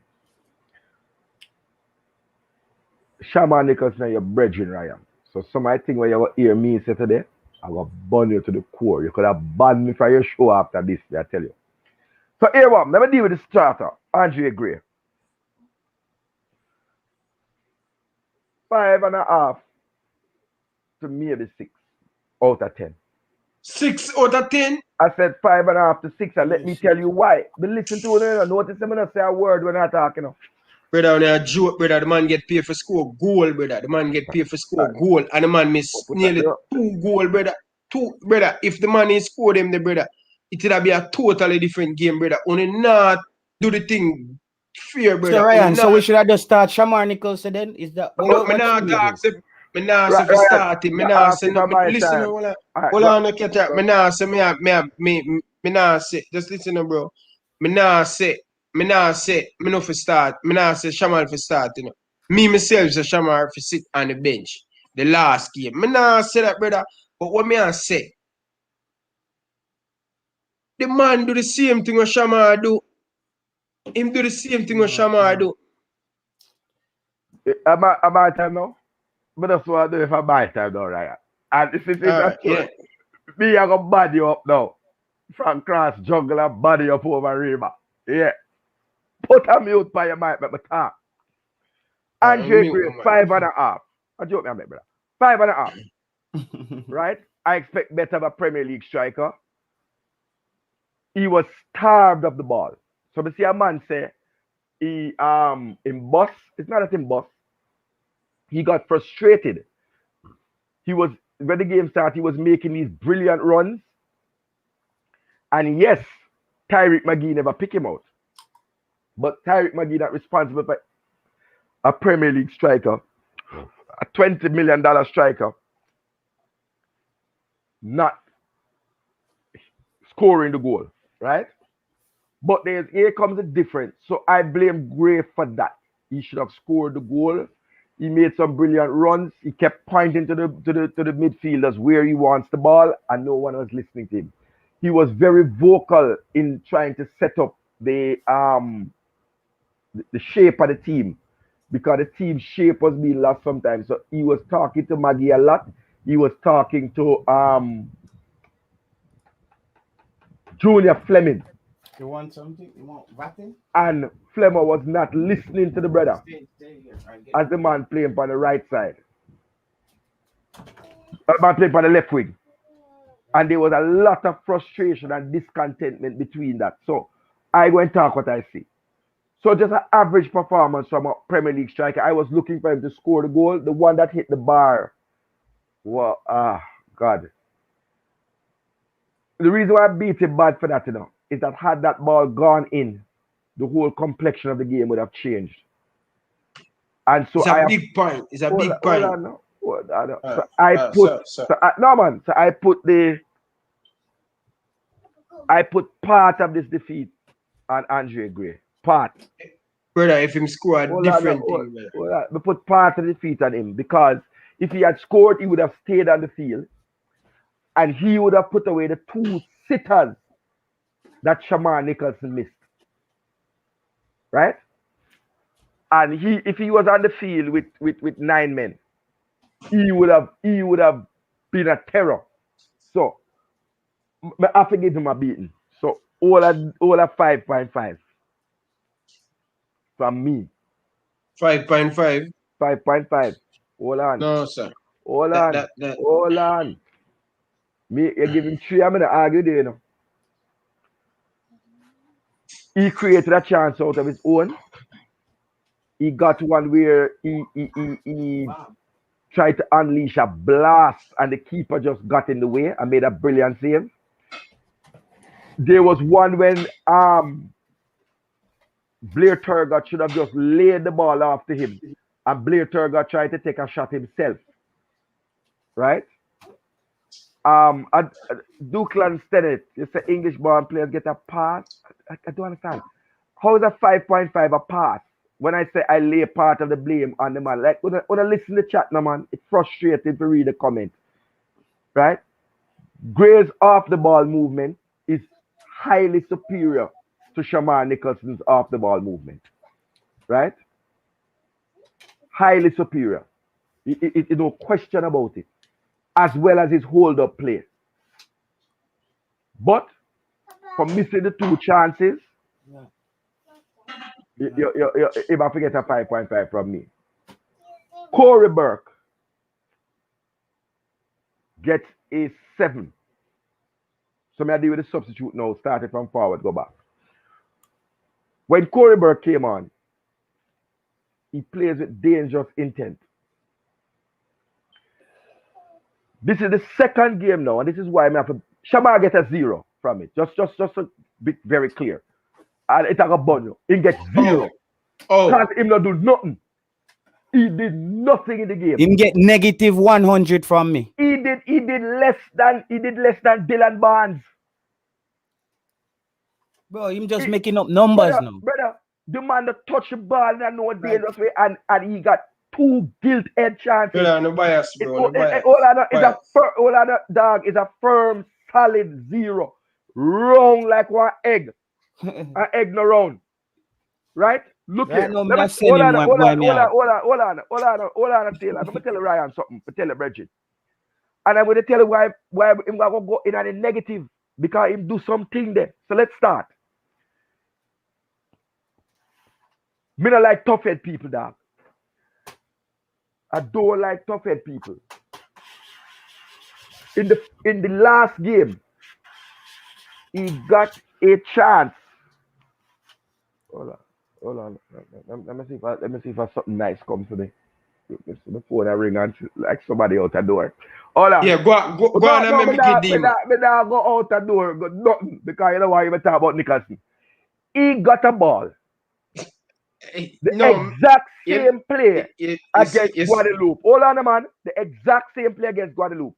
Shaman Nicholson, your brethren, Ryan. So some of the things where you will hear me say today, I will burn you to the core. You could have banned me from your show after this, I tell you. So here what, let me deal with the starter, Andre Gray. 5.5 to maybe 6 out of 10. 6 out of 10? I said 5.5 to 6, and let me tell you why. But listen to it, notice I'm not say a word when I'm talking. Brother, when I joke, brother, the man get paid for score goal, brother. The man get paid for score goal, and the man miss nearly 2 goal, brother. 2, brother. If the man is score them, the brother, it would be a totally different game, brother. Only not do the thing fair, brother. So Ryan, so we should have just start Shamar Nicholson then? Is that what should we do? Me nah say for starting. Me nah say no. Listen, hold on, no catch up. Me nah say me nah say. Just listen, bro. Me nah say. Me no for start. Me nah say Shamal for start. You know. Me myself say Shamal for sit on the bench. The last game. Me nah say that, brother. But what me I say? The man do the same thing what Shamal do. Him do the same thing what Shamal do. Am I time now? But that's what I do if I buy time now, Ryan. And this is me, I gonna body you up now. From cross jungle and body up over river. Yeah. Put a mute by your mic, but talk. Andre Gray, 5.5. I joke me, brother. 5.5. Right? I expect better of a Premier League striker. He was starved of the ball. So we see a man say he in bus. It's not that in bus. He got frustrated. He was when the game started, he was making these brilliant runs. And yes, Tyreek McGee never picked him out. But Tyreek McGee not responsible for a Premier League striker, a $20 million striker, not scoring the goal, right? But here comes the difference. So I blame Gray for that. He should have scored the goal. He made some brilliant runs. He kept pointing to the midfielders where he wants the ball, and no one was listening to him. He was very vocal in trying to set up the shape of the team, because the team shape was being lost sometimes. So he was talking to Maggie a lot. He was talking to Junior Fleming. You want something? You want batting? And Flemmer was not listening to the brother Stay here. as the man playing on the right side. The man playing on the left wing. And there was a lot of frustration and discontentment between that. So I go and talk what I see. So just an average performance from a Premier League striker. I was looking for him to score the goal. The one that hit the bar. Well, God. The reason why I beat him bad for that, is that had that ball gone in, the whole complexion of the game would have changed. And so It's I a have big point. It's a hold big on, hold point. on now. Hold on now. So Alright, I alright, put sir. so I put part of this defeat on Andre Gray. Part. Brother, if him score a Hold on, different hold, thing, brother. hold on. We put part of the defeat on him because if he had scored, he would have stayed on the field and he would have put away the 2 sitters that Shamar Nicholson missed. Right? And if he was on the field with 9 men, he would have been a terror. So I have to give him a beating. So all at 5.5 from me. 5.5. 5.5. Hold on. No, sir. Hold That on. Me, you give him 3, I'm gonna argue there, you know. He created a chance out of his own. He got one where he tried to unleash a blast and the keeper just got in the way and made a brilliant save. There was one when Blair Turgott should have just laid the ball off to him and Blair Turgott tried to take a shot himself. Right? Dukeland Stennett, you say English born players get a pass. I don't understand. How is a 5.5 a pass? When I say I lay part of the blame on the man, like when I listen to the chat now, man, it's frustrating to read the comment. Right? Gray's off the ball movement is highly superior to Shamar Nicholson's off the ball movement. Right? Highly superior. No question about it. As well as his hold-up play. But for missing the 2 chances, if I forget a 5.5 from me. Corey Burke gets a 7. So I deal with the substitute now, started from forward, go back. When Corey Burke came on, he plays with dangerous intent. This is the second game now, and this is why I have to. Shamar get a 0 from it. Just to be very clear. And it's like a bunny. He gets 0. Because him not do nothing. He did nothing in the game. Him get negative 100 from me. He did less than Dylan Barnes. Bro, him just making up numbers now. Brother, the man that touch the ball in a no dangerous way and he got 2 gilt-edged chances. Brother, no bias, bro. No bias. Dog is a firm, solid 0. Round like one egg. An egg no round. Right? Look here. Hold on, Taylor. Let me tell Ryan something. Tell you, Bridget. And I'm going to tell you why I'm going to go in on the negative. Because him do something there. So let's start. Me not like tough head people, dog. I don't like tough head people. In the last game, he got a chance. Hold on. Let me see if something nice comes to me. The phone I ring and like somebody out the door. Hold on. Yeah, go on and make it dim. Me not go out the door, got nothing because you know why you talk about Nicholson. He got a ball. The exact same play against Guadeloupe. Hold on, man. The exact same play against Guadeloupe.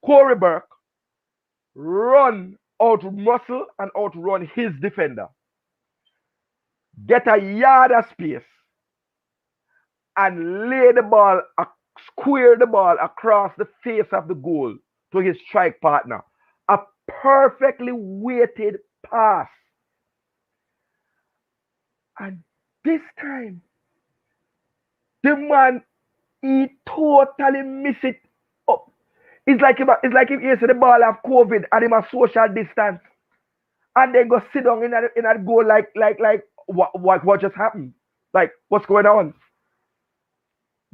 Corey Burke run out muscle and outrun his defender. Get a yard of space and lay the ball, square the ball across the face of the goal to his strike partner. A perfectly weighted pass. And this time, the man, he totally miss it up. It's like if he see the ball have COVID and him a social distance. And then go sit down in that goal like what just happened? Like, what's going on?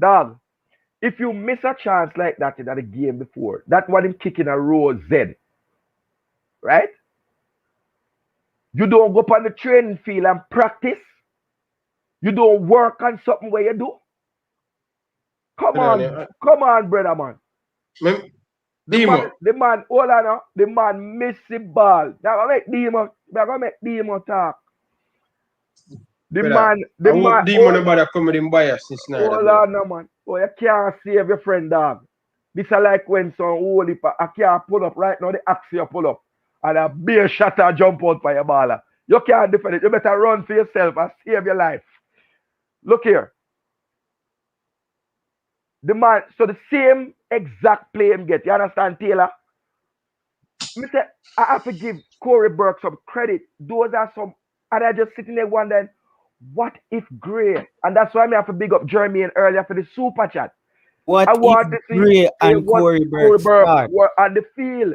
Dog, if you miss a chance like that in the game before, that one him kicking a row Z. Right? You don't go up on the training field and practice. You don't work on something where you do. Come on, brother, man. The man, hold on now. The man miss the ball. Now I make Demo talk. The Brother, man, the I hope man. demon about come with him bias since now. Hold on, no, man. Oh, you can't save your friend, dog. This is like when some holy I can't pull up right now. The axe you pull up, and a beer shatter jump out for your baller. You can't defend it. You better run for yourself and save your life. Look here. The man, so the same exact play him get. You understand, Taylor? Mr. I have to give Corey Burke some credit. Those are some, and I just sitting there wondering, what if Gray? And that's why I have to big up Jeremy and earlier for the super chat. What I want if to see Gray and Corey Burke start? were on the field.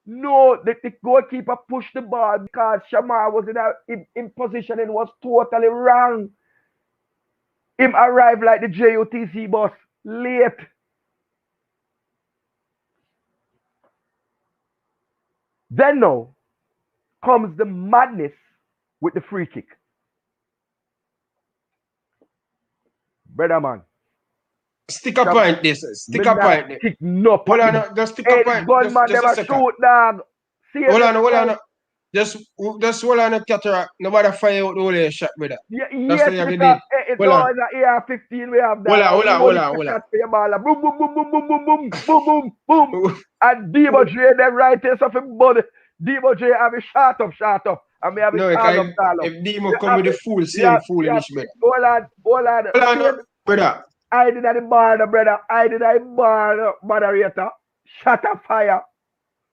No, the goalkeeper pushed the ball because Shamar was in position and was totally wrong. Him arrived like the JOTC bus late. Then now comes the madness with the free kick. Brother man. Stick a point this. Stick a point this. No Hold on, just stick a point. Gunman Just a second. shoot, dog. Hold on. Just hold on, cataract. Nobody fire out the whole shot, brother. Yes, That's what you because did. it's always an AR-15 we have that. Hold on. For your ball. Boom, boom, boom, boom, boom, boom, boom, boom, boom, boom. And Debo J, them right there, of him body. Debo J have a shot up. And we have a shot up. If Demo come with the fool, same foolish, brother. Hold on. Brother. I did at the bar, brother. I did at the bar, moderator. Shut up fire.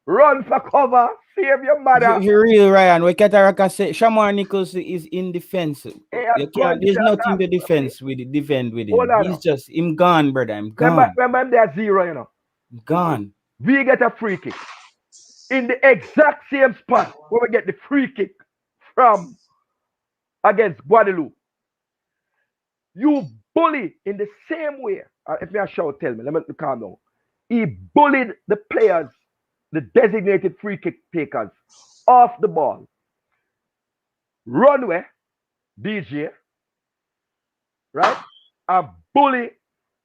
Run for cover. Save your mother. He real, Ryan. What Cataracta say, Shamar Nichols is in defense. You can't, there's nothing to defend with him. He's just, him gone, brother. I'm gone. Remember him there 0, you know. Gone. We get a free kick. In the exact same spot where we get the free kick from against Guadeloupe. You bully in the same way. If me a shout, tell me. Let me calm down. He bullied the players, the designated free kick takers, off the ball. Runway, DJ, right? And bully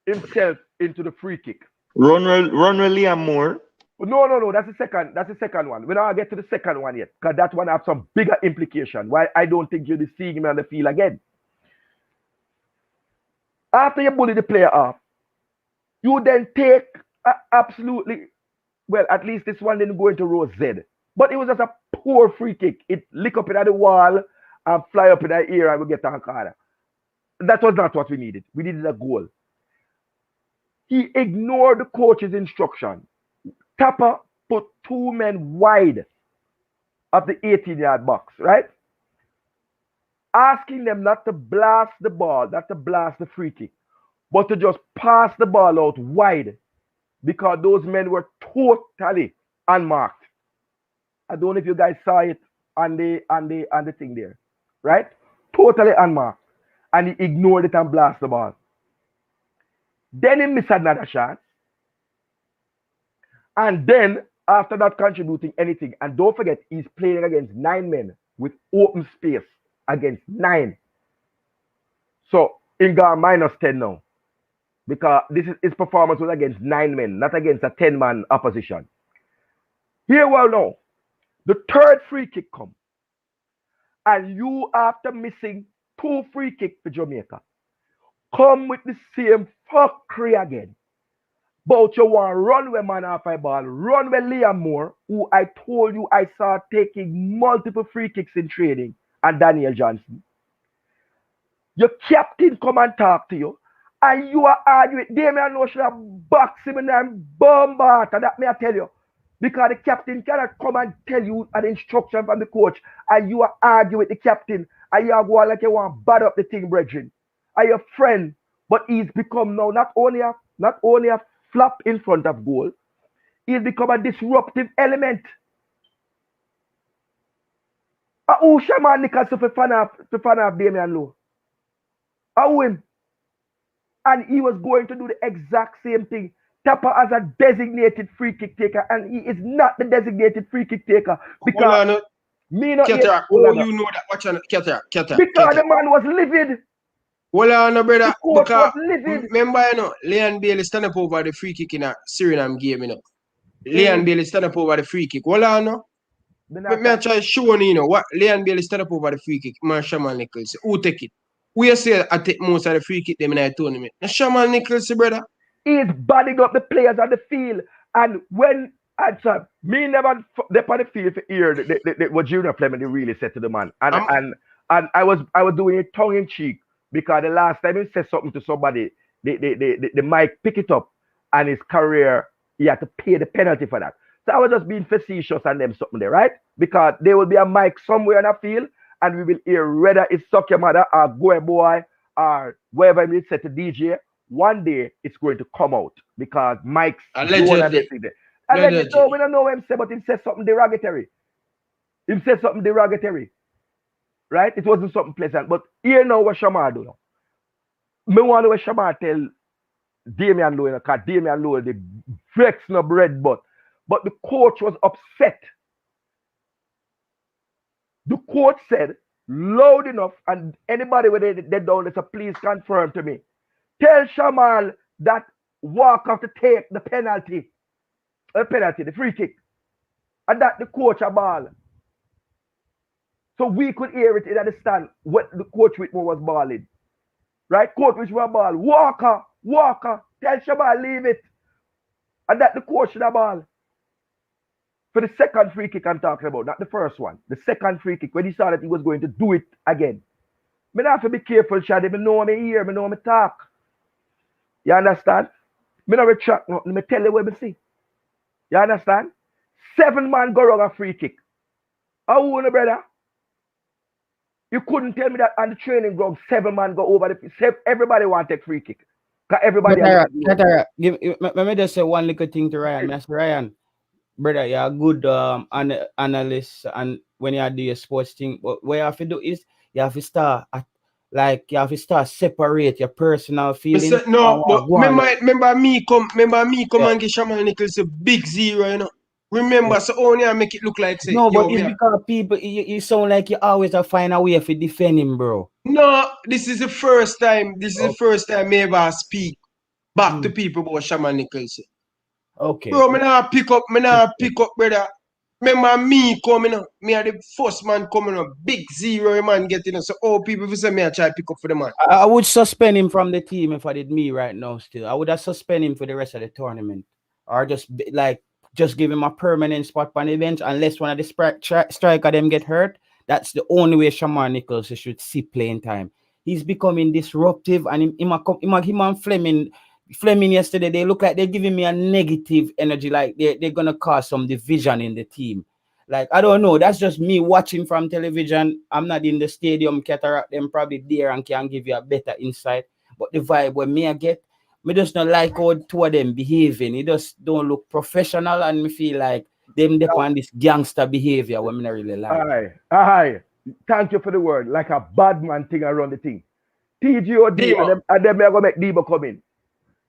himself into the free kick. Runway Liam Moore. No. That's the second one. We don't get to the second one yet, because that one has some bigger implication. Why I don't think you'll be seeing him on the field again. After you bully the player off, you then take absolutely, well, at least this one didn't go into row Z. But it was just a poor free kick. It lick up at the wall and fly up in the air and we get a corner. That was not what we needed. We needed a goal. He ignored the coach's instruction. Tapper put 2 men wide of the 18-yard box, right? Asking them not to blast the ball, not to blast the free kick, but to just pass the ball out wide because those men were totally unmarked. I don't know if you guys saw it on the thing there, right? Totally unmarked. And he ignored it and blasted the ball. Then he missed another shot. And then, after not contributing anything, and don't forget, he's playing against 9 men with open space against 9. So, he got -10 now. Because his performance was against 9 men, not against a 10-man opposition. Here we know. The third free kick comes. And you, after missing 2 free kicks for Jamaica, come with the same fuckery again. But you want runway man off a ball, runway Liam Moore, who I told you I saw taking multiple free kicks in training, and Daniel Johnson. Your captain come and talk to you, and you are arguing. Damian no should have boxed him and bombard, and that may I tell you. Because the captain cannot come and tell you an instruction from the coach, and you are arguing with the captain, and you are going like you want to bad up the thing, brethren. Are your friend, but he's become now not only a flop in front of goal, he's become a disruptive element. Who Shaman Nichols to fan of Damian Lowe? Who him? And he was going to do the exact same thing. Tapper as a designated free kick taker, and he is not the designated free kick taker because me not Cataract, you know that. Watch on Cataract. Because the man was livid. Well, brother, because livid. remember, Leon Bailey stand up over the free kick in a Suriname game, Leon Bailey stand up over the free kick. Well, me I try showing you know what Leon Bailey stand up over the free kick. Man, Shaman Nichols. Who take it? We say I take most of the free kick them in the tournament. Now Shaman Nichols, brother. He's badding up the players on the field. And when I said, me never they on the field for hear what Junior Fleming really said to the man. And I was doing it tongue in cheek because the last time he said something to somebody, the mic pick it up and his career, he had to pay the penalty for that. So I was just being facetious on them something there, right? Because there will be a mic somewhere in the field and we will hear whether it's Suck Your Mother or Go A Boy or whatever he said to DJ. One day it's going to come out because Mike's allegedly. Allegedly, no, we don't know what him say, but he said something derogatory. He said something derogatory. Right? It wasn't something pleasant. But here now what Shamar do now. Me want to what Shamar tell Damian Lowe, because Damian Lowe, the vex no bread but the coach was upset. The coach said loud enough, and anybody with it down there, so please confirm to me. Tell Shamal that Walker to take the penalty. The free kick. And that the coach a ball. So we could hear it and understand what the coach Whitmore was balling. Right? Coach which was ball. Walker. Tell Shamal leave it. And that the coach should have ball. For the second free kick I'm talking about, not the first one. The second free kick, when he saw that he was going to do it again. I have to be careful, Shadi. I know me hear, I know me talk. You understand? I don't retract nothing. I tell you what I see. You understand? 7 man go wrong a free kick. How old, brother? You couldn't tell me that on the training ground, 7 man go over the everybody want to take free kick. Because everybody let me just say one little thing to Ryan. Mr. Ryan, brother, you're a good analyst, and when you do your sports thing, but what you have to do is you have to start separate your personal feelings. No, but remember me come and give Shaman Nichols a big 0, you know. Remember, so only I make it look like say. No, but it's because people you sound like you always find a way to defend him, bro. No, this is the first time. The first time me ever speak back to people about Shaman Nichols. Okay. Bro, me nah pick up, brother. Remember me coming up. Me are the first man coming up. Big 0 man getting us. So all people who say me I try pick up for the man. I would suspend him from the team if I did me right now still. I would have suspend him for the rest of the tournament. Or just give him a permanent spot on the bench unless one of the striker them get hurt. That's the only way Shaman Nichols should see playing time. He's becoming disruptive, and him and Fleming yesterday, they look like they're giving me a negative energy, like they're gonna cause some division in the team. Like, I don't know, that's just me watching from television. I'm not in the stadium, Cataract them probably there and can give you a better insight. But the vibe when me I get, me just not like how 2 of them behaving. It just don't look professional, and me feel like them on this gangster behavior when me not really like. Aye. Thank you for the word. Like a bad man thing around the thing. TGOD and them are gonna make Debo come in.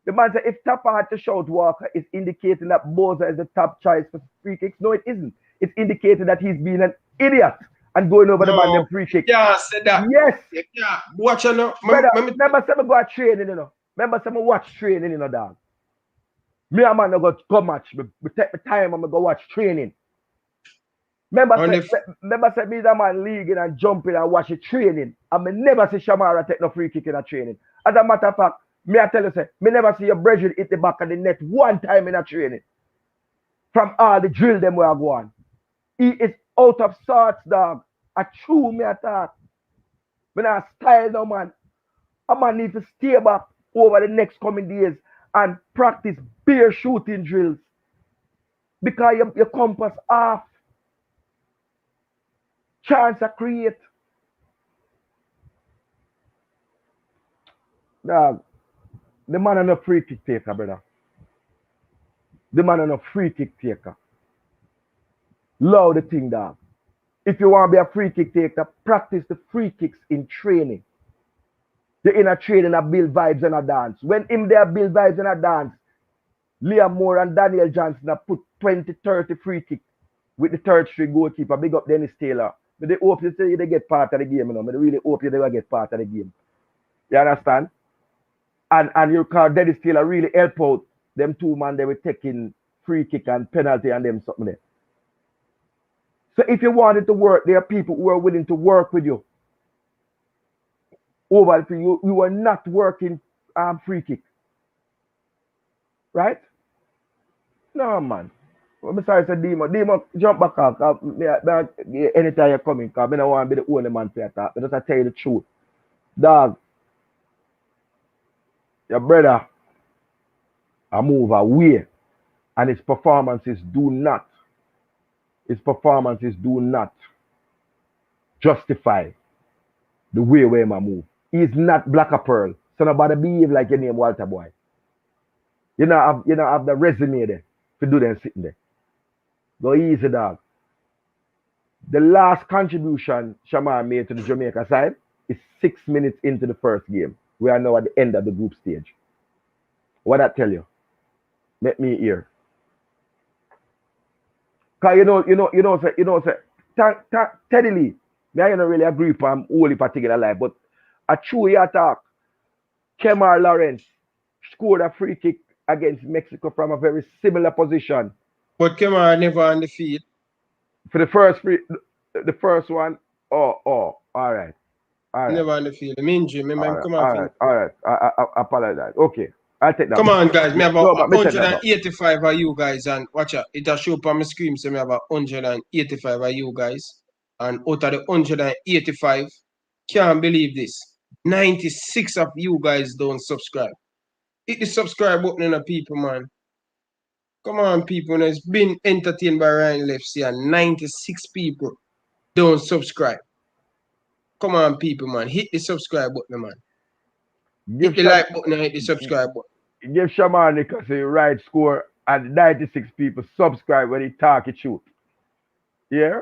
The man said if Tapper had to shout Walker, it's indicating that Boza is the top choice for free kicks. No, it isn't. It's indicating that he's being an idiot and going over the man them free kicks. Yeah, said that. Yes. Yeah. Watch out now. Remember some go training, you know. Remember some watch training, you know, dog. Me and man go match. Me take the time and go watch training. Remember say me the man leaguing and jumping and watch the training. And me never see Shamara take no free kick in a training. As a matter of fact, me I tell you, say, me never see your brethren hit the back of the net one time in a training. From all the drill them we are going. He is out of sorts, dog. A true me attack. Me not style no man. A man need to stay back over the next coming days and practice bare shooting drills. Because your compass off. Chance to create. Dog. The man is not free kick taker, brother. The man is not free kick taker. Love the thing, dog. If you want to be a free kick taker, practice the free kicks in training. The inner training and build vibes and a dance. When him there build vibes and a dance, Liam Moore and Daniel Johnson have put 20, 30 free kicks with the third string goalkeeper. Big up Dennis Taylor. But they hope you say they get part of the game, you know. But they really hope you never get part of the game. You understand? And you call Dennis Taylor really help out them 2 man they were taking free kick and penalty and them something there. So if you wanted to work, there are people who are willing to work with you. Over for you, you were not working free kick. Right? No man. I'm sorry, say Demo, jump back up. Anytime you're coming, because I don't want to be the only man for that. I just tell you the truth. Dog, your brother, I move away. And his performances do not justify the way where I move. He's not black a pearl. So nobody behave like your name Walter Boy. You know have the resume there to do them sitting there. Go easy, dog. The last contribution Shamar made to the Jamaica side is 6 minutes into the first game. We are now at the end of the group stage. What that tell you? Let me hear. Cause Teddy Lee, I don't really agree with him only particular life, but a true attack. Kemar Lawrence scored a free kick against Mexico from a very similar position. But Kemar never on the field. For the first one, all right. Never on the field. I'm injured. All right. I apologize. Okay. I'll take that. Come on, guys. Me have 185 of you guys, and watch out. It'll show up on my screen. So me have 185 of you guys. And out of the 185, can't believe this. 96 of you guys don't subscribe. Hit the subscribe button, the people, man. Come on, people. It's been entertained by Ryan LFC, and 96 people don't subscribe. Come on, people, man. Hit the subscribe button, man. Hit the like button and hit the subscribe button. Give Shamar Nichols a right score and 96 people subscribe when he talk it shoot. Yeah?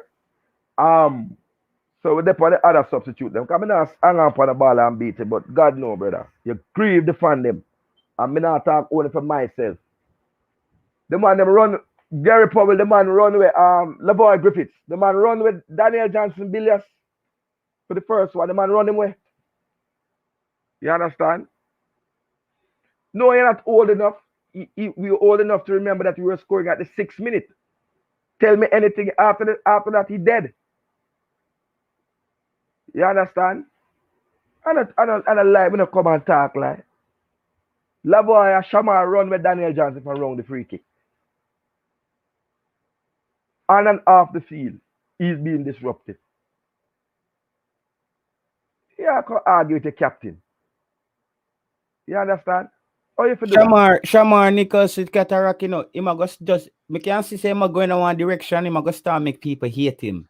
So we depend on the other substitute them. Because I not hang up on the ball and beat it, but God no, brother. You grieve the fan them. And me not talk only for myself. The man them run, Gary Powell, the man run with LeBoy Griffiths. The man run with Daniel Johnson Billias for the first one. The man run him way. You understand? No, you're not old enough. We were old enough to remember that we were scoring at the 6th minute. Tell me anything after that, he dead. You understand? And a lie, we don't come and talk like. LeBoy Shamar run with Daniel Johnson from around the free kick. On and off the field, he's being disrupted. Yeah, I can argue with the captain. You understand? How you feel? Shamar Nichols with Cataract, you know, he just me can't see him going in one direction, he go start make people hate him.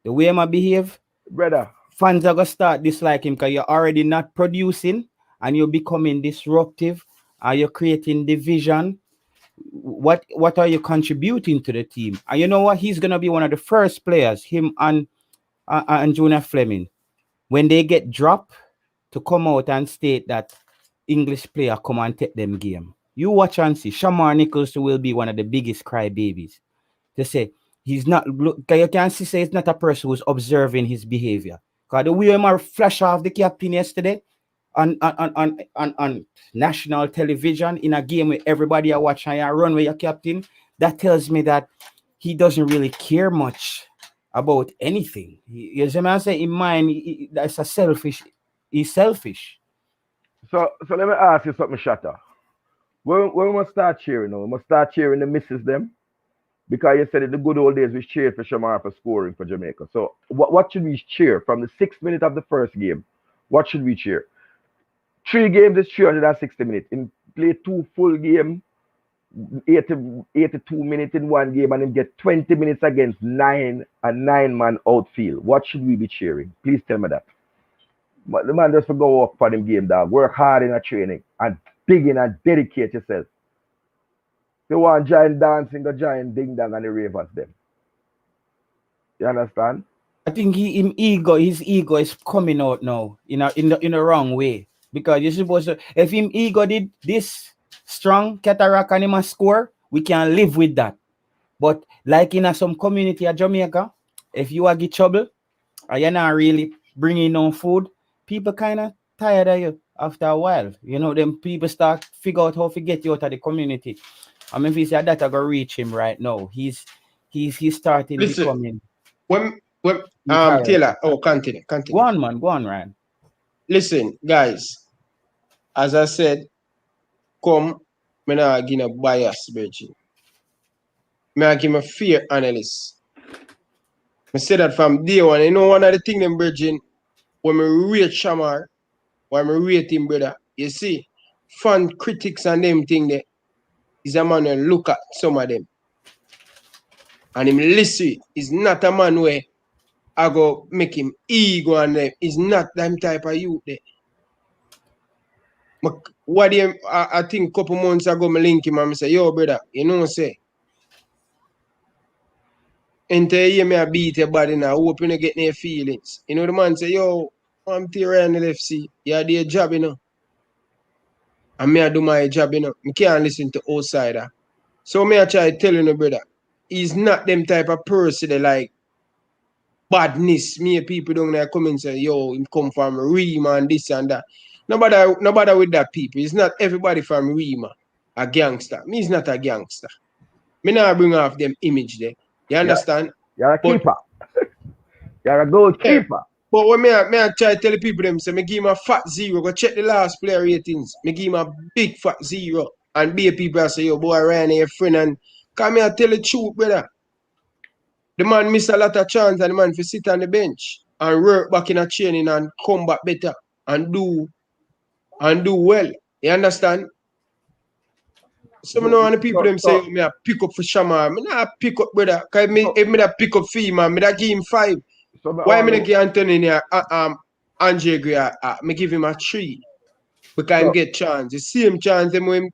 The way he behave, brother, fans are gonna start dislike him because you're already not producing and you're becoming disruptive. Are you creating division? What are you contributing to the team? And you know what? He's gonna be one of the first players, him and Junior Fleming, when they get dropped, to come out and state that English player come and take them game. You watch and see. Shamar Nichols will be one of the biggest crybabies. To say he's not, you can see say it's not a person who's observing his behavior. Because the way him flash off the captain yesterday on national television in a game where everybody are watching and run with your captain, that tells me that he doesn't really care much about anything. You see what I'm saying? In mind, that's a selfish. He's selfish. So let me ask you something, Shatta. When we must start cheering now, we must start cheering the misses them. Because you said in the good old days we cheered for Shamar for scoring for Jamaica. So what should we cheer from the 6th minute of the first game? What should we cheer? 3 games is 360 minutes. In play 2 full game, 82 minutes in 1 game, and then get 20 minutes against a 9-man outfield. What should we be cheering? Please tell me that. But the man just to go up for them game, dog. Work hard in a training and dig in and dedicate yourself. You want giant dancing, the giant ding dong and the ravens them. You understand? I think his ego is coming out now in a wrong way. Because you're supposed to, if him ego did this strong cataract and him a score, we can live with that. But like in some community of Jamaica, if you are get trouble or you're not really bringing no food, people kind of tired of you after a while. You know, them people start figure out how to get you out of the community. I mean, if you say that, I go reach him right now. He's starting becoming when carry. Taylor, continue. Go on, man. Go on, Ryan. Listen, guys, as I said, come, me not give a bias, Virgin. Me I give a fair analyst. I say that from day one. You know one of the things them, Virgin, when me rate Shamar, when me rate him, brother, you see, fan critics and them thing there, is a man who look at some of them. And him listen, is not a man where I go make him ego and them. He's not them type of youth there. What I think a couple months ago, I link him and I say, yo, brother, you know what I say? Enter here, me a beat your body now. Hope you don't get any feelings. You know, the man say, yo, I'm Ryan LFC. You do your job, you know. And me I do my job, you know. I can't listen to outsider. So me I try to tell you, brother, he's not them type of person that like badness. Me people don't there come and say, yo, him come from Rima and this and that. Nobody with that people. It's not everybody from Rima a gangster. Me is not a gangster. Me not bring off them image there. You understand? You're a keeper. You're a goalkeeper. Yeah. But when me I try to tell the people them, say, me give him a fat 0. Go check the last player ratings. Me give him a big fat 0. And be people say, yo, boy, Ryan, your friend. And come here, tell the truth, brother. The man miss a lot of chance and the man for sit on the bench and work back in a training and come back better and do well. You understand? Some of the people them say, me I pick up for Shama. Me not pick up, brother. Because if me that pick up for him, me that give him 5. Why me not give Anthony Andre Gray? Me give him a 3. Because him get chance. The same chance them when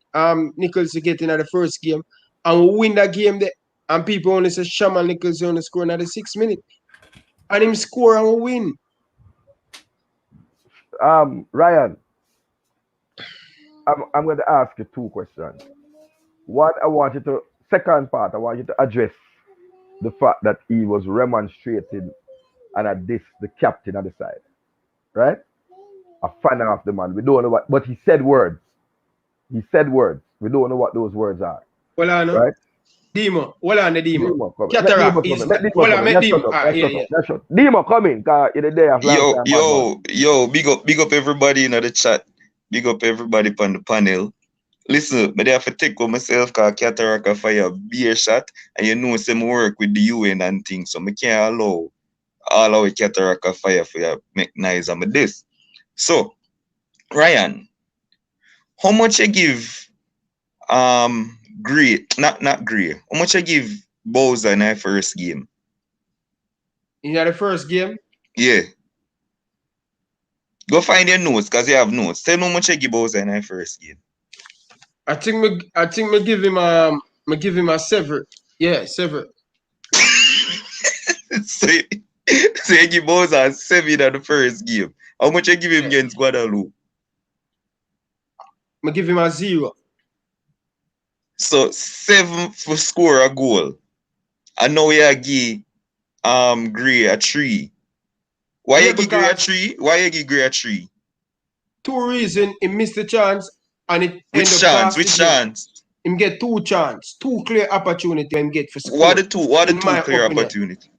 Nichols get in at the first game and we win that game there. And people only say Shama Nichols only score in the 6th minute. And him score and we win. Ryan, I'm going to ask you 2 questions. What I want you to, second part, I want you to address the fact that he was remonstrating and at this, the captain at the side. Right? A fan of the man. We don't know what, but he said words. He said words. We don't know what those words are. Well, I know. Right? Demo. Well, on the Demo. Cataract. Demo, come in. Because in the day of Yo, big up everybody in the chat. Big up everybody on the panel. Listen, I have to take with myself because Cataract fire a beer shot and you know some work with the UN and things. So I can't allow all our Cataract fire for you make nice on this. So, Ryan, how much you give Gray, not Gray, how much you give Bowser in that first game? In the first game? Yeah. Go find your notes because you have notes. Tell me how much you give Bowser in that first game. I think me give him a 7. Yeah, 7. so you give Bowser a 7 in the first game. How much you give him against Guadalupe? I give him a 0. So 7 for score a goal. And now you give Gray a 3. Why you give Gray a 3? Why you give Gray a 3? 2 reasons. He missed the chance and it Which chance? Him get 2 chance. 2 clear opportunity him get for score. What the 2 clear opportunity?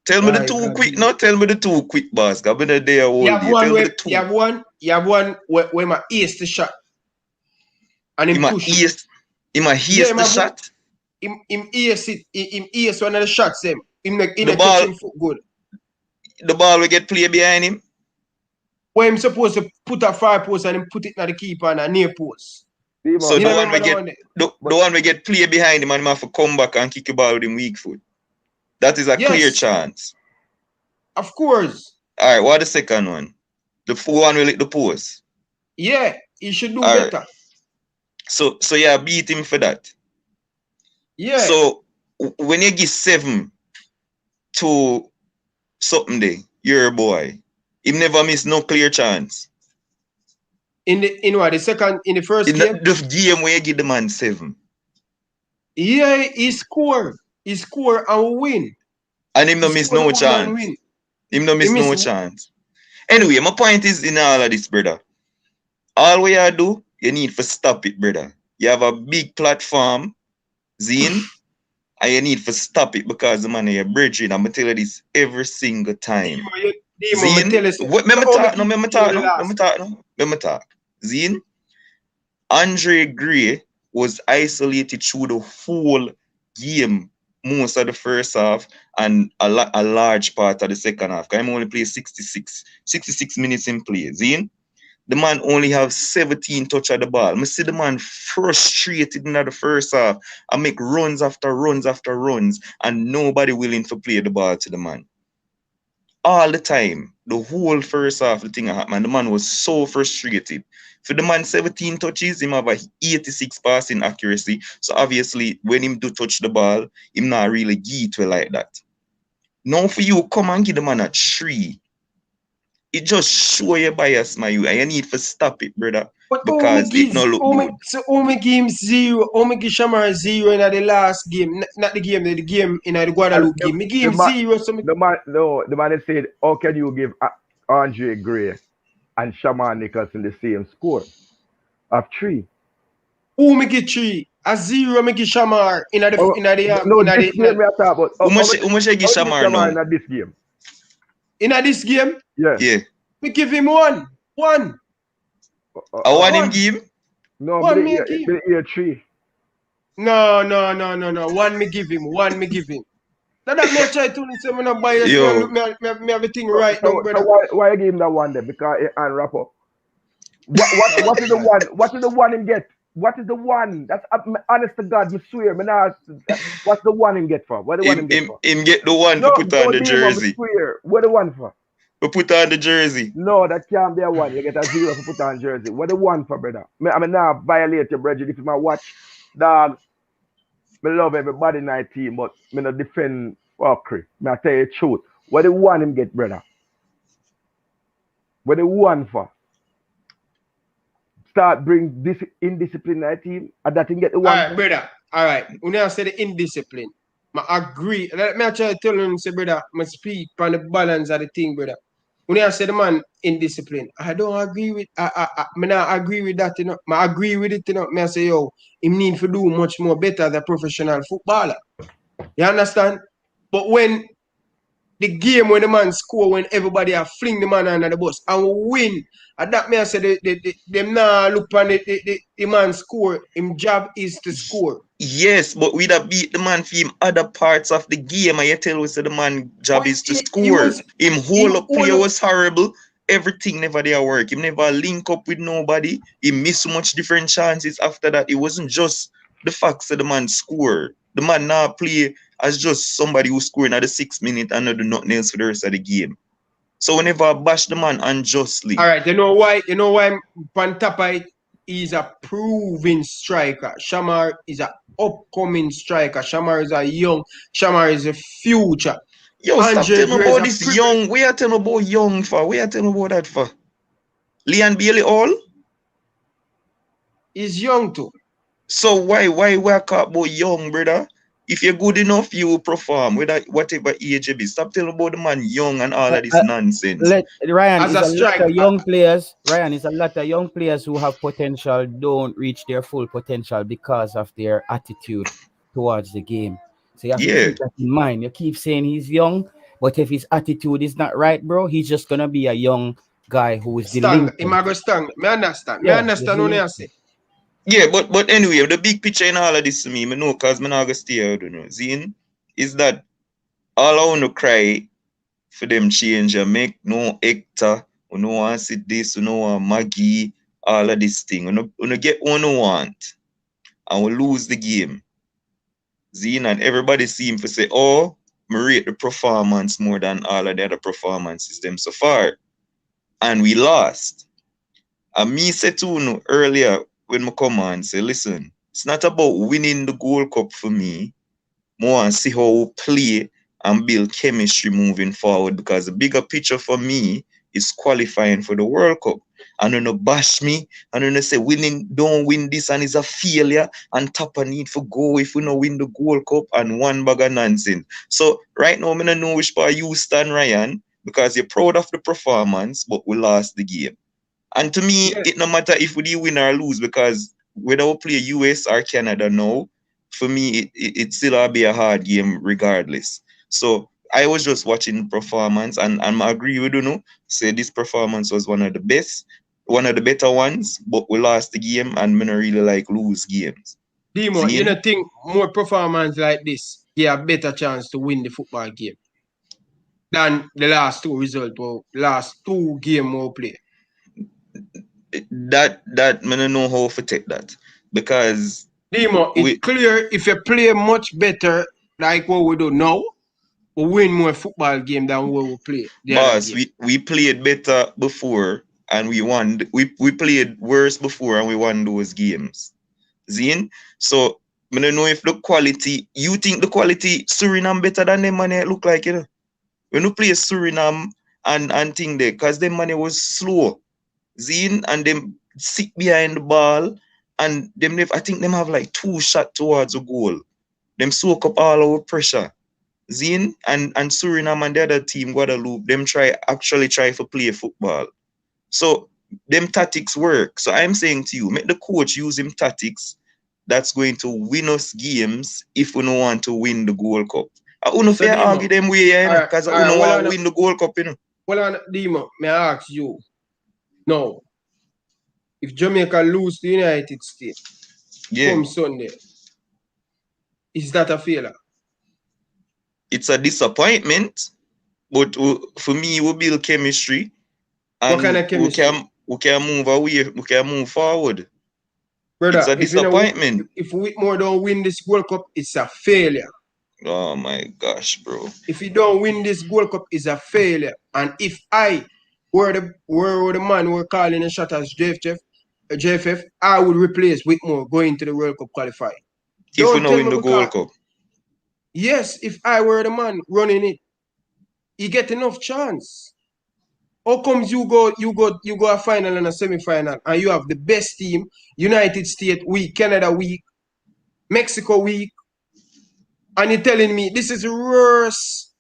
Tell me the 2 quick now. Tell me the 2 quick, boss. I've been there all day. You have one where my ace the shot. And him push. Him ace the shot? Him ace one of the shots him. Him the ball catching foot good. The ball will get played behind him. Where him supposed to put a far post and him put it in the keeper and a near post. So the one we get played behind him and him have to come back and kick the ball with him weak foot. That is a clear chance. Of course. All right, what the second one? The one will hit the post. Yeah, he should do better. Right. So yeah, beat him for that. Yeah. So when you give 7 to something day, your boy, he never miss no clear chance. In the first game? The game where you give the man 7. Yeah, he score. He score and win. And him no miss no chance. Him no miss no chance. Anyway, my point is in all of this, brother. All we are do, you need to stop it, brother. You have a big platform, Zine, And you need to stop it because the man of your brethren. I'm gonna tell you this every single time. Demo, me tell you, What me talk no, me talk no, last. me talk no, me talk. Zine, Andre Gray was isolated through the whole game, most of the first half and a large part of the second half. I'm only play 66 minutes in play. Zine, the man only have 17 touch of the ball. I see the man frustrated in the first half and make runs after runs after runs and nobody willing to play the ball to the man. All the time, the whole first half, the thing happened. The man was so frustrated. For the man 17 touches, him have a 86 passing accuracy. So obviously, when him do touch the ball, him not really give to it like that. Now for you, come and give the man a 3. It just show your bias, my you. And you need to stop it, brother. But Because it no look good. So only give him 0, only give Shamar 0 in the last game, not the game in the Guadalupe game. Me give him 0. So the man has said, how can you give Andre Gray and Shamar Nicholson the same score of 3? Who me give 3? A 0 me give Shamar in the this game we are talking about. How much you give Shamar now? In this game? In this game? Yeah. Me give him 1. 1. I want him give? No, One but me it's give. 3. No. 1 me give him. 1 me give him. Now that me try to say me not bias. Yo. Me everything right now, brother. So why you give him that one then? Because it and wrap up. What is the one? What is the one him get? What is the one? That's honest to God, me swear. Me not, what's the one him get for? What the one him get for? Him get the one to put on the jersey. Swear. What the one for? To put on the jersey. No, that can't be a one. You get a 0 to put on jersey. What the one for, brother? I mean, now violate your brethren. If you might watch, dog, me love everybody in my team, but me not defend fuckery. Me I tell you the truth. What the one him get, brother? What the one for? Start bring this indiscipline in my team, and that him get the one. All right, brother. All right. When I say the indiscipline, I agree. Let me try to tell you, say, brother, I speak on the balance of the thing, brother. When I say the man indiscipline, I don't agree with. I not agree with that. You know, I agree with it. You know, I say, yo, he need to do much more better as a professional footballer. You understand? But when the game when the man score, when everybody are fling the man under the bus and win, and that I say them now look on the man score. His job is to score. Yes, but we'd have beat the man for him other parts of the game. And you tell us that the man job is to score. Him whole up play was horrible. Everything never there work. He never link up with nobody. He missed so much different chances after that. It wasn't just the facts that the man scored. The man now play as just somebody who scored at the 6th minute and not do nothing else for the rest of the game. So whenever I bash the man unjustly. All right, you know why Pantapa is a proven striker. Shamar is an upcoming striker. Shamar is a young. Shamar is a future. Yo, stop telling me about this young. We are telling about young for. We are telling about that for. Leon Bailey all? He's young too. So why we are talking about young, brother? If you're good enough, you will perform with whatever age you be. Stop telling about the man young and all of this nonsense. Ryan, is a lot of young players. Ryan, is a lot of young players who have potential don't reach their full potential because of their attitude towards the game. So you have to keep that in mind. You keep saying he's young, but if his attitude is not right, bro, he's just gonna be a young guy who is delinquent. I understand. I understand what you say. Yeah, but anyway, the big picture in all of this to me, I know because I'm not going to stay out, you know, Zine, is that all I want to cry for them change and make no Hector, we no want to see this, we no want Maggie, all of this thing. We get what we want and we lose the game. Zine, and everybody seem to say, oh, I rate the performance more than all of the other performances them so far. And we lost. And me said to you earlier, when I come on, say, listen, it's not about winning the Gold Cup for me. More and see how we play and build chemistry moving forward, because the bigger picture for me is qualifying for the World Cup. And then bash me, and then say don't win this and it's a failure, and Tapa need for go if we don't win the Gold Cup, and one bag of nonsense. So right now, I don't know which part you stand, Ryan, because you're proud of the performance, but we lost the game. And to me, it no matter if we win or lose, because whether we play US or Canada now, for me, it still will be a hard game regardless. So I was just watching the performance, and I agree with you. Say this performance was one of the best, one of the better ones, but we lost the game, and me not really like lose games. Demo, you don't think more performance like this, you have better chance to win the football game than the last two results or last two game we play? That me don't know how to take that, because Demo, it's clear if you play much better like what we do now, we win more football game than what we play. Boss, we played better before and we won. We played worse before and we won those games. Zine? So I don't know if the quality, you think the quality Suriname better than them money look like, you know? When you play Suriname and thing there, because them money was slow. Zine, and them sit behind the ball, and them I think them have like 2 shots towards the goal. Them soak up all our pressure. Zine and Suriname and the other team, Guadeloupe, them actually try to play football. So them tactics work. So I'm saying to you, make the coach use him tactics that's going to win us games if we don't want to win the Gold Cup. I don't know if I argue them way, because I don't want to win the Gold Cup, you know. Well, on Demo, may I ask you, now, if Jamaica lose to the United States come Sunday, is that a failure? It's a disappointment, but for me, we build chemistry. And what kind of chemistry? We can move away, we can move forward. Brother, it's a disappointment. If Whitmore don't win this World Cup, it's a failure. Oh my gosh, bro. If you don't win this World Cup, it's a failure. And if I were the man who were calling the shot as JFF, I would replace Whitmore going to the World Cup qualifying. If we don't win the Gold Cup. Yes, if I were the man running it, you get enough chance. How comes you go a final and a semi-final and you have the best team, United States weak, Canada weak, Mexico weak, and you're telling me this is the worst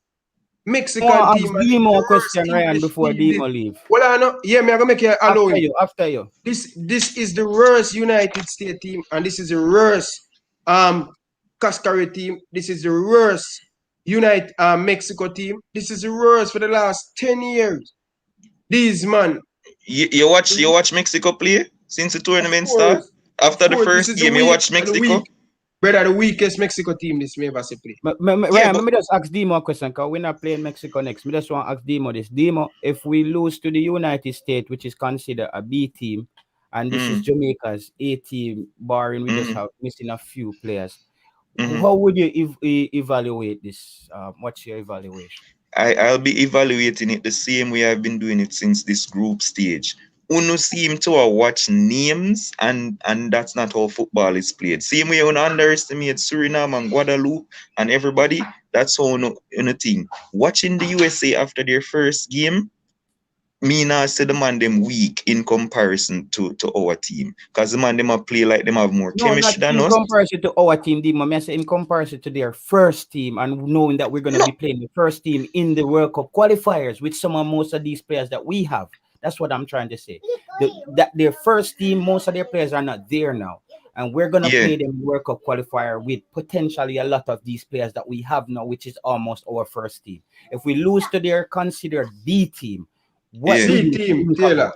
Mexican team? Demo question, Ryan, before Demo leave. Well, I know. Yeah, me I gonna make you allow after you. This is the worst United States team, and this is the worst Costa Rica team. This is the worst Mexico team. This is the worst for the last 10 years. These man. You watch Mexico play since the tournament start? After the first game, you watch Mexico? Brother, the weakest Mexico team this may ever see play. Ryan, let me just ask Demo a question, because we're not playing Mexico next. Me just want to ask Demo this. Demo, if we lose to the United States, which is considered a B team, and this is Jamaica's A team, barring we just have missing a few players, how would you evaluate this? What's your evaluation? I'll be evaluating it the same way I've been doing it since this group stage. Uno seem to watch names, and that's not how football is played. Same way you underestimate Suriname and Guadeloupe and everybody, that's how uno think. Watching the USA after their first game, me now say the man them weak in comparison to our team. Because the man them play like them have more chemistry than us. In comparison to our team, Demo, I say in comparison to their first team, and knowing that we're going to be playing the first team in the World Cup qualifiers with most of these players that we have. That's what I'm trying to say. That their first team, most of their players are not there now. And we're going to play them World Cup qualifier with potentially a lot of these players that we have now, which is almost our first team. If we lose to their considered B team, what team, Taylor?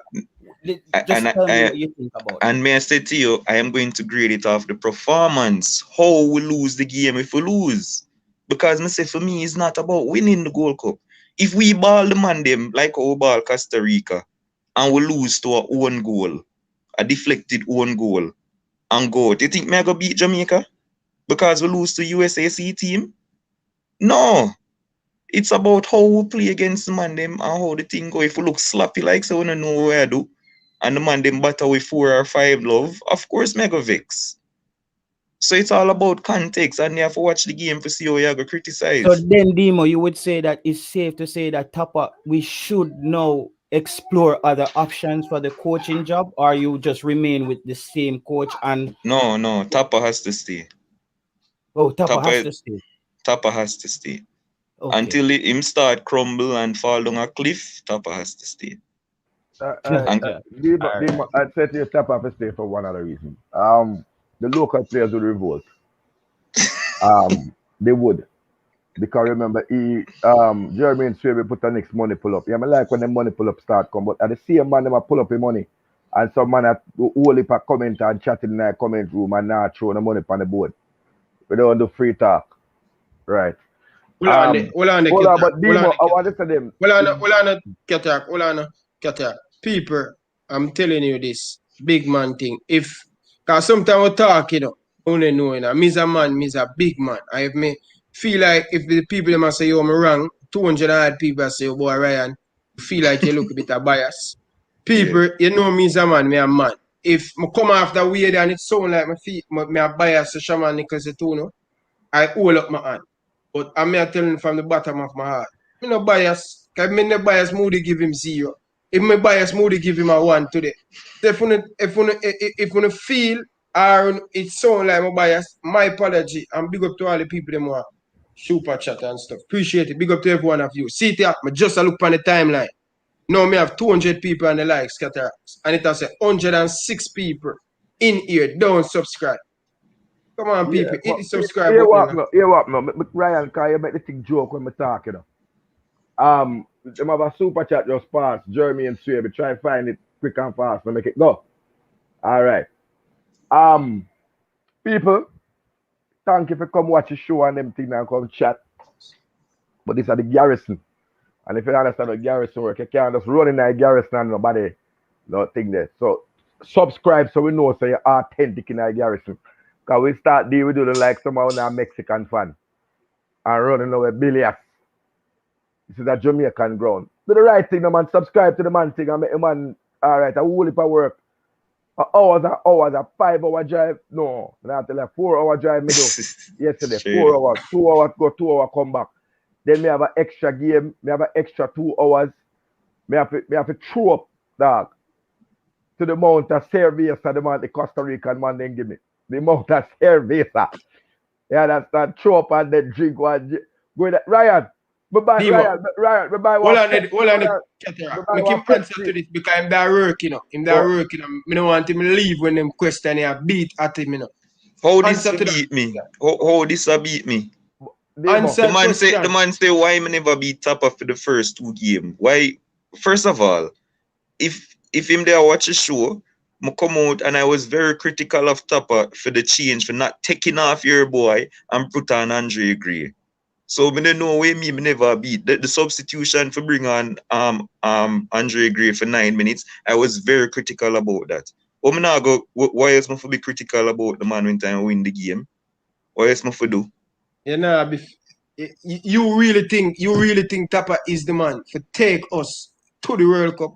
Just tell me what you think about it. And may I say to you, I am going to grade it off the performance. How we lose the game if we lose. Because I say for me, it's not about winning the Gold Cup. If we ball the man them like our ball Costa Rica, and we lose to our own goal, a deflected own goal, and go, do you think me I go beat Jamaica? Because we lose to USAC team? No. It's about how we play against the man them and how the thing go. If we look sloppy like so, we don't know what I do, and the man them batter with 4 or 5 love, of course me go vex. So it's all about context, and you have to watch the game to see how you go criticize. So then, Demo, you would say that it's safe to say that Tapa, we should now explore other options for the coaching job, or you just remain with the same coach? And no, Tapa has to stay. Oh, Tapa has to stay. Tapa has to stay. Okay. Until him start crumble and fall down a cliff, Tapa has to stay. I'd say to you, Tapa has to stay for one other reason. The local players will revolt. They would. Because remember, Jeremy and Swaby put the next money pull up. Yeah, I like when the money pull up start come, but at the same man, them a pull up the money. And some man at all a comment and chatting in the comment room and now throw the money on the board. We don't do free talk. Right. Hold on, but Demo, I want to say them. Hold on, people, I'm telling you this big man thing. Because sometimes we talk, only know, me's a man, me's a big man. I me feel like if the people them say, yo, me wrong, 200 odd people say, oh, boy, Ryan, feel like you look a bit of bias. People, you know me's a man, me a man. If I come after weird and it sound like me a bias to Shaman Nichols, I hold up my hand. But I'm telling you from the bottom of my heart. I'm no bias. Because I'm not bias, Moody give him 0. If my bias, Moody give him a 1 today. So if you feel or it sound like my bias, my apology. And big up to all the people them who are super chat and stuff. Appreciate it. Big up to every one of you. See it here. I just look on the timeline. Now me have 200 people on the likes, Cataracts. And it has 106 people in here. Don't subscribe. Come on, people. Hit the subscribe button. Here what no. Ryan, can you make the thing joke when we talk, Them have a super chat just passed. Jeremy and Swaby. Try and find it quick and fast and make it go. All right. People, thank you for come watch the show and them thing and come chat. But this is the garrison. And if you understand the garrison work, you can't just run in that garrison and nobody no thing there. So subscribe so we know so you're authentic in that garrison. Because we start dealing with you like some of our Mexican fan and running over billions. This is a Jamaican ground. Do the right thing, no man. Subscribe to the man thing and make the man alright. A whole heap of work. Hours, a 5-hour drive. No, not like 4-hour drive. Me do yesterday. 4 hours, 2 hours go, 2 hours come back. Then me have an extra game. Me have an extra 2 hours. Me have to throw up, dog, to the amount of cerveza the man, the Costa Rican man then give me. The amount of cerveza. Yeah, that's that throw up and then drink one. Go that Ryan. Ryan, hold on, Cataract. Make him answer to this because I'm there working, Him there working. I don't want him to leave when them question here beat at him, How this beat me? How this beat me? The man say why me never beat Tapper for the first 2 games. Why? First of all, if him there watch a show, I come out and I was very critical of Tapper for the change, for not taking off your boy and put on Andre Gray. So I don't know why me never beat the substitution for bring on Andre Gray for 9 minutes. I was very critical about that. But now go why else I be critical about the man when time win the game? What else I do? You really think Tapper is the man to take us to the World Cup?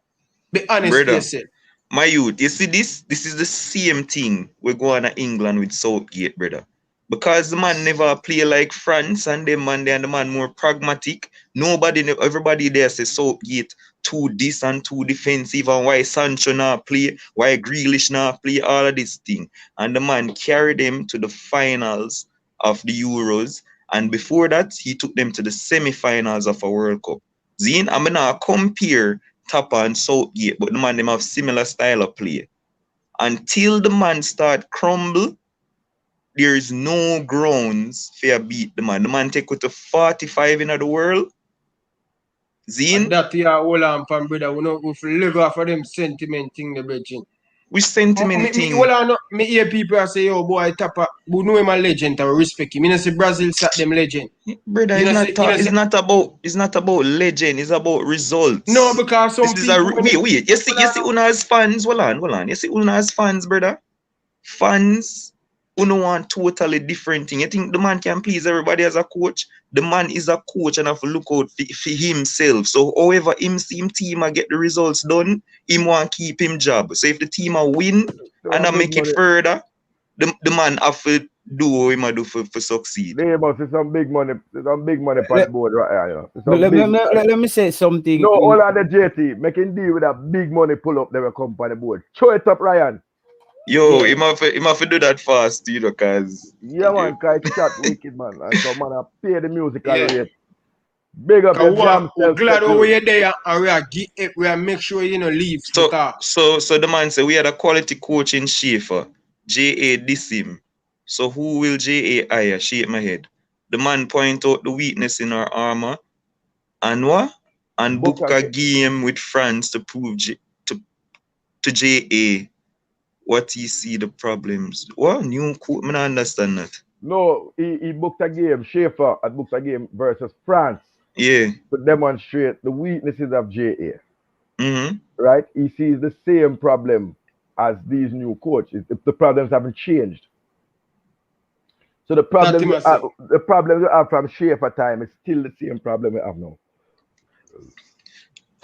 Be honest with yourself. My youth, you see this? This is the same thing we're going to England with Southgate, brother. Because the man never play like France and the man more pragmatic. Everybody there says Southgate too this and too defensive and why Sancho not play, why Grealish not play, all of this thing. And the man carried them to the finals of the Euros. And before that, he took them to the semi-finals of a World Cup. Zine, I'm gonna compare Tapper and Southgate, but the man them have similar style of play. Until the man start crumble, there is no grounds for beat the man. The man take with the 45 in the world. Zine? And that here, hold on, from brother. We know if we live off of them sentiment thing, the bridging. Which sentiment thing? Hold on, me hear people say, yo, boy, Tapper, we know him a legend, I respect him. I say Brazil sat them legend. Brother, it's not about legend, it's about results. No, because some people... Wait. You see Una's fans, hold on. You see Una's fans, brother? Fans... Uno want totally different thing. You think the man can please everybody as a coach? The man is a coach and have to look out for himself. So however him team get the results done, him want to keep him job. So if the team win and make it further, the man have to do what him do for succeed. They must see some big money on the board right here. Let me say something. No, all of the JT making deal with that big money pull up they will come on the board. Show it up, Ryan. Yo, he have to do that fast, cause yeah, man, cause it's chat wicked, man. And so man, I pay the music rate. Big up your jam. We're glad we're there and we are make sure leave. So the man said we had a quality coach in Schaefer. J.A. Dissim. So who will JA hire? Shake my head. The man point out the weakness in our armor. And what? And book a game with France to prove to JA what he see the problems. What? New quote? I don't understand that. No, he booked a game. Schaefer had booked a game versus France Yeah. to demonstrate the weaknesses of JA. Mm-hmm. Right? He sees the same problem as these new coaches. The problems haven't changed. So the problems we have from Schaefer time is still the same problem we have now.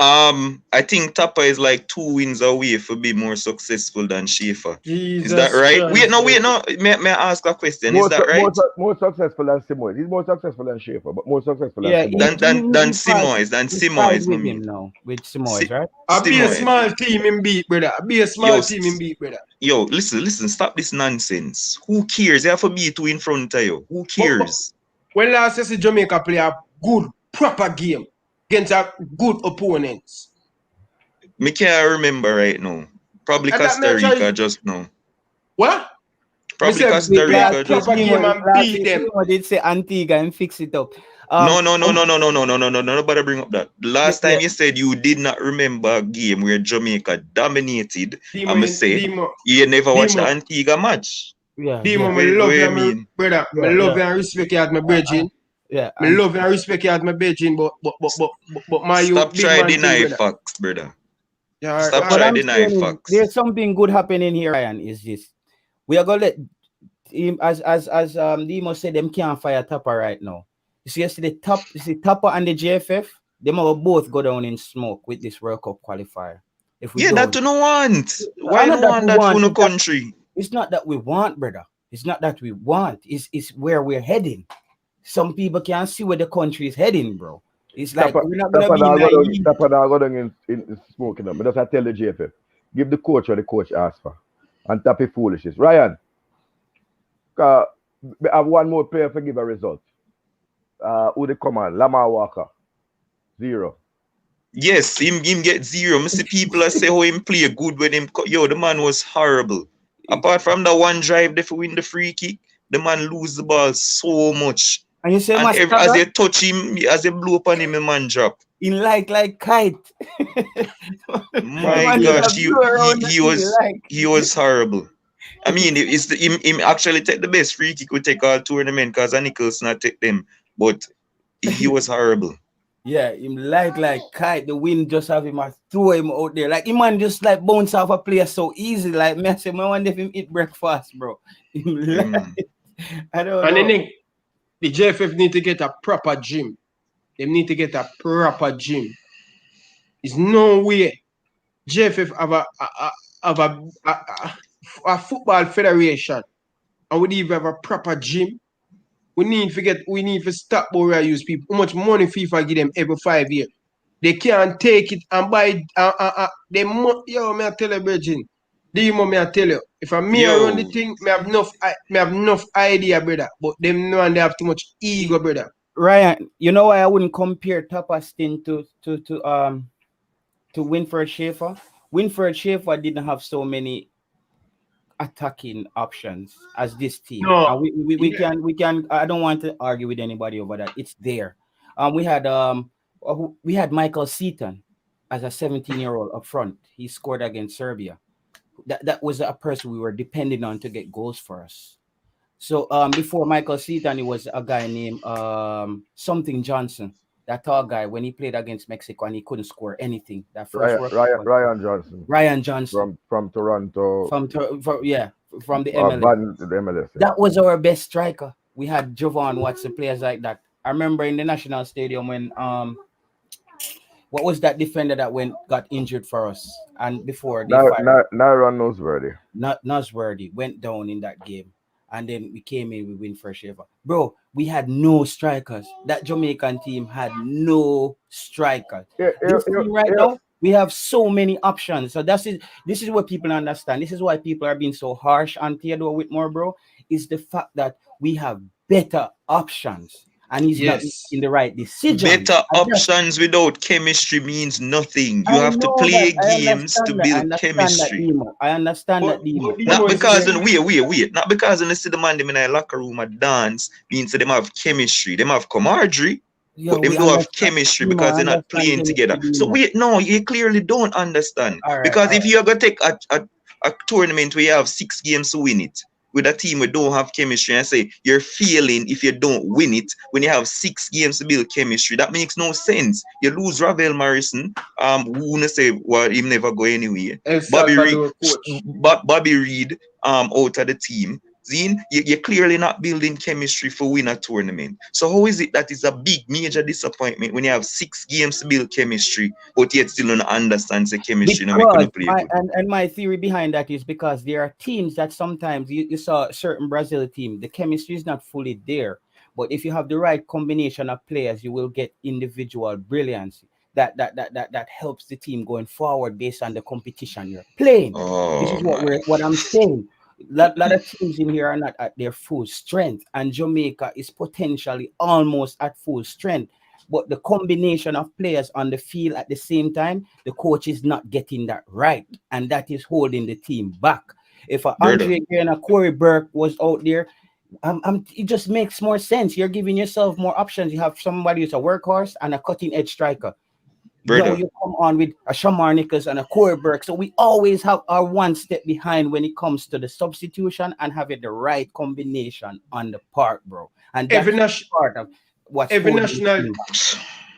I think Tapa is like 2 wins away for being more successful than Schaefer. Jesus is that right? Christ. Wait, no. May I ask a question? Is that right? More successful than Simoes. He's more successful than Schaefer, but more successful than Simoes. Than Simoes. Than Simoes. With him now. With Simoes, right? I'll be a small team in beat, brother. I'll be a small team in beat, brother. Yo, listen, stop this nonsense. Who cares? You have to be 2 in front of you. Who cares? When last year Jamaica play a good, proper game against a good opponents. Me can't remember right now. Probably Costa Rica just now. What? Probably Costa Rica just proper game and beat them. I did say Antigua and fix it up. No. Nobody bring up that. The last time you said you did not remember a game where Jamaica dominated, I'ma say you never watched the Antigua match. Yeah. Demo, I love you, brother. I love you and respect you as my virgin. Yeah. I love you and respect you as my virgin, but my stop trying to deny facts, brother. Yeah, stop trying to deny facts. There's something good happening here, Ryan. Is this? We are gonna let him, as Demo said, them can't fire Tapa right now. You see, yesterday Tapa and the JFF, them will both go down in smoke with this World Cup qualifier. If we that you don't want. Why not want that for no country? It's not that we want, brother. It's not that we want. It's where we're heading. Some people can't see where the country is heading, bro. It's like we're not gonna be naive. Tapa go down in smoking up. But that's I tell the JFF. Give the coach what the coach asked for. And Tappy foolishness. Ryan, I have one more player for give a result. Who they come on? Lamar Walker. 0. Yes, him get 0. I see people say how him play good when him. Yo, the man was horrible. Apart from the one drive they win the free kick, the man lose the ball so much. And you say, as they touch him, as they blow upon him, the man drop. In like kite. My gosh, he was horrible. I mean, it's him actually take the best free kick we take all tournament because Nichols not take them, but he was horrible. Yeah, him like kite. The wind just have him throw him out there. Like him man just like bounce off a player so easy. Like me, I say, I wonder if him eat breakfast, bro. I don't know. And the JFF need to get a proper gym. They need to get a proper gym. There's no way JFF have a football federation and we need to have a proper gym. We need to stop what we use people. How much money FIFA give them every 5 years? They can't take it and buy yo, me I tell you, Virgin. Demo, me I tell you. If I'm me around the thing, me have enough idea, brother. But them no and they have too much ego, brother. Ryan, you know why I wouldn't compare Tapa's thing to Winfred Schaefer? Winfred Schaefer didn't have so many attacking options as this team. No. We can I don't want to argue with anybody over that. It's there. We had Michael Seaton as a 17-year-old up front. He scored against Serbia. That was a person we were depending on to get goals for us. So before Michael Seaton, it was a guy named something Johnson, that tall guy, when he played against Mexico and he couldn't score anything. That first Ryan Johnson. Ryan Johnson from Toronto. From the MLS. The MLS. Yeah. That was our best striker. We had Jovan Watson, players like that. I remember in the National Stadium when what was that defender that got injured for us? And before Naira Nosworthy. Nosworthy went down in that game. And then we came in, we win first ever. Bro, we had no strikers. That Jamaican team had no strikers. Now, we have so many options. So this is what people understand. This is why people are being so harsh on Theodore Whitmore, bro. Is the fact that we have better options. and he's not Yes. making the right decision. Better options without chemistry means nothing. You have to play games to build chemistry. I understand But that, Demo. you But know, Not it's because the- wait. Not because when they see the man them in a locker room a dance means that them have chemistry. Them have camaraderie, yeah, but them we don't have understand. chemistry Demo, because I they're not understand playing chemistry, together. So Demo. wait, no, you clearly don't understand. All right, Because all if you're gonna take a tournament where you have 6 games to win it with a team who don't have chemistry and say you're failing if you don't win it when you have 6 games to build chemistry, that makes no sense. You lose Ravel Morrison, who wanna say well he never go anywhere. El Bobby Reed, Salvador coach. Bobby Reed out of the team. Zine, you're clearly not building chemistry for win a tournament. So how is it that it's a big major disappointment when you have 6 games to build chemistry, but yet still don't understand the chemistry and make you play good? And my theory behind that is because there are teams that sometimes you saw a certain Brazil team, the chemistry is not fully there. But if you have the right combination of players, you will get individual brilliance that helps the team going forward based on the competition you're playing. This is what I'm saying. Lot of teams in here are not at their full strength, and Jamaica is potentially almost at full strength. But the combination of players on the field at the same time, the coach is not getting that right, and that is holding the team back. If Andre Gray and Corey Burke was out there, it just makes more sense. You're giving yourself more options. You have somebody who's a workhorse and a cutting edge striker. Now you come on with a Shamar Nichols and a Corey Burke. So we always have our one step behind when it comes to the substitution and having the right combination on the park, bro. And that's part of what's every national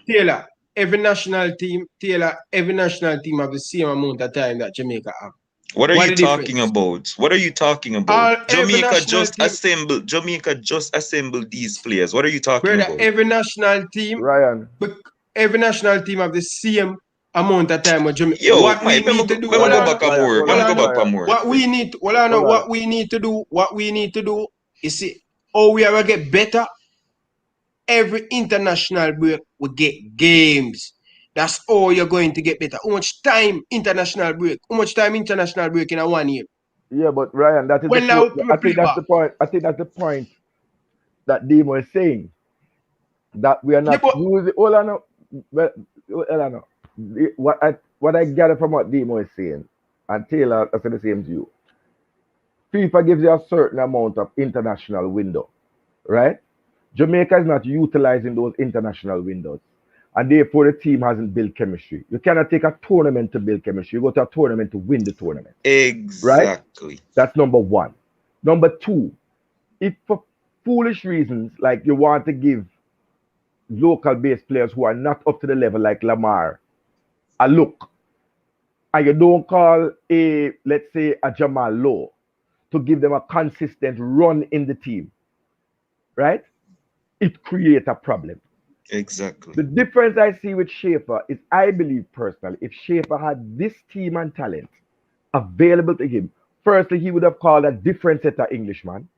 Taylor, every national team have the same amount of time that Jamaica have. What are you talking about? What are you talking about? Jamaica just assembled these players. What are you talking about? Every national team, Ryan. Every national team have the same amount of time with Jamaica. Yo, what we need to do, what we need to do is see how we are get better. Every international break we get games. That's all you're going to get better. How much time international break? How much time international break in a 1 year? Yeah, but Ryan, that is I think that's the point. I think that's the point that Demo is saying. That we are not using what I gather from what Demo is saying, and Taylor I said the same to you. FIFA gives you a certain amount of international window, right? Jamaica is not utilizing those international windows, and therefore the team hasn't built chemistry. You cannot take a tournament to build chemistry. You go to a tournament to win the tournament. Exactly. Right? That's number one. Number two, if for foolish reasons, like you want to give local based players who are not up to the level, like Lamar, a look, and you don't call let's say a Jamal Lowe to give them a consistent run in the team, right? It creates a problem. Exactly. The difference I see with Schaefer is, I believe personally, if Schaefer had this team and talent available to him, firstly, he would have called a different set of Englishmen,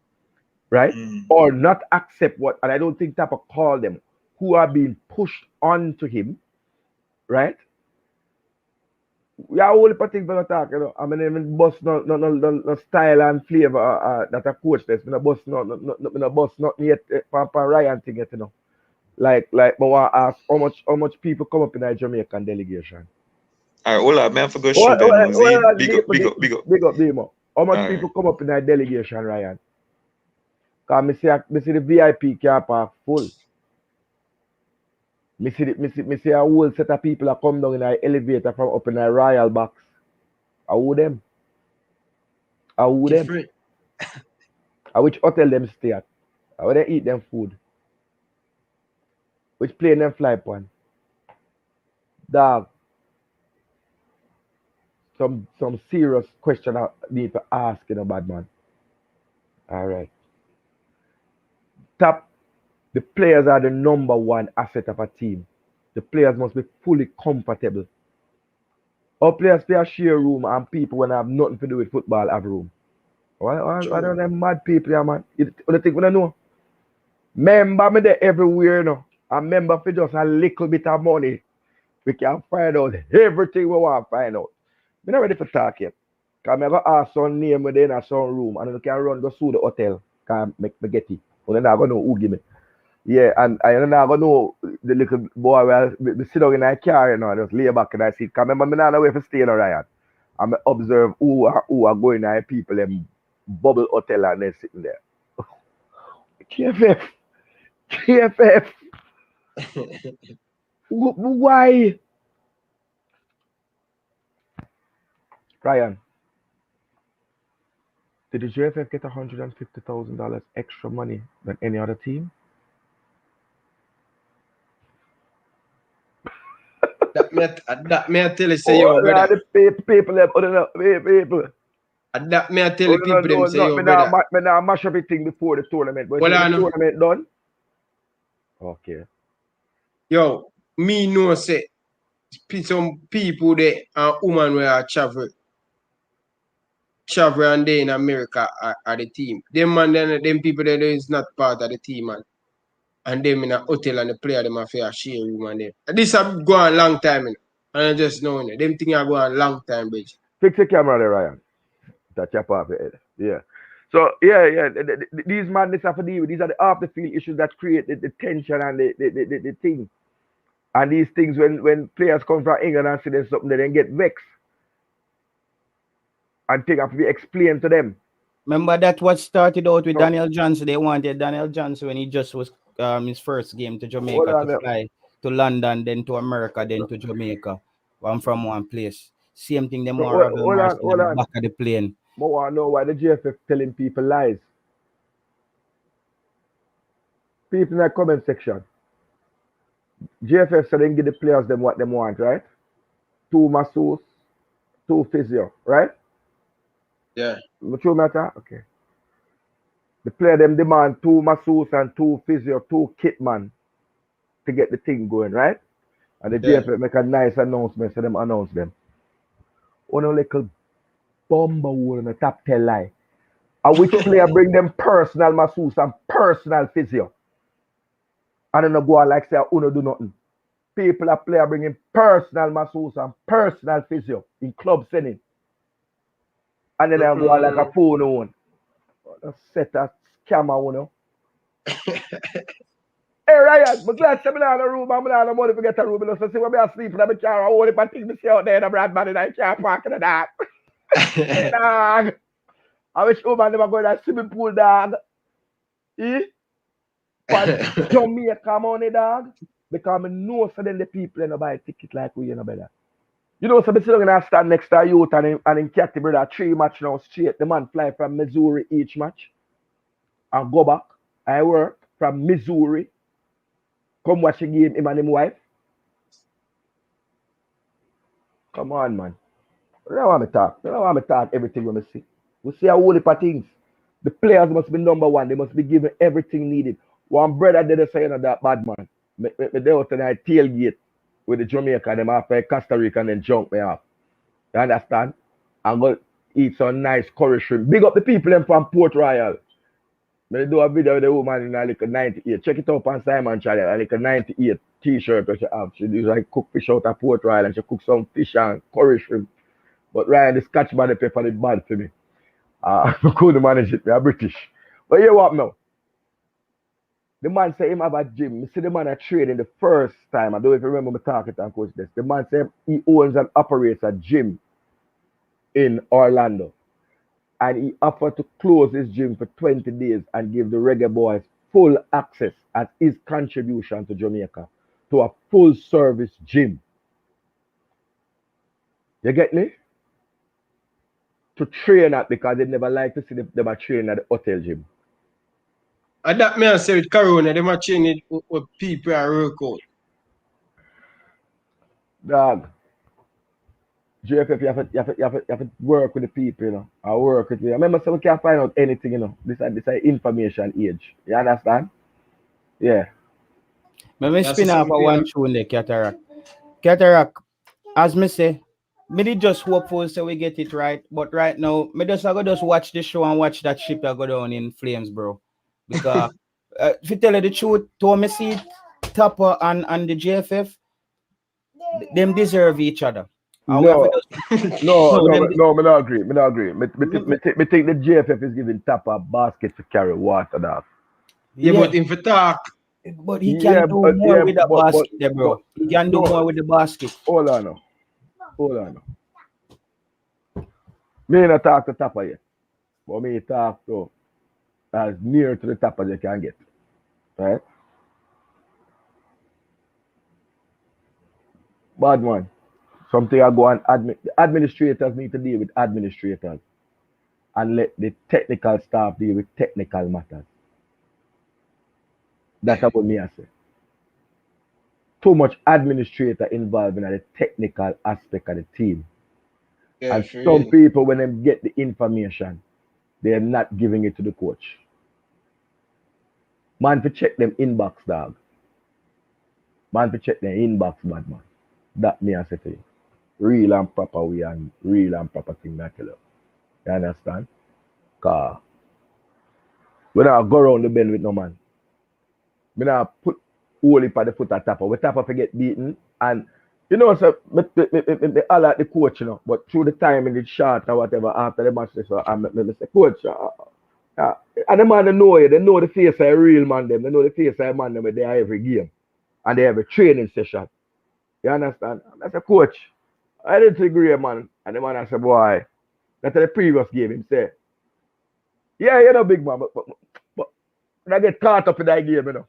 right? Or not accept what, and I don't think Tapa called them, who are being pushed onto him, right? We are only putting for attack, you know. I mean, even boss no style and flavor that a coach does. No boss not yet Papa Ryan thing yet, you know. Like, but I ask how much people come up in a Jamaican delegation. Alright, hold on, man. I forgot shoot that. Big up, Demo. How much people come up in a delegation, Ryan? Cause me see the VIP car park full. Me see a whole set of people that come down in an elevator from up in a royal box. I owe them. I which hotel them stay at? I where they eat them food? Which plane them fly upon? Dog. Some serious question I need to ask, you know, bad man. Alright. The players are the number one asset of a team. The players must be fully comfortable. Our players play a share room and people when I have nothing to do with football have room. Why don't them mad people here, man? You think we don't know? Remember me there everywhere, you know. I remember for just a little bit of money, we can find out everything we want to find out. I'm not ready for talk yet. Because I'm going to ask some name within a some room and I can run go through the hotel. Can make me get it. But then I'm going to know who give me. Yeah, and I don't know the little boy will be sit down in a car, you know, just lay back and I see. Cause remember, me not know where to stay in Ryan. And I observe who are going there, people them bubble hotel and they sitting there. KFF. Why? Ryan, did the JFF get $150,000 extra money than any other team? That may I tell you, say, yo, brother. The people, people. That may I tell you, people, them say, yo, brother. Me now mash everything before the tournament. But Well, the I know. tournament done? Okay. Yo, me know, say, some people there and women where travel and they in America are the team. Them people there is not part of the team, man. And them in a hotel and the player them have a share room and them. And this have gone a long time, you know. And I just know, you know, them things have gone a long time, bitch. Fix the camera there, Ryan. That chop off your head. Yeah. So yeah. These madness have to deal with. These are the off the field issues that create the tension and the thing. And these things when players come from England and see there's something, they then get vexed. And things have to be explained to them. Remember that what started out with Daniel Johnson. They wanted Daniel Johnson when he just was his first game to Jamaica to fly to London, then to America, then to Jamaica. One from one place. Same thing, them more back of the plane. I want to know why the JFF telling people lies. People in the comment section. JFF said they give the players them what they want, right? 2 masseuse, 2 physio, right? Yeah. True matter? Okay. The player them demand 2 masseuse and 2 physio, 2 kit man to get the thing going, right? And the JFF make a nice announcement, so them announce them. On a little bomber in the top 10 lie. And which player bring them personal masseuse and personal physio? And then go on like say, Uno do nothing. People are player bringing personal masseuse and personal physio in club setting. And then they go on like a phone on. A set of scammer, you know. Hey Ryan, I'm glad I'm in the room. I'm in the money to get a room. So see when I sleep in the car, I want to think me out there in the brand man and I can't park in the dark. Hey dog. I wish woman never go to that swimming pool, dog. Eh? But Jamaica money, dog. Because I know so then the people in the buy ticket like we, you know, better. You know, so I'm still going to stand next to youth and in Catty, brother, 3 match now straight. The man fly from Missouri each match and go back. I work from Missouri. Come watch a game, him and his wife. Come on, man. I don't want me talk. I don't want me talk everything when I see. We see a whole heap of things. The players must be number one. They must be given everything needed. One brother did say, you know, that bad man. Me there was tonight tailgate with the Jamaica, them after Costa Rica and then jump me off. You understand? I'm going to eat some nice curry shrimp. Big up the people them from Port Royal. I do a video with the woman in a like 98. Check it out on Simon channel. A like 98 t-shirt that she have. She do like cook fish out of Port Royal and she cook some fish and curry shrimp. But Ryan, the Scotch body pepper is bad for me. I couldn't manage it. I'm British. But you what now? The man say him have a gym. You see the man I trading the first time. I don't know if you remember me talking to Coach this. The man say he owns and operates a gym in Orlando. And he offered to close his gym for 20 days and give the Reggae Boyz full access as his contribution to Jamaica to a full service gym. You get me? To train at because they never like to see them train at the hotel gym. And that man say with Corona, they might train it with people and work out. Dog. JFF, you have to work with the people, you know. I work with you. Remember, so we can't find out anything, you know. This is information age. You understand? Yeah. Let me spin off a one tune there, Cataract. Cataract, as me say, me did just hopeful so we get it right. But right now, me just watch the show and watch that ship that go down in flames, bro. Because if you tell you the truth, Tommy C, Topper and the JFF, them deserve each other. No, me not agree. Me think the JFF is giving Topper a basket to carry water, dog. Yeah, but if you talk But he can do more with the basket there, bro. He can do more with the basket. Hold on now. Hold on now. Me not talk to Tapper yet. But me talk to as near to the top as you can get. Right? Bad man. Something I go and admit. The administrators need to deal with administrators and let the technical staff deal with technical matters. That's what me I say. Too much administrator involved in the technical aspect of the team. Yeah, and for some real. people, when they get the information, they're not giving it to the coach. Man, to check them inbox, dog. Man, to check their inbox, bad man. That me I say to you. Real and proper way and real and proper thing that tell you. You understand? Cause we don't go around the bend with no man. We don't put all in the foot at Tapper. We Tapper forget beaten. And you know, so me all at the coach, you know, but through the time in the shot or whatever after the match, so I say, coach, and the man they know you, they know the face of a real man them, they know the face of a man them they are every game. And they have a training session. You understand? And I said, coach, I didn't agree, man. And the man I said, boy, that's the previous game, him say, yeah, you know, big man, but I get caught up in that game, you know.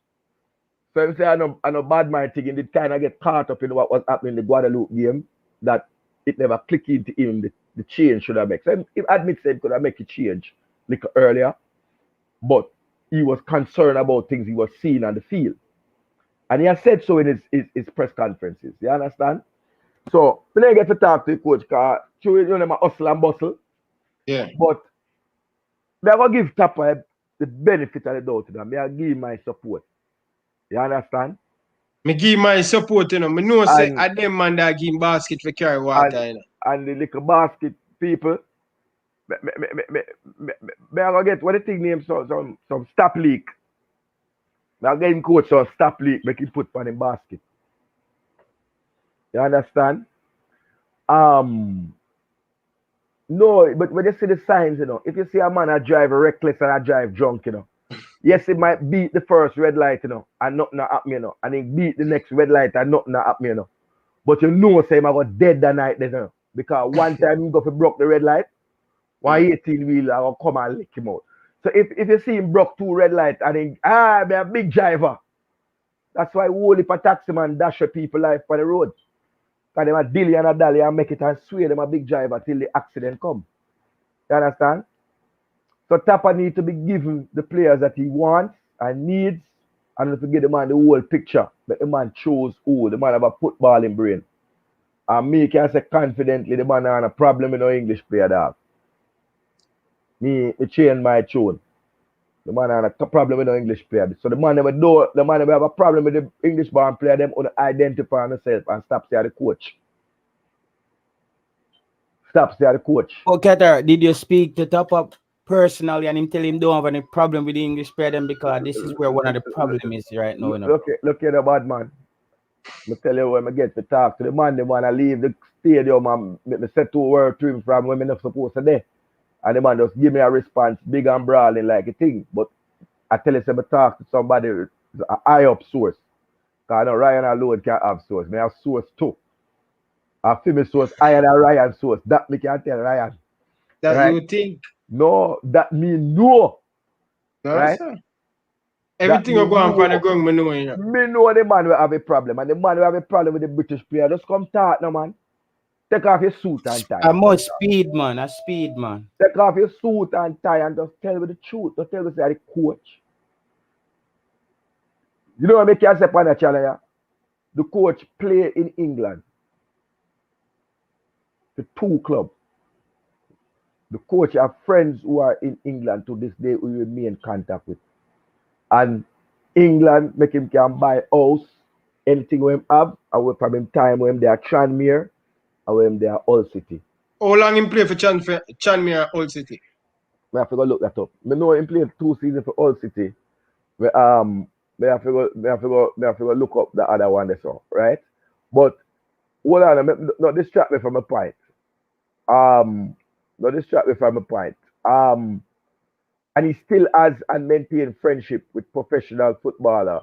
So him say, I know bad mind thing, and it kind of get caught up in what was happening in the Guadeloupe game, that it never clicked into him, the change should have made. So he admits that he could have made a change a little earlier, but he was concerned about things he was seeing on the field. And he has said so in his press conferences. You understand? So, when I get to talk to the coach, because you know, my hustle and bustle. Yeah. But I will give Tapper the benefit of the doubt to them. I give my support. You understand? Me give my support, you know. Me know say I them man that give basket for carry water, you know. And the little basket people, me I go get what the thing named some stop leak. I get him coach some stop leak, make him put on the basket. You understand? No, but when you see the signs, you know, if you see a man a drive reckless and a drive drunk, you know, yes, he might beat the first red light, you know, and nothing happen, you know, and he beat the next red light and nothing happen, you know. But you know, say, I got dead that night, you know, because one time he go for broke the red light, 118 wheel, I will come and lick him out. So if you see him broke 2 red lights and he, be a big driver. That's why whole if a taxi man dash your people life on the road. Because them a dilly and a dally and make it and swear them a big driver till the accident come. You understand? So Tapper need to be given the players that he wants and needs, and if you give the man the whole picture, but the man chose who, the man have a football in brain. And me can say confidently the man has a problem with no English player dog. Me change my tune. The man has a problem with no English player. So the man never have a problem with the English born player, them want to identify themselves and stop saying the coach. Stop saying the coach. Okay, did you speak to Tapper personally and him tell him don't have any problem with the English player them, because this is where one of the problems is right now, you know? Look at the bad man. I tell you when I get to talk to the man I leave the stadium and me say 2 words to him from when I'm not supposed to there. And the man just give me a response, big and brawling like a thing. But I tell you, say I talk to somebody, an high up source. Because I know Ryan alone can't have source. I have source too. I feel my source higher than Ryan source. That me can tell Ryan. That right? you think? No, that mean no. No, right? sir. Everything will go on for the ground, me know, you know. Me know the man will have a problem. And the man will have a problem with the British player. Just come talk no man. Take off your suit and tie. I'm more speed, man. A speed, man. Take off your suit and tie and just tell me the truth. Just tell me say the coach. You know what I make you say on the channel, yeah? The coach play in England. The 2 clubs. The coach have friends who are in England to this day who we remain in contact with. And England make him can buy house, anything we have, and we probably time when they are Tranmere and when they are Hull City. How long him play for Tranmere Hull City? I have to go look that up. I know him played 2 seasons for Hull City. But, I have to go look up the other one they saw, right? But hold on, not distract me from a point. Not distract me from a point. And he still has and maintain friendship with professional footballer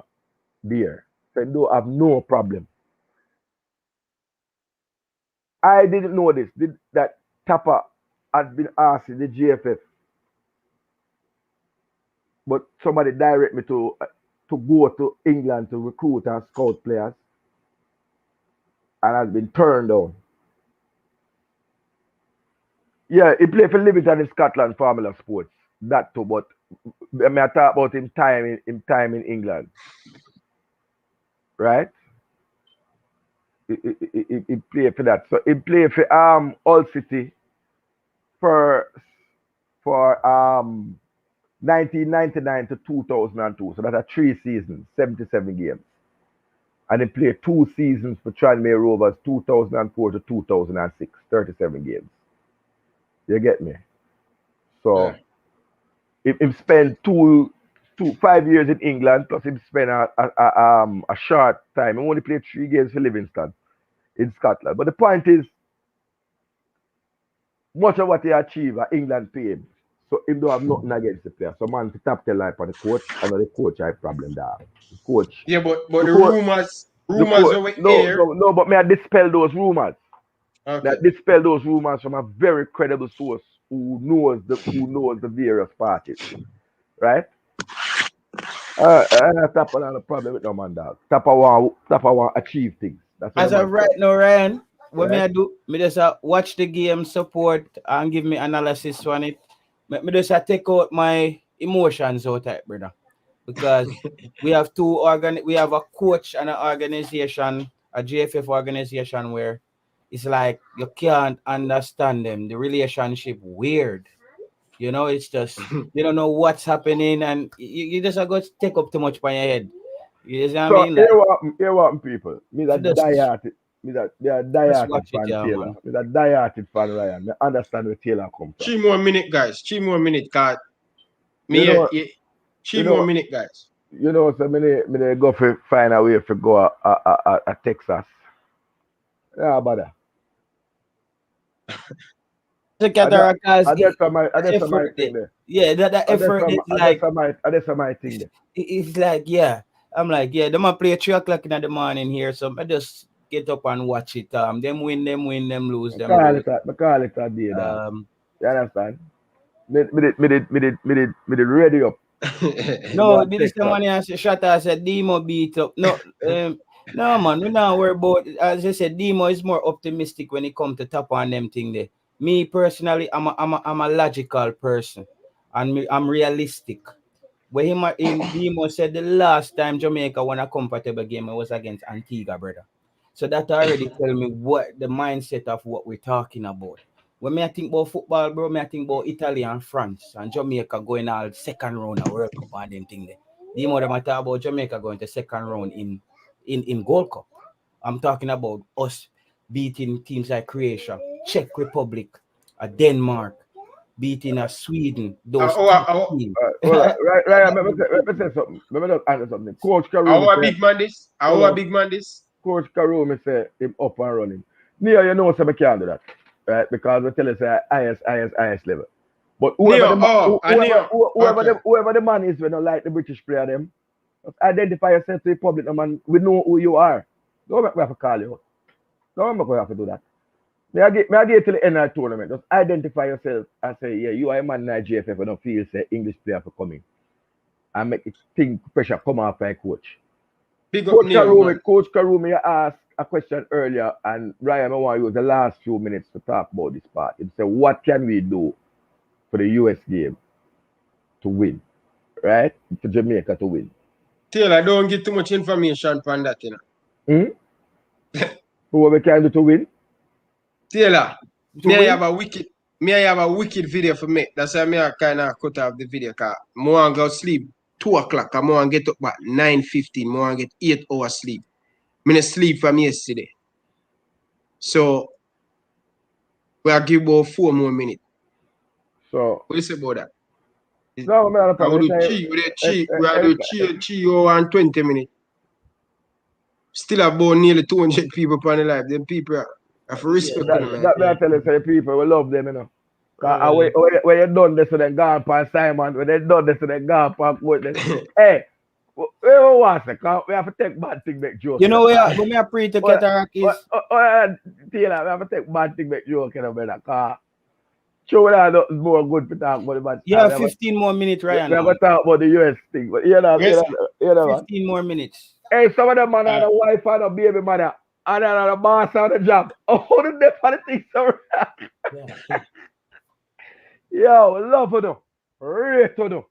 there. So him don't have no problem. I didn't know this. That Tapper had been asked in the GFF, but somebody direct me to go to England to recruit and scout players, and has been turned down. Yeah, he played for Liverpool in Scotland, Formula Sports. That too, but I mean, I talk about him time in England, right? He played for that. So he played for Hull City for 1999 to 2002. So that's 3 seasons, 77 games. And he played 2 seasons for Tranmere Rovers, 2004 to 2006, 37 games. You get me? So he spent 5 years in England, plus he spent a short time. He only played 3 games for Livingston in Scotland. But the point is, much of what he achieved, England paid. So he don't have nothing against the player. So man, to tap the life on the coach, I know the coach have problem there. The coach. Yeah, but the rumors over here. No, but may I dispel those rumors. Okay. That dispel those rumors from a very credible source who knows the various parties, right? Tapper not a problem with no man, dog. Tapper want achieve things. That's what As of right now, Ryan, what me I do? Me just watch the game, support, and give me analysis on it. Me just take out my emotions out of it, brother. Because we have we have a coach and an organization, a GFF organization where it's like you can't understand them. The relationship weird. You know, it's just you don't know what's happening, and you just got to take up too much by your head. You know what I mean? Like, here what people. Me that diehard. Me that they are diehard fan Taylor. Me that diehard fan Ryan. Me understand where Taylor come from. 3 more minutes, guys. 3 more minutes, cause me 3 more minutes, guys. You know, so me go for find a way to go a Texas. Yeah, brother. I that's my thing there. Yeah, that effort is like that's my thing there. It's like, yeah. I'm like, yeah, they might play at 3 o'clock in the morning here, so I just get up and watch it. Them win, them lose, them lose. I call it a day, you understand? Me did ready up. No, this somebody shot I said Demo beat up. No, no man, we not worry about it. As I said, Demo is more optimistic when it comes to top on them thing there. Me personally, I'm a logical person, and I'm realistic. When Demo said the last time Jamaica won a comfortable game, it was against Antigua, brother. So that already tell me what the mindset of what we're talking about. When I think about football, bro, I think about Italy and France and Jamaica going all second round of World Cup and them thing there. The more I talk about Jamaica going to second round in Gold Cup. I'm talking about us beating teams like Croatia, Czech Republic, Denmark, beating Sweden. Those teams. Right. Let me say something. Let me just answer something. Coach Carew. Our big man this. Coach Carew, me say him up and running. Near you know, so I can't do that. Right, because I tell you say highest level. But whoever the man is when I like the British player them, identify yourself to the public, man. We know who you are. Don't make me have to call you. Don't make me have to do that. May I get to the end of the tournament. Just identify yourself and say, yeah, you are a man in GFF and don't feel say English player for coming. And make it think pressure come off by coach. Coach Karumi asked a question earlier, and Ryan, I want to use the last few minutes to talk about this part. He said, what can we do for the US game to win? Right? For Jamaica to win. Taylor, don't get too much information on that, you know. What we can do to win? Taylor, I have a wicked video for me. That's why I kind of cut off the video, because I want to go sleep 2 o'clock. I want to get up at 9:15. I want to get 8 hours sleep. I didn't sleep from yesterday. So, we'll give about 4 more minutes. So, what do you say about that? No, man, we'll do chi and 20 minutes. Still about nearly 200 people on the live. Them people have respect them. That I tell you, say people, we love them, you know. When you done this, so then go on Simon. When they done this, so then go on coach. Hey, we don't want to, because we have to take bad thing make joke. You know where me a pray to Cataract is? Taylor, we have to take bad thing make joke, you know, brother, because sure that is more good to talk about the match. Yeah, 15 more minutes, Ryan. We have to talk about the US thing, but you know, Yes. you know, 15 more minutes. hey, some of them man are the wife and the baby mother, and then the boss on the job. Oh, the deaf for the thing, so Yeah. yo, love to do. Rate to do.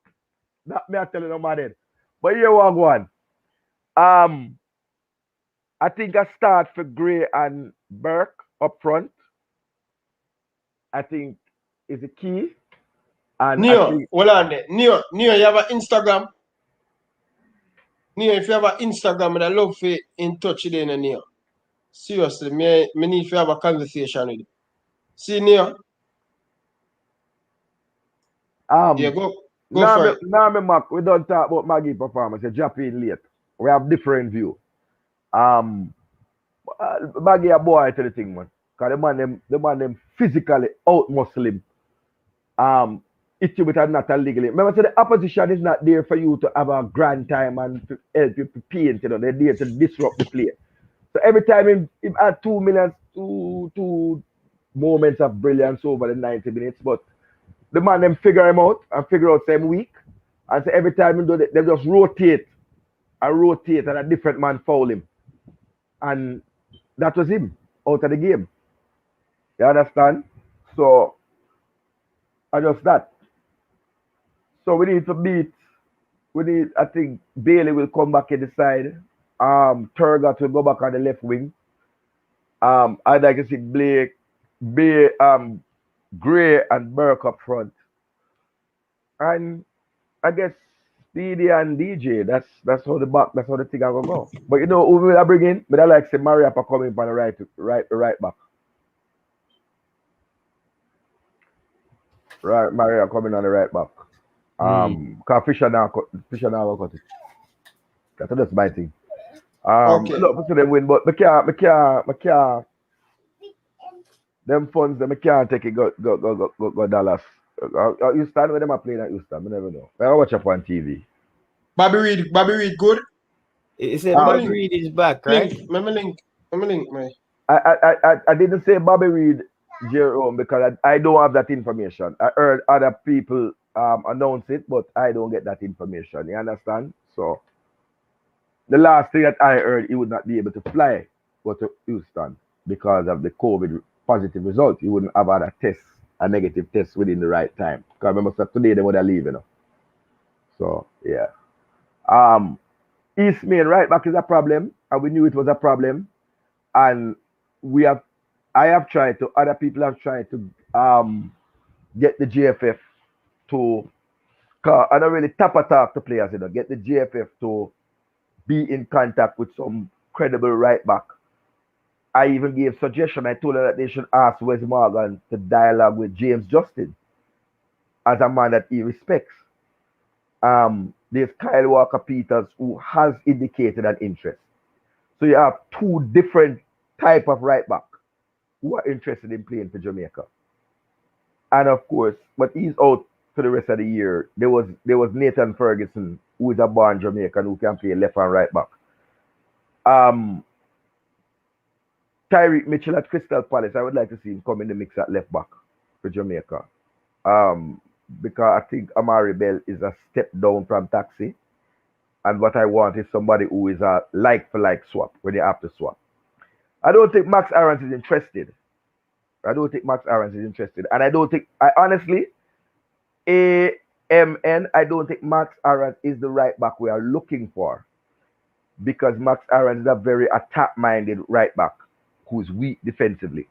That me I telling you, man. But here we go on. I think I start for Gray and Burke up front. I think is the key. And I Neo, think hold on there. Neo, you have an Instagram? Neo, if you have an Instagram, I'd love to in touch with you, Neo. Seriously, me need to have a conversation with you. See, Neo? Yeah, go for it. now me Mac, we don't talk about Maggie performance. You drop in late. We have different view. Maggie a boy to the thing, man. Cause the man them physically out muscle him. Hit you with a not a legally. Remember, so the opposition is not there for you to have a grand time and to help you to paint, you know, they're there to disrupt the play. So every time him had 2 moments of brilliance over the 90 minutes, but the man them figure him out and figure out same week. And so every time him do they just rotate and a different man foul him. And that was him out of the game. You understand? So I just that. So we need to I think Bailey will come back in the side. Turgot will go back on the left wing. I'd like to see Gray and Burke up front. And I guess Speedy and DJ, that's how the thing I gonna go. But you know who will I bring in? But I like say Mariapa coming from the right back. Right, Maria coming on the right back. Cause Fisher now will cut it. That's my thing. Okay. Look for them win, but me can't them funds them can't take it go Dallas. Houston when them are playing at Houston, I never know. I watch up on TV. Bobby Reed good? It said Bobby Reed is back, right? Link, man. I didn't say Bobby Reed, Jerome, because I don't have that information. I heard other people announce it, but I don't get that information. You understand? So the last thing that I heard, he would not be able to fly go to Houston because of the COVID positive result. He wouldn't have had a negative test within the right time. Because remember, so today they would have leave, you know. So yeah. East Main right back is a problem, and we knew it was a problem. And other people have tried to get the GFF to, I don't really tap talk to players, you know, get the GFF to be in contact with some credible right back. I even gave suggestion. I told her that they should ask Wes Morgan to dialogue with James Justin as a man that he respects. There's Kyle Walker-Peters who has indicated an interest. So you have two different type of right back who are interested in playing for Jamaica. And of course, but he's out for the rest of the year. There was Nathan Ferguson, who is a born Jamaican who can play left and right back. Tyreek Mitchell at Crystal Palace, I would like to see him come in the mix at left back for Jamaica. Because I think Amari Bell is a step down from Taxi. And what I want is somebody who is a like-for-like swap when you have to swap. I don't think Max Aarons is interested. And I honestly, I don't think Max Aarons is the right back we are looking for. Because Max Aarons is a very attack-minded right back who's weak defensively.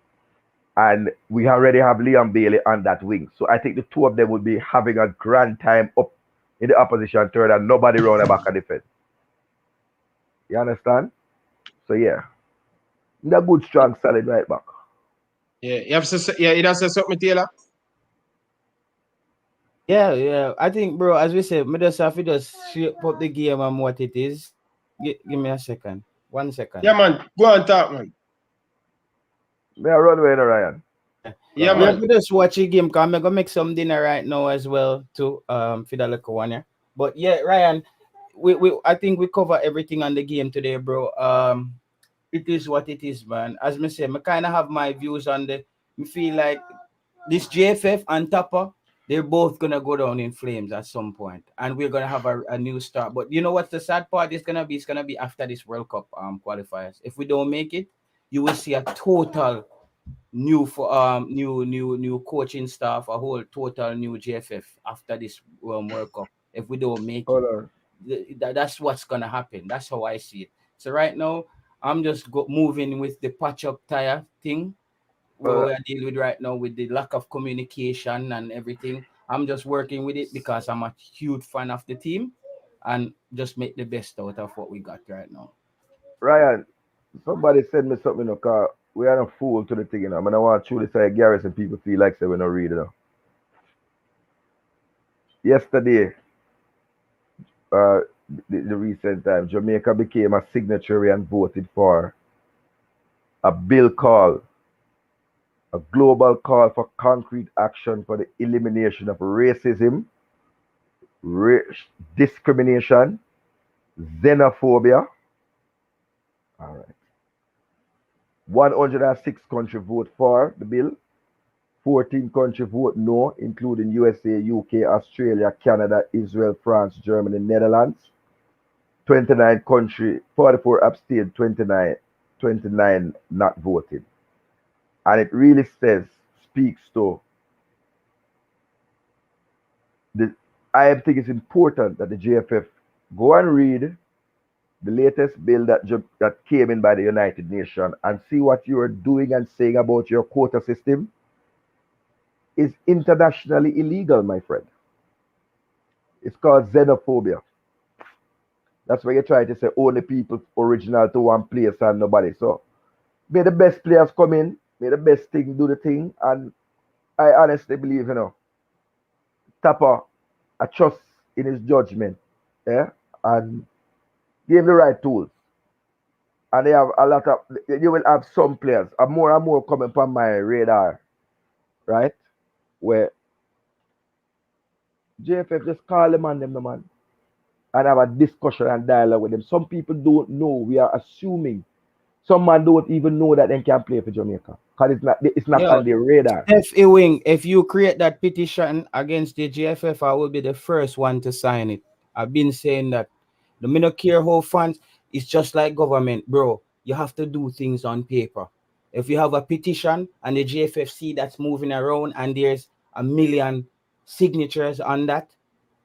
And we already have Liam Bailey on that wing. So I think the two of them would be having a grand time up in the opposition third and nobody round the back of defense. You understand? So yeah. They're good, strong, solid right back. Yeah, you have to say, yeah, it has to say something, Taylor. Yeah. I think, bro, as we said, me just have to just shape up the game and what it is. Give me a second. 1 second. Yeah, man. Go on talk, man. May I run away, Ryan? Yeah, man. We just watch a game because I'm gonna make some dinner right now as well too. For the little one, yeah. But yeah, Ryan, I think we cover everything on the game today, bro. It is what it is, man. As me say, I kind of have my views on the. Me feel like this JFF and Tapper, they're both gonna go down in flames at some point, and we're gonna have a new start. But you know what's the sad part? Is gonna be? It's gonna be after this World Cup qualifiers. If we don't make it, you will see a total new coaching staff, a whole total new JFF after this World Cup. If we don't make Hold it, on. that's what's gonna happen. That's how I see it. So right now, I'm just moving with the patch up tire thing where Hold we on. are dealing with right now with the lack of communication and everything. I'm just working with it because I'm a huge fan of the team and just make the best out of what we got right now. Ryan, somebody send me something, because we are a fool to the thing, I mean, I want to truly say Garrison people feel like say we not read it. Yesterday, uh, the recent time, Jamaica became a signatory and voted for a bill called a global call for concrete action for the elimination of racism, race discrimination, xenophobia. All right. 106 countries vote for the bill. 14 countries vote no, including USA, UK, Australia, Canada, Israel, France, Germany, Netherlands. 29 countries, 44 abstained, 29 not voted. And it really speaks to I think it's important that the JFF go and read the latest bill that came in by the United Nations and see what you are doing and saying about your quota system is internationally illegal, my friend. It's called xenophobia. That's where you try to say only people original to one place and nobody. So may the best players come in, may the best thing do the thing, and I honestly believe, Tapper, I trust in his judgment, yeah, and give him the right tools. And they have a lot of, you will have some players, more and more coming from my radar, right? Where JFF just call them on them, the man, and have a discussion and dialogue with them. Some people don't know. We are assuming. Some man don't even know that they can play for Jamaica because it's not Yo, on their radar. F. Ewing, if you create that petition against the GFF, I will be the first one to sign it. I've been saying that. The me no care how funds, it's just like government, bro. You have to do things on paper. If you have a petition and the GFFC that's moving around and there's a million signatures on that,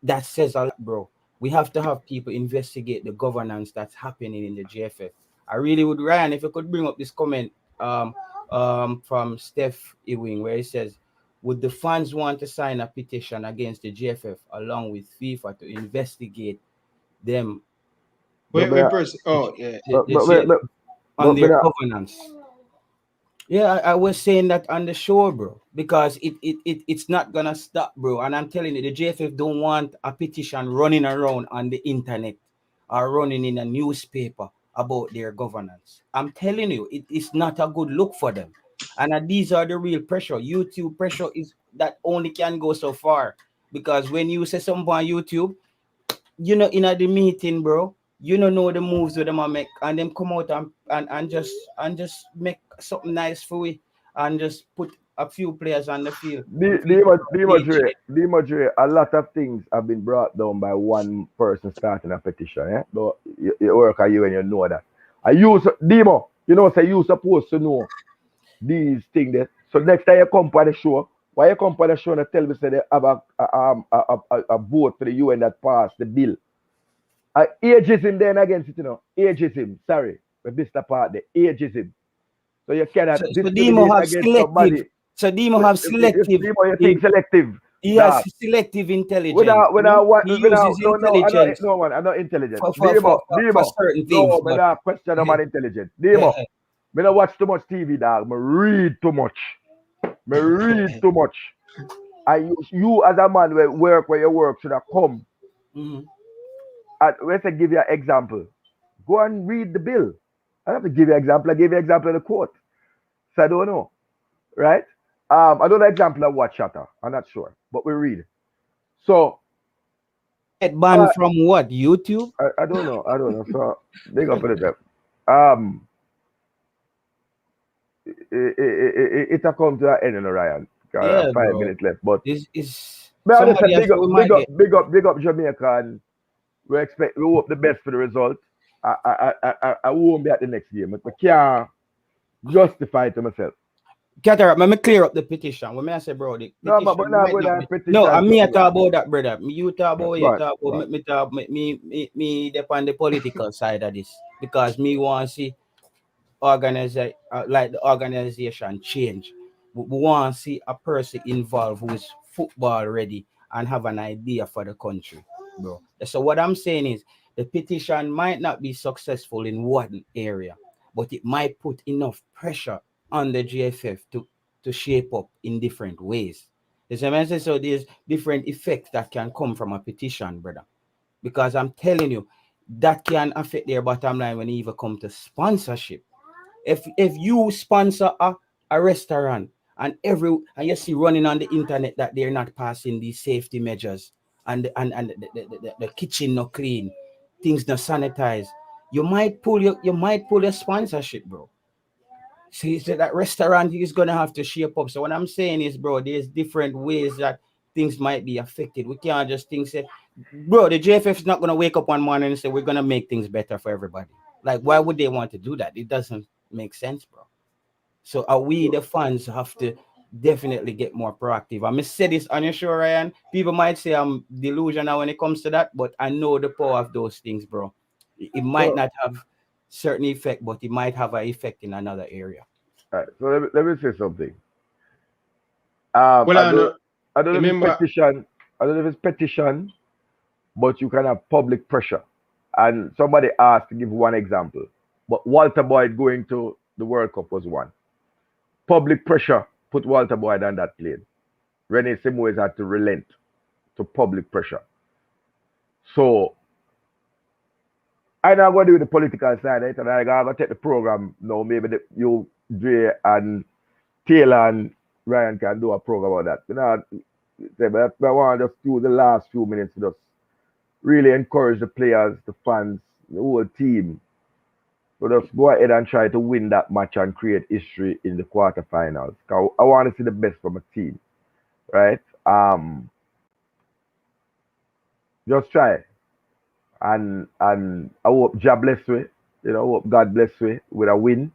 that says a lot, bro. We have to have people investigate the governance that's happening in the GFF. I really would, Ryan, if you could bring up this comment from Steph Ewing where he says, would the fans want to sign a petition against the GFF along with FIFA to investigate them But, Wait, but, person. Oh, yeah. on their but, governance? Yeah, I was saying that on the show, bro, because it's not gonna stop, bro. And I'm telling you, the JFF don't want a petition running around on the internet or running in a newspaper about their governance. I'm telling you, it's not a good look for them. And these are the real pressure. YouTube pressure is that only can go so far. Because when you say something on YouTube, in the meeting, bro, you don't know the moves with them I make, and them come out and just make something nice for we, and just put a few players on the field. Dre, a lot of things have been brought down by one person starting a petition. Yeah, but you work at you and you know that. I use Demo. Say you supposed to know these things. There. So next time you come for the show, why you come for the show and tell me say they have a vote for the UN that passed the bill? Ageism then against it, Ageism. Sorry, we missed the part there. Ageism. So you cannot So Demo discriminate have against selective. somebody. So Demo have selective. Demo, you think selective? Yes, selective intelligence. When I what? He uses intelligence I'm not intelligent. for Demo. certain things. No, but I question I'm not intelligent. Demo. Me not watch too much TV, dog. Me read too much. You as a man where you work should have come. Mhm. Let's say give you an example. Go and read the bill. I don't have to give you an example. I gave you an example of the quote. So I don't know. Right? I don't know the example of what shatter. I'm not sure. But we read. So Get banned from what? YouTube? I don't know. I don't know. So big up for the it a come to an end, Ryan. Because I Yeah, have 5 bro. minutes left. But Is but I just say somebody else we might get. big up Jamaica, and we hope the best for the result. I won't be at the next game. But I can't justify it to myself. Cataract, let me clear up the petition. When I say, bro, the No, petition but now might going not to be. petition. No, I me something talk about that, brother. You talk about what you Right, talk about. right. Me talk me depend the political side of this because me want to see like the organization change. We want to see a person involved who is football ready and have an idea for the country, bro. So what I'm saying is the petition might not be successful in one area, but it might put enough pressure on the GFF to shape up in different ways. You see what I'm saying? So there's different effects that can come from a petition, brother. Because I'm telling you, that can affect their bottom line when it even come to sponsorship. If you sponsor a restaurant and you see running on the internet that they're not passing these safety measures and the kitchen not clean, things not sanitized, you might pull your sponsorship, bro. See, so that restaurant is gonna have to shape up. So what I'm saying is, bro, there's different ways that things might be affected. We can't just think say, bro, the JFF is not gonna wake up one morning and say we're gonna make things better for everybody. Like, why would they want to do that? It doesn't make sense, bro. So we the fans have to definitely get more proactive. I must say this on your show, Ryan. People might say I'm delusional when it comes to that, but I know the power of those things, bro. It might So, not have certain effect, but it might have an effect in another area. all right, so let me say something. Well, I don't know if it's remember, petition. I don't know if it's petition, but you can have public pressure. And somebody asked to give one example. But Walter Boyd going to the World Cup was one. Public pressure put Walter Boyd on that plane. Rene Simoes had to relent to public pressure. So I now going to do the political side of it, and I going to take the program now. Maybe you, Dre, and Taylor and Ryan can do a program about that. You know, but I want to just do the last few minutes to just really encourage the players, the fans, the whole team. So just go ahead and try to win that match and create history in the quarterfinals. I want to see the best from a team, right? Just try, and I hope Jah bless we. You know, hope God bless we with a win.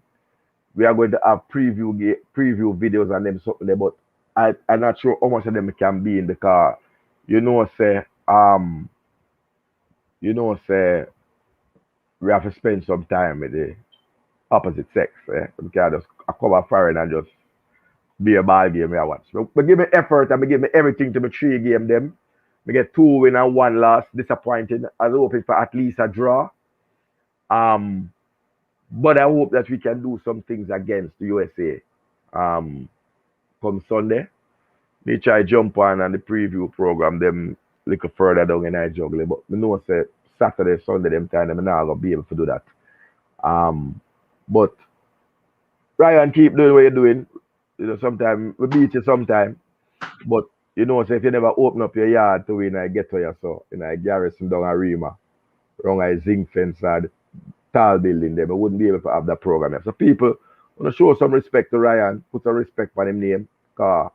We are going to have preview videos and them something there, but I'm not sure how much of them can be in the car. You know, say we have to spend some time with the opposite sex. We can't just cover foreign and just be a ball game I watch. But give me effort and give me everything to me 3 game them. We get 2 win and 1 loss. Disappointing. I was hoping for at least a draw. But I hope that we can do some things against the USA. Come Sunday. Me try jump on the preview program them little further down in I juggle. But me know say Saturday, Sunday them time I'm not gonna be able to do that. But Ryan, keep doing what you're doing. You know, sometimes we beat you sometime. But you know, say if you never open up your yard to win, I get to you so I garrison down a Rima, wrong a zinc fence and tall building there, but wouldn't be able to have that program. So people want to show some respect to Ryan, put some respect on him name. Cause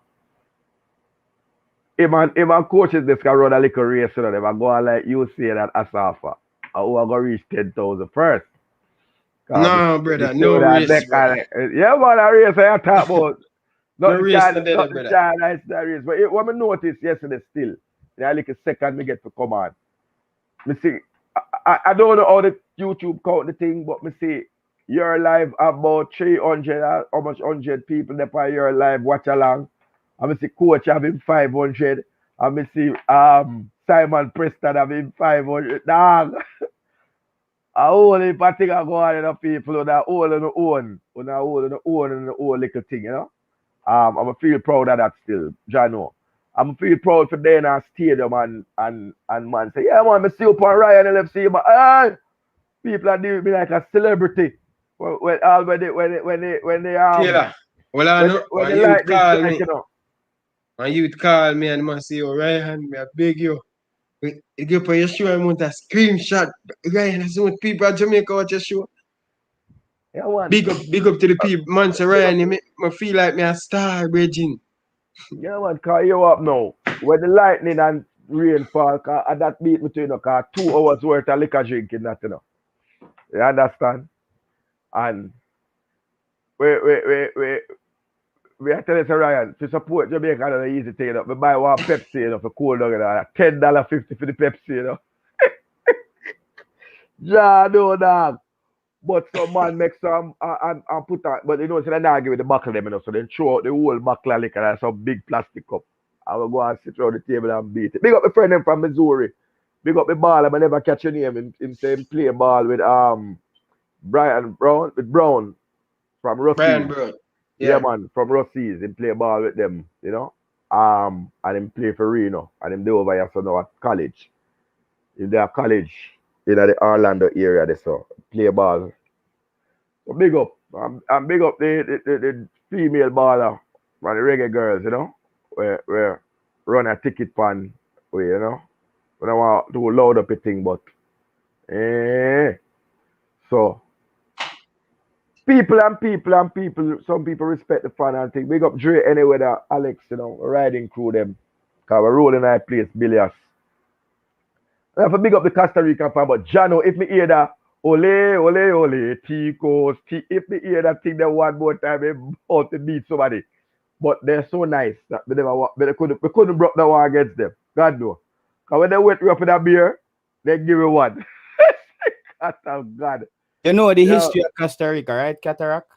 him and coaches this can run a little race, you know, they go on like you say that Asafa. Who are gonna reach 10,000 first. no, brother, no race, brother. Yeah, man, a race I talk about. No Not the race child, today, not the brother. child, that's the race. But what I noticed yesterday still, yeah, like a second me get to come on. Me see, I don't know how the YouTube count the thing, but me see your live about 300, how much 100 people that by your live watch along. I me see coach having 500. I me see Simon Preston having 500. Dog. I only if I think I go on in the people that all on the own, and the own little thing, you know. I'm feel proud of that still, Jano. I'm feel proud for being in a stadium and man say, yeah man, I see you on Ryan LFC, but people are doing me like a celebrity. When they Taylor, well, I know when when they you like this call like me, you know. when you call me and man say, oh, Ryan, me I beg you. You go for your show and want a screenshot. Ryan, that's what people at Jamaica watch your show. Yeah, man. Big up to the people. Man, so Ryan, you make me feel like me a star, Virgin. Yeah, man, cause you up now. When the lightning and rain fall, and that beat me to, you know, cause 2 hours worth of liquor drinking that, you know. You understand? And we are telling Ryan to support Jamaica and an easy thing, you know. We buy one Pepsi, you know, for cool down, you know, $10.50 for the Pepsi, you know. Yeah, no, dog. But some man make some and put that, but you know, so they not give it the buckle them, you know, so they throw out the whole buckle of liquor and some big plastic cup. I will go and sit around the table and beat it. Big up my friend them from Missouri. Big up my ball, I never catch your name in same play ball with Brian Brown from Russies. Brian Brown. Yeah, man, from Russies. Him play ball with them, you know. And him play for Reno. And him do over here so now at college. In their college in the Orlando area they saw play ball. So big up. I'm big up the female baller and the reggae girls, you know. Where run a ticket pan way, you know. We don't want to load up a thing, but so people, some people respect the fan and think big up Dre anyway that Alex, you know, riding crew them. Cause we're rolling our place, billions. I have to big up the Costa Rican fan, but Jano, if me hear that, ole, Ticos, if me hear that thing that one more time, they about to beat somebody. But they're so nice that we couldn't broke the war against them. God no. Because when they wet me up in a beer, they give me one. God. You know the history of Costa Rica, right, Cataract?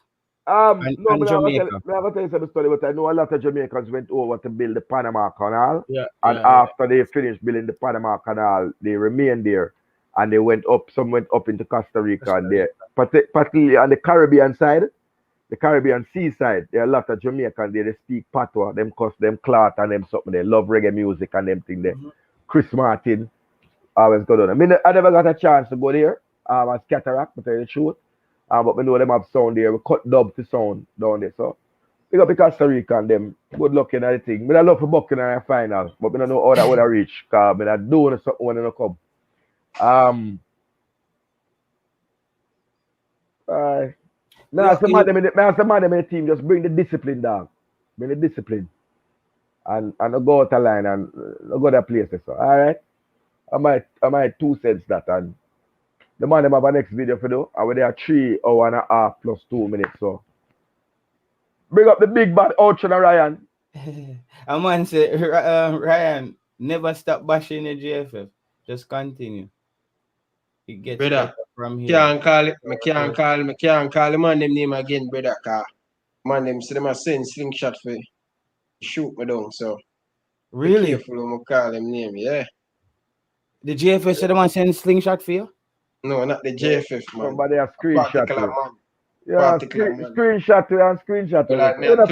And Jamaica. I have to tell you some story, but I know a lot of Jamaicans went over to build the Panama Canal. Yeah. And after they finished building the Panama Canal, they remained there. And they went up, some went up into Costa Rica. And they, particularly on the Caribbean side, the Caribbean seaside, there are a lot of Jamaicans there, they speak patois, them cuss, them clot and them something. They love reggae music and them thing there. Chris Martin always go down. I mean, I never got a chance to go there as Cataract, to tell you the truth. But we know them have sound there. We cut dub to sound down there. So, pick up the Costa Rica and them. Good luck in the thing. I love for bucking in the final, but I don't know how that would have reached. Because I do something when I come. Now, some of them in the team just bring the discipline down. Bring the discipline. And I go out the line and I go to places. So, all right. I might 2 cents that. And the man them have a next video for you. And we there 3 hours and a half plus 2 minutes. So bring up the big bad outro to Ryan. A man say, Ryan, never stop bashing the JFF. Just continue. It gets better from here. Me can't call the man them name again, brother. Cause man them say them a send slingshot for shoot me down. So really? Be careful when I call them name, yeah. The JFF said the man send slingshot for you? No, not the JFF, man. Somebody a screenshot. Yeah, screenshot to and screenshot to. We're not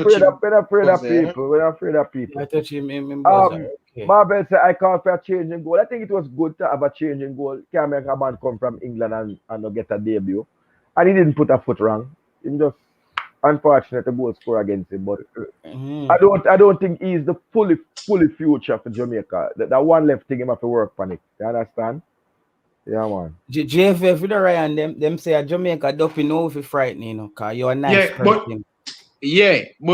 afraid of people. I touch him in okay. Marvel said I call for a change in goal. I think it was good to have a change in goal. Can't make a man come from England and not get a debut. And he didn't put a foot wrong. He just unfortunate to goal score against him. But I don't think he's the fully future for Jamaica. That one left thing him have to work on it. You understand? Yeah, man. JFF with Ryan, them say a Jamaica doping no if you frightening, you know, cause you're a nice person. But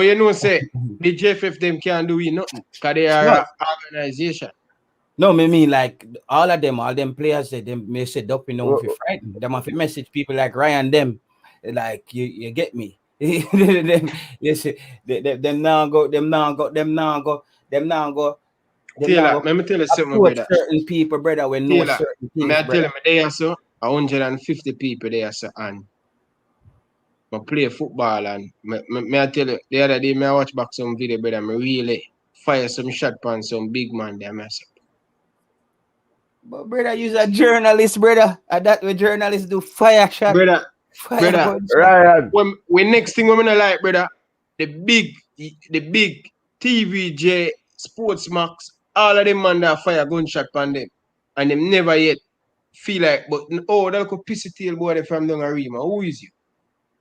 you know, say the JFF them can't do nothing, cause they are an organization. No, me mean like all them players say them may say doping no if you frightened. Them have to message people like Ryan them, like you get me. them now go. Taylor, let me tell you something, brother. Certain people, brother, when no certain things, I tell you, there so 150 people there, so and I play football and I tell you, the other day I watch back some video, brother. I really fire some shot on some big man there, myself. But brother, you're a journalist, brother. And that way journalists do fire shot. Brother, Ryan. When next thing we're gonna like, brother, the big TVJ Sports Max. All of them man that fire gunshot on them. And them never yet feel like, but that could piss tail boy from down Arima. Who is you?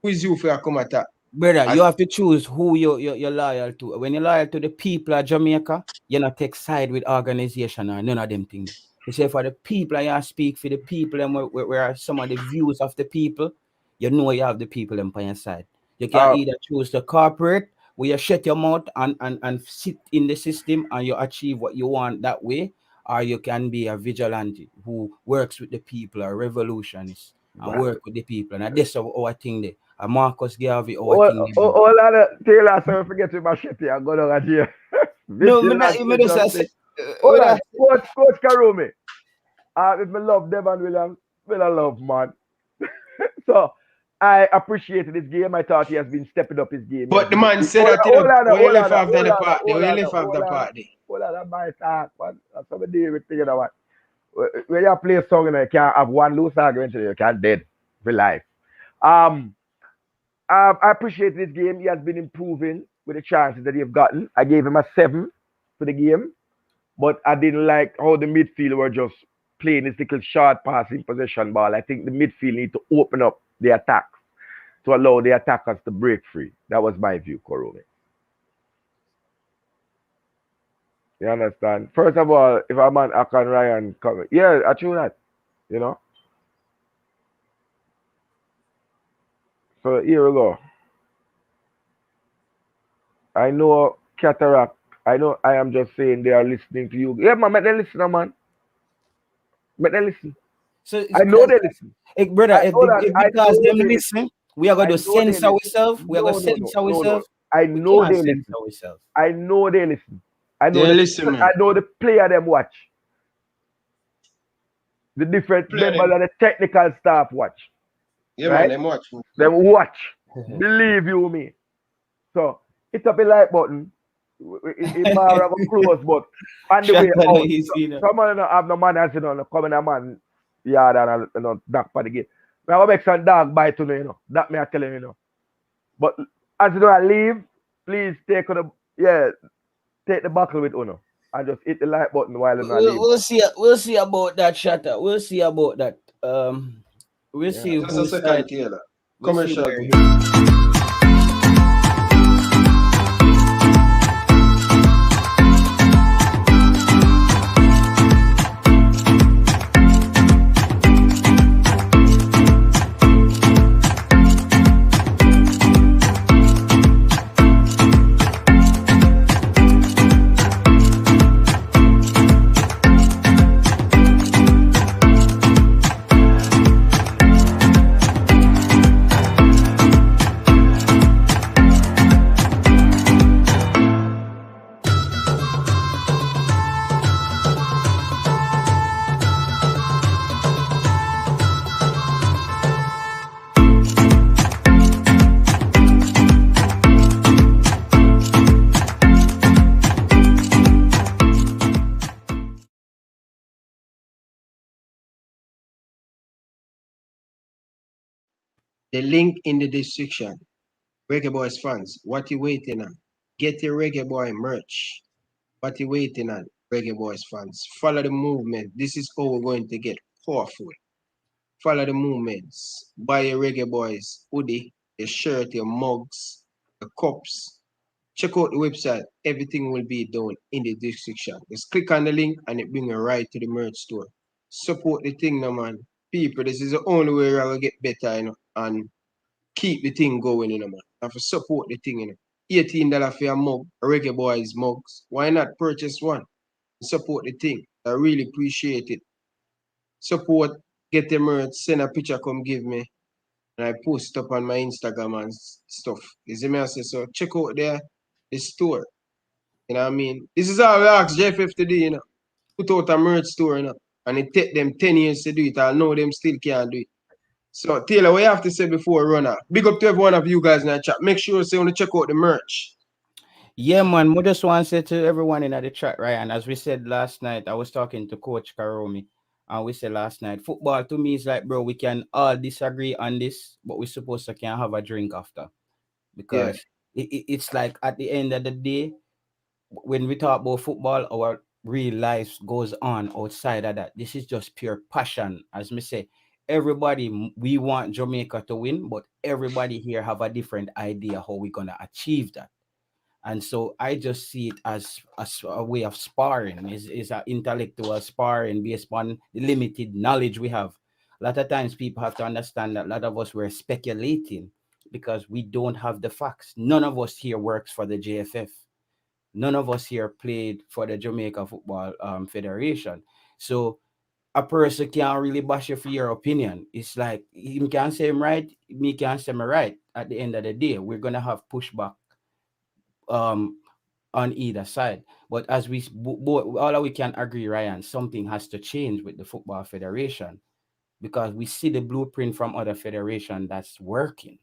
Who is you for a come attack? Brother, you have to choose who you're loyal to. When you're loyal to the people of Jamaica, you not take side with organization or none of them things. You say for the people, and you speak for the people, and where some of the views of the people, you know you have the people on your side. You can either choose the corporate, where you shut your mouth and sit in the system and you achieve what you want that way, or you can be a vigilante who works with the people, a revolutionist, and work with the people. And that's our thing there. A Marcus Garvey, our thing there. All other Taylor, so forget to machete and go down here. No, me just say, Hold on, Coach Karumi. If I love Devon Williams, well, I love man. So I appreciated this game. I thought he has been stepping up his game. But the man said that he left after the party. He left after the party. Hold on, that my talk, man. That's what I do with you know what. When you play a song, you know, you can't have one loose argument, you can't dead for life. I appreciate this game. He has been improving with the chances that he have gotten. I gave him a 7 for the game, but I didn't like how the midfield were just playing this little short passing possession ball. I think the midfield need to open up the attacks to allow the attackers to break free. That was my view, Korome. You understand? First of all, if a man Akan Ryan come, yeah, I true that. You know? So here we go. I know Cataract. I know I am just saying they are listening to you. Yeah, man, make them listen, man. Make them listen. So I know they listen. Brother, because them listen, we are going to censor ourselves. We are going to censor ourselves. I know they listen. I know they listen. I know I know the player them watch. The different members of the technical staff watch. Yeah, right? Man, them watch. Them watch. Believe you me. So hit up a like button. It might have a close, but on the way out, someone don't have no manners, you know, come in a man yard and you know, duck for the game. I will make some dog bite to you, you know. That me I tell you know. But as you know, I leave, please take the buckle with Uno and just hit the like button while I'm leave. We'll see about that, Shatter. We'll see about that. We'll see. Just a second, Taylor. Commercial. The link in the description. Reggae Boyz fans, what you waiting on? Get your Reggae Boy merch. What you waiting on, Reggae Boyz fans? Follow the movement. This is how we're going to get powerful. Follow the movements. Buy your Reggae Boyz hoodie, your shirt, your mugs, your cups. Check out the website. Everything will be down in the description. Just click on the link and it brings you right to the merch store. Support the thing now, man. People, this is the only way we're going to get better, you know, and keep the thing going, you know, man. And for support the thing, you know. $18 for a mug, Reggae Boyz mugs. Why not purchase one? Support the thing. I really appreciate it. Support, get the merch, send a picture, come give me. And I post up on my Instagram and stuff. You see me? I say, so check out there, the store. You know what I mean? This is how we ask JFF to do, you know. Put out a merch store, you know. And it take them 10 years to do it. I know them still can't do it. So, Taylor, what you have to say before we run out? Big up to every one of you guys in the chat. Make sure you want to check out the merch. Yeah, man. I just want to say to everyone in the chat, Ryan, as we said last night, I was talking to Coach Karumi, and we said last night, football to me is like, bro, we can all disagree on this, but we're supposed to can have a drink after. Because it's like at the end of the day, when we talk about football, our real life goes on outside of that. This is just pure passion. As me say, everybody, we want Jamaica to win, but everybody here have a different idea how we're going to achieve that. And so I just see it as a way of sparring, is an intellectual sparring based on the limited knowledge we have. A lot of times people have to understand that a lot of us were speculating because we don't have the facts. None of us here works for the JFF. None of us here played for the Jamaica Football Federation. So a person can't really bash you for your opinion. It's like him can say him right, me can say me right. At the end of the day, we're gonna have pushback um on either side. But as all of we can agree, Ryan, something has to change with the football federation because we see the blueprint from other federation that's working.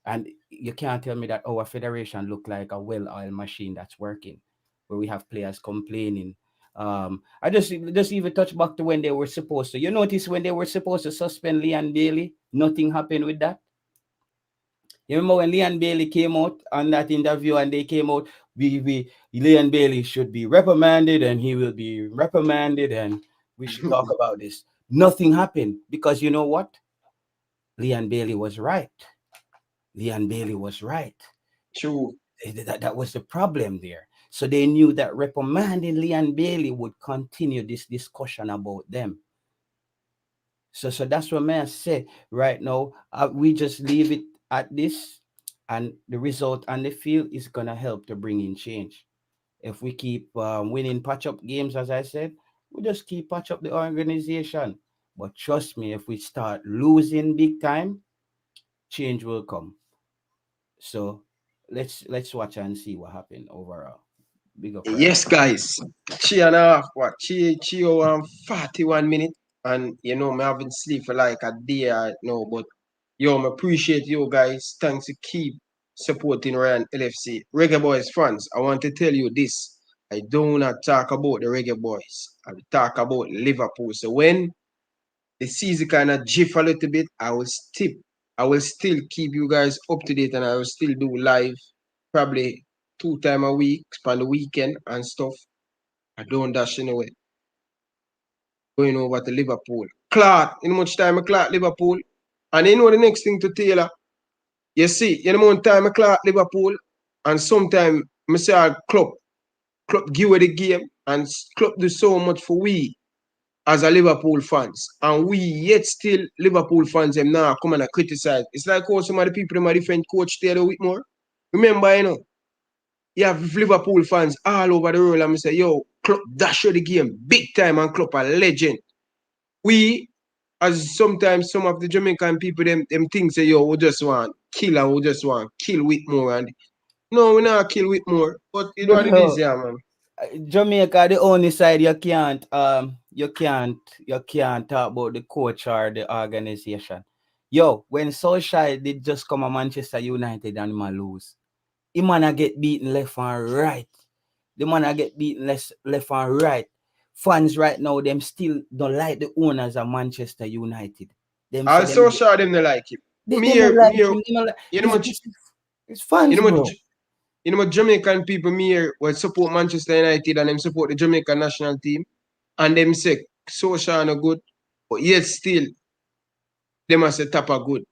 And you can't tell me that our federation look like a well-oiled machine that's working, where we have players complaining. I just even touch back to when they were supposed to. You notice when they were supposed to suspend Leon Bailey, nothing happened with that. You remember when Leon Bailey came out on that interview and they came out, Leon Bailey should be reprimanded and he will be reprimanded and we should talk about this. Nothing happened because you know what? Leon Bailey was right. Leon Bailey was right. True. That was the problem there. So they knew that reprimanding Leon Bailey would continue this discussion about them. So that's what I say right now. We just leave it at this, and the result on the field is gonna help to bring in change. If we keep winning patch-up games, as I said, we just keep patch up the organization. But trust me, if we start losing big time, change will come. So let's watch and see what happened overall. Big up, Ryan. Yes, guys. 3.5, what? 3 hour and 41 minutes. And you know, me haven't sleep for like a day right now, but yo, I appreciate you guys. Thanks to keep supporting Ryan LFC. Reggae Boys fans, I want to tell you this. I do not talk about the Reggae Boys. I will talk about Liverpool. So when the season kind of jiff a little bit, I will still keep you guys up to date and I will still do live probably 2 times a week on the weekend and stuff. I don't dash anyway. Going over to Liverpool. Clark, in much time I Clark Liverpool. And you know the next thing to Taylor. You see, you know more time I Clark Liverpool and sometime I say club give away the game and club do so much for we as a Liverpool fans. And we yet still Liverpool fans them now come and criticize. It's like how some of the people in my different coach Taylor Whitmore. Remember, you know, you have Liverpool fans all over the world and I say, yo, Klopp dash you the game big time and Klopp a legend. We, as sometimes some of the Jamaican people, them think say, yo, we just want kill and we just want kill Whitmore. And no, we not kill Whitmore. But you know what it is, yeah, man. Jamaica, the only side you can't talk about the coach or the organization. Yo, when Solskjaer did just come to Manchester United and man lose, he man get beaten left and right. The man get beaten left and right. Fans right now, them still don't like the owners of Manchester United. Them say Also, them, sure them they like him. they Me don't here, like me here, him. They don't like, you know much, it's fans, you know bro. much, you know what Jamaican people me here will support Manchester United and them support the Jamaican national team and them say social no good, but yet still them as a top are good.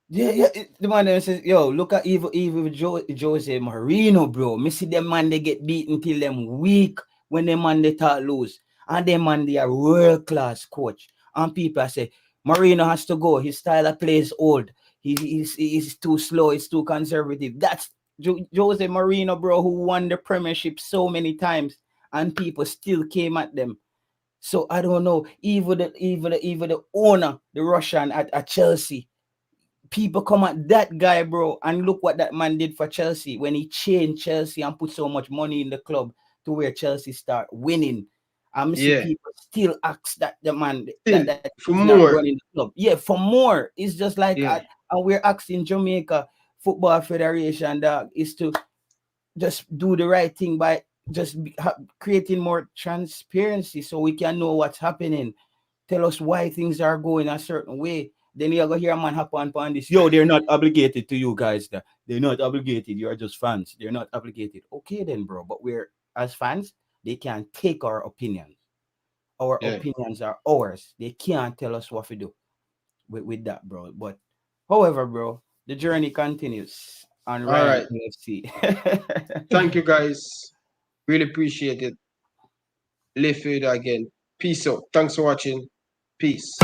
Yeah. The man them says, yo, look at even Jose Marino, bro. Me see them man they get beaten till them weak when them man they talk lose. And them man they are world class coach. And people say Marino has to go. His style of play is old. He's too slow. He's too conservative. That's Jose Marino, bro, who won the Premiership so many times, and people still came at them. So I don't know. Even the owner, the Russian at Chelsea, people come at that guy, bro, and look what that man did for Chelsea when he changed Chelsea and put so much money in the club to where Chelsea start winning. I see Yeah. people still ask that the man Still, that for he's not more. running the club. Yeah, for more. It's just like Yeah. and we're asking Jamaica Football Federation that is to just do the right thing by just creating more transparency so we can know what's happening. Tell us why things are going a certain way. Then you're gonna hear a man hop on this. Yo, they're not obligated to you guys. They're not obligated. You're just fans. They're not obligated. Okay, then, bro. But we're as fans, they can take our opinions. Our Yeah. opinions are ours. They can't tell us what to do with that, bro. But however, bro, the journey continues. on All Ryan right. LFC. Thank you, guys. Really appreciate it. Live it again. Peace out. Thanks for watching. Peace.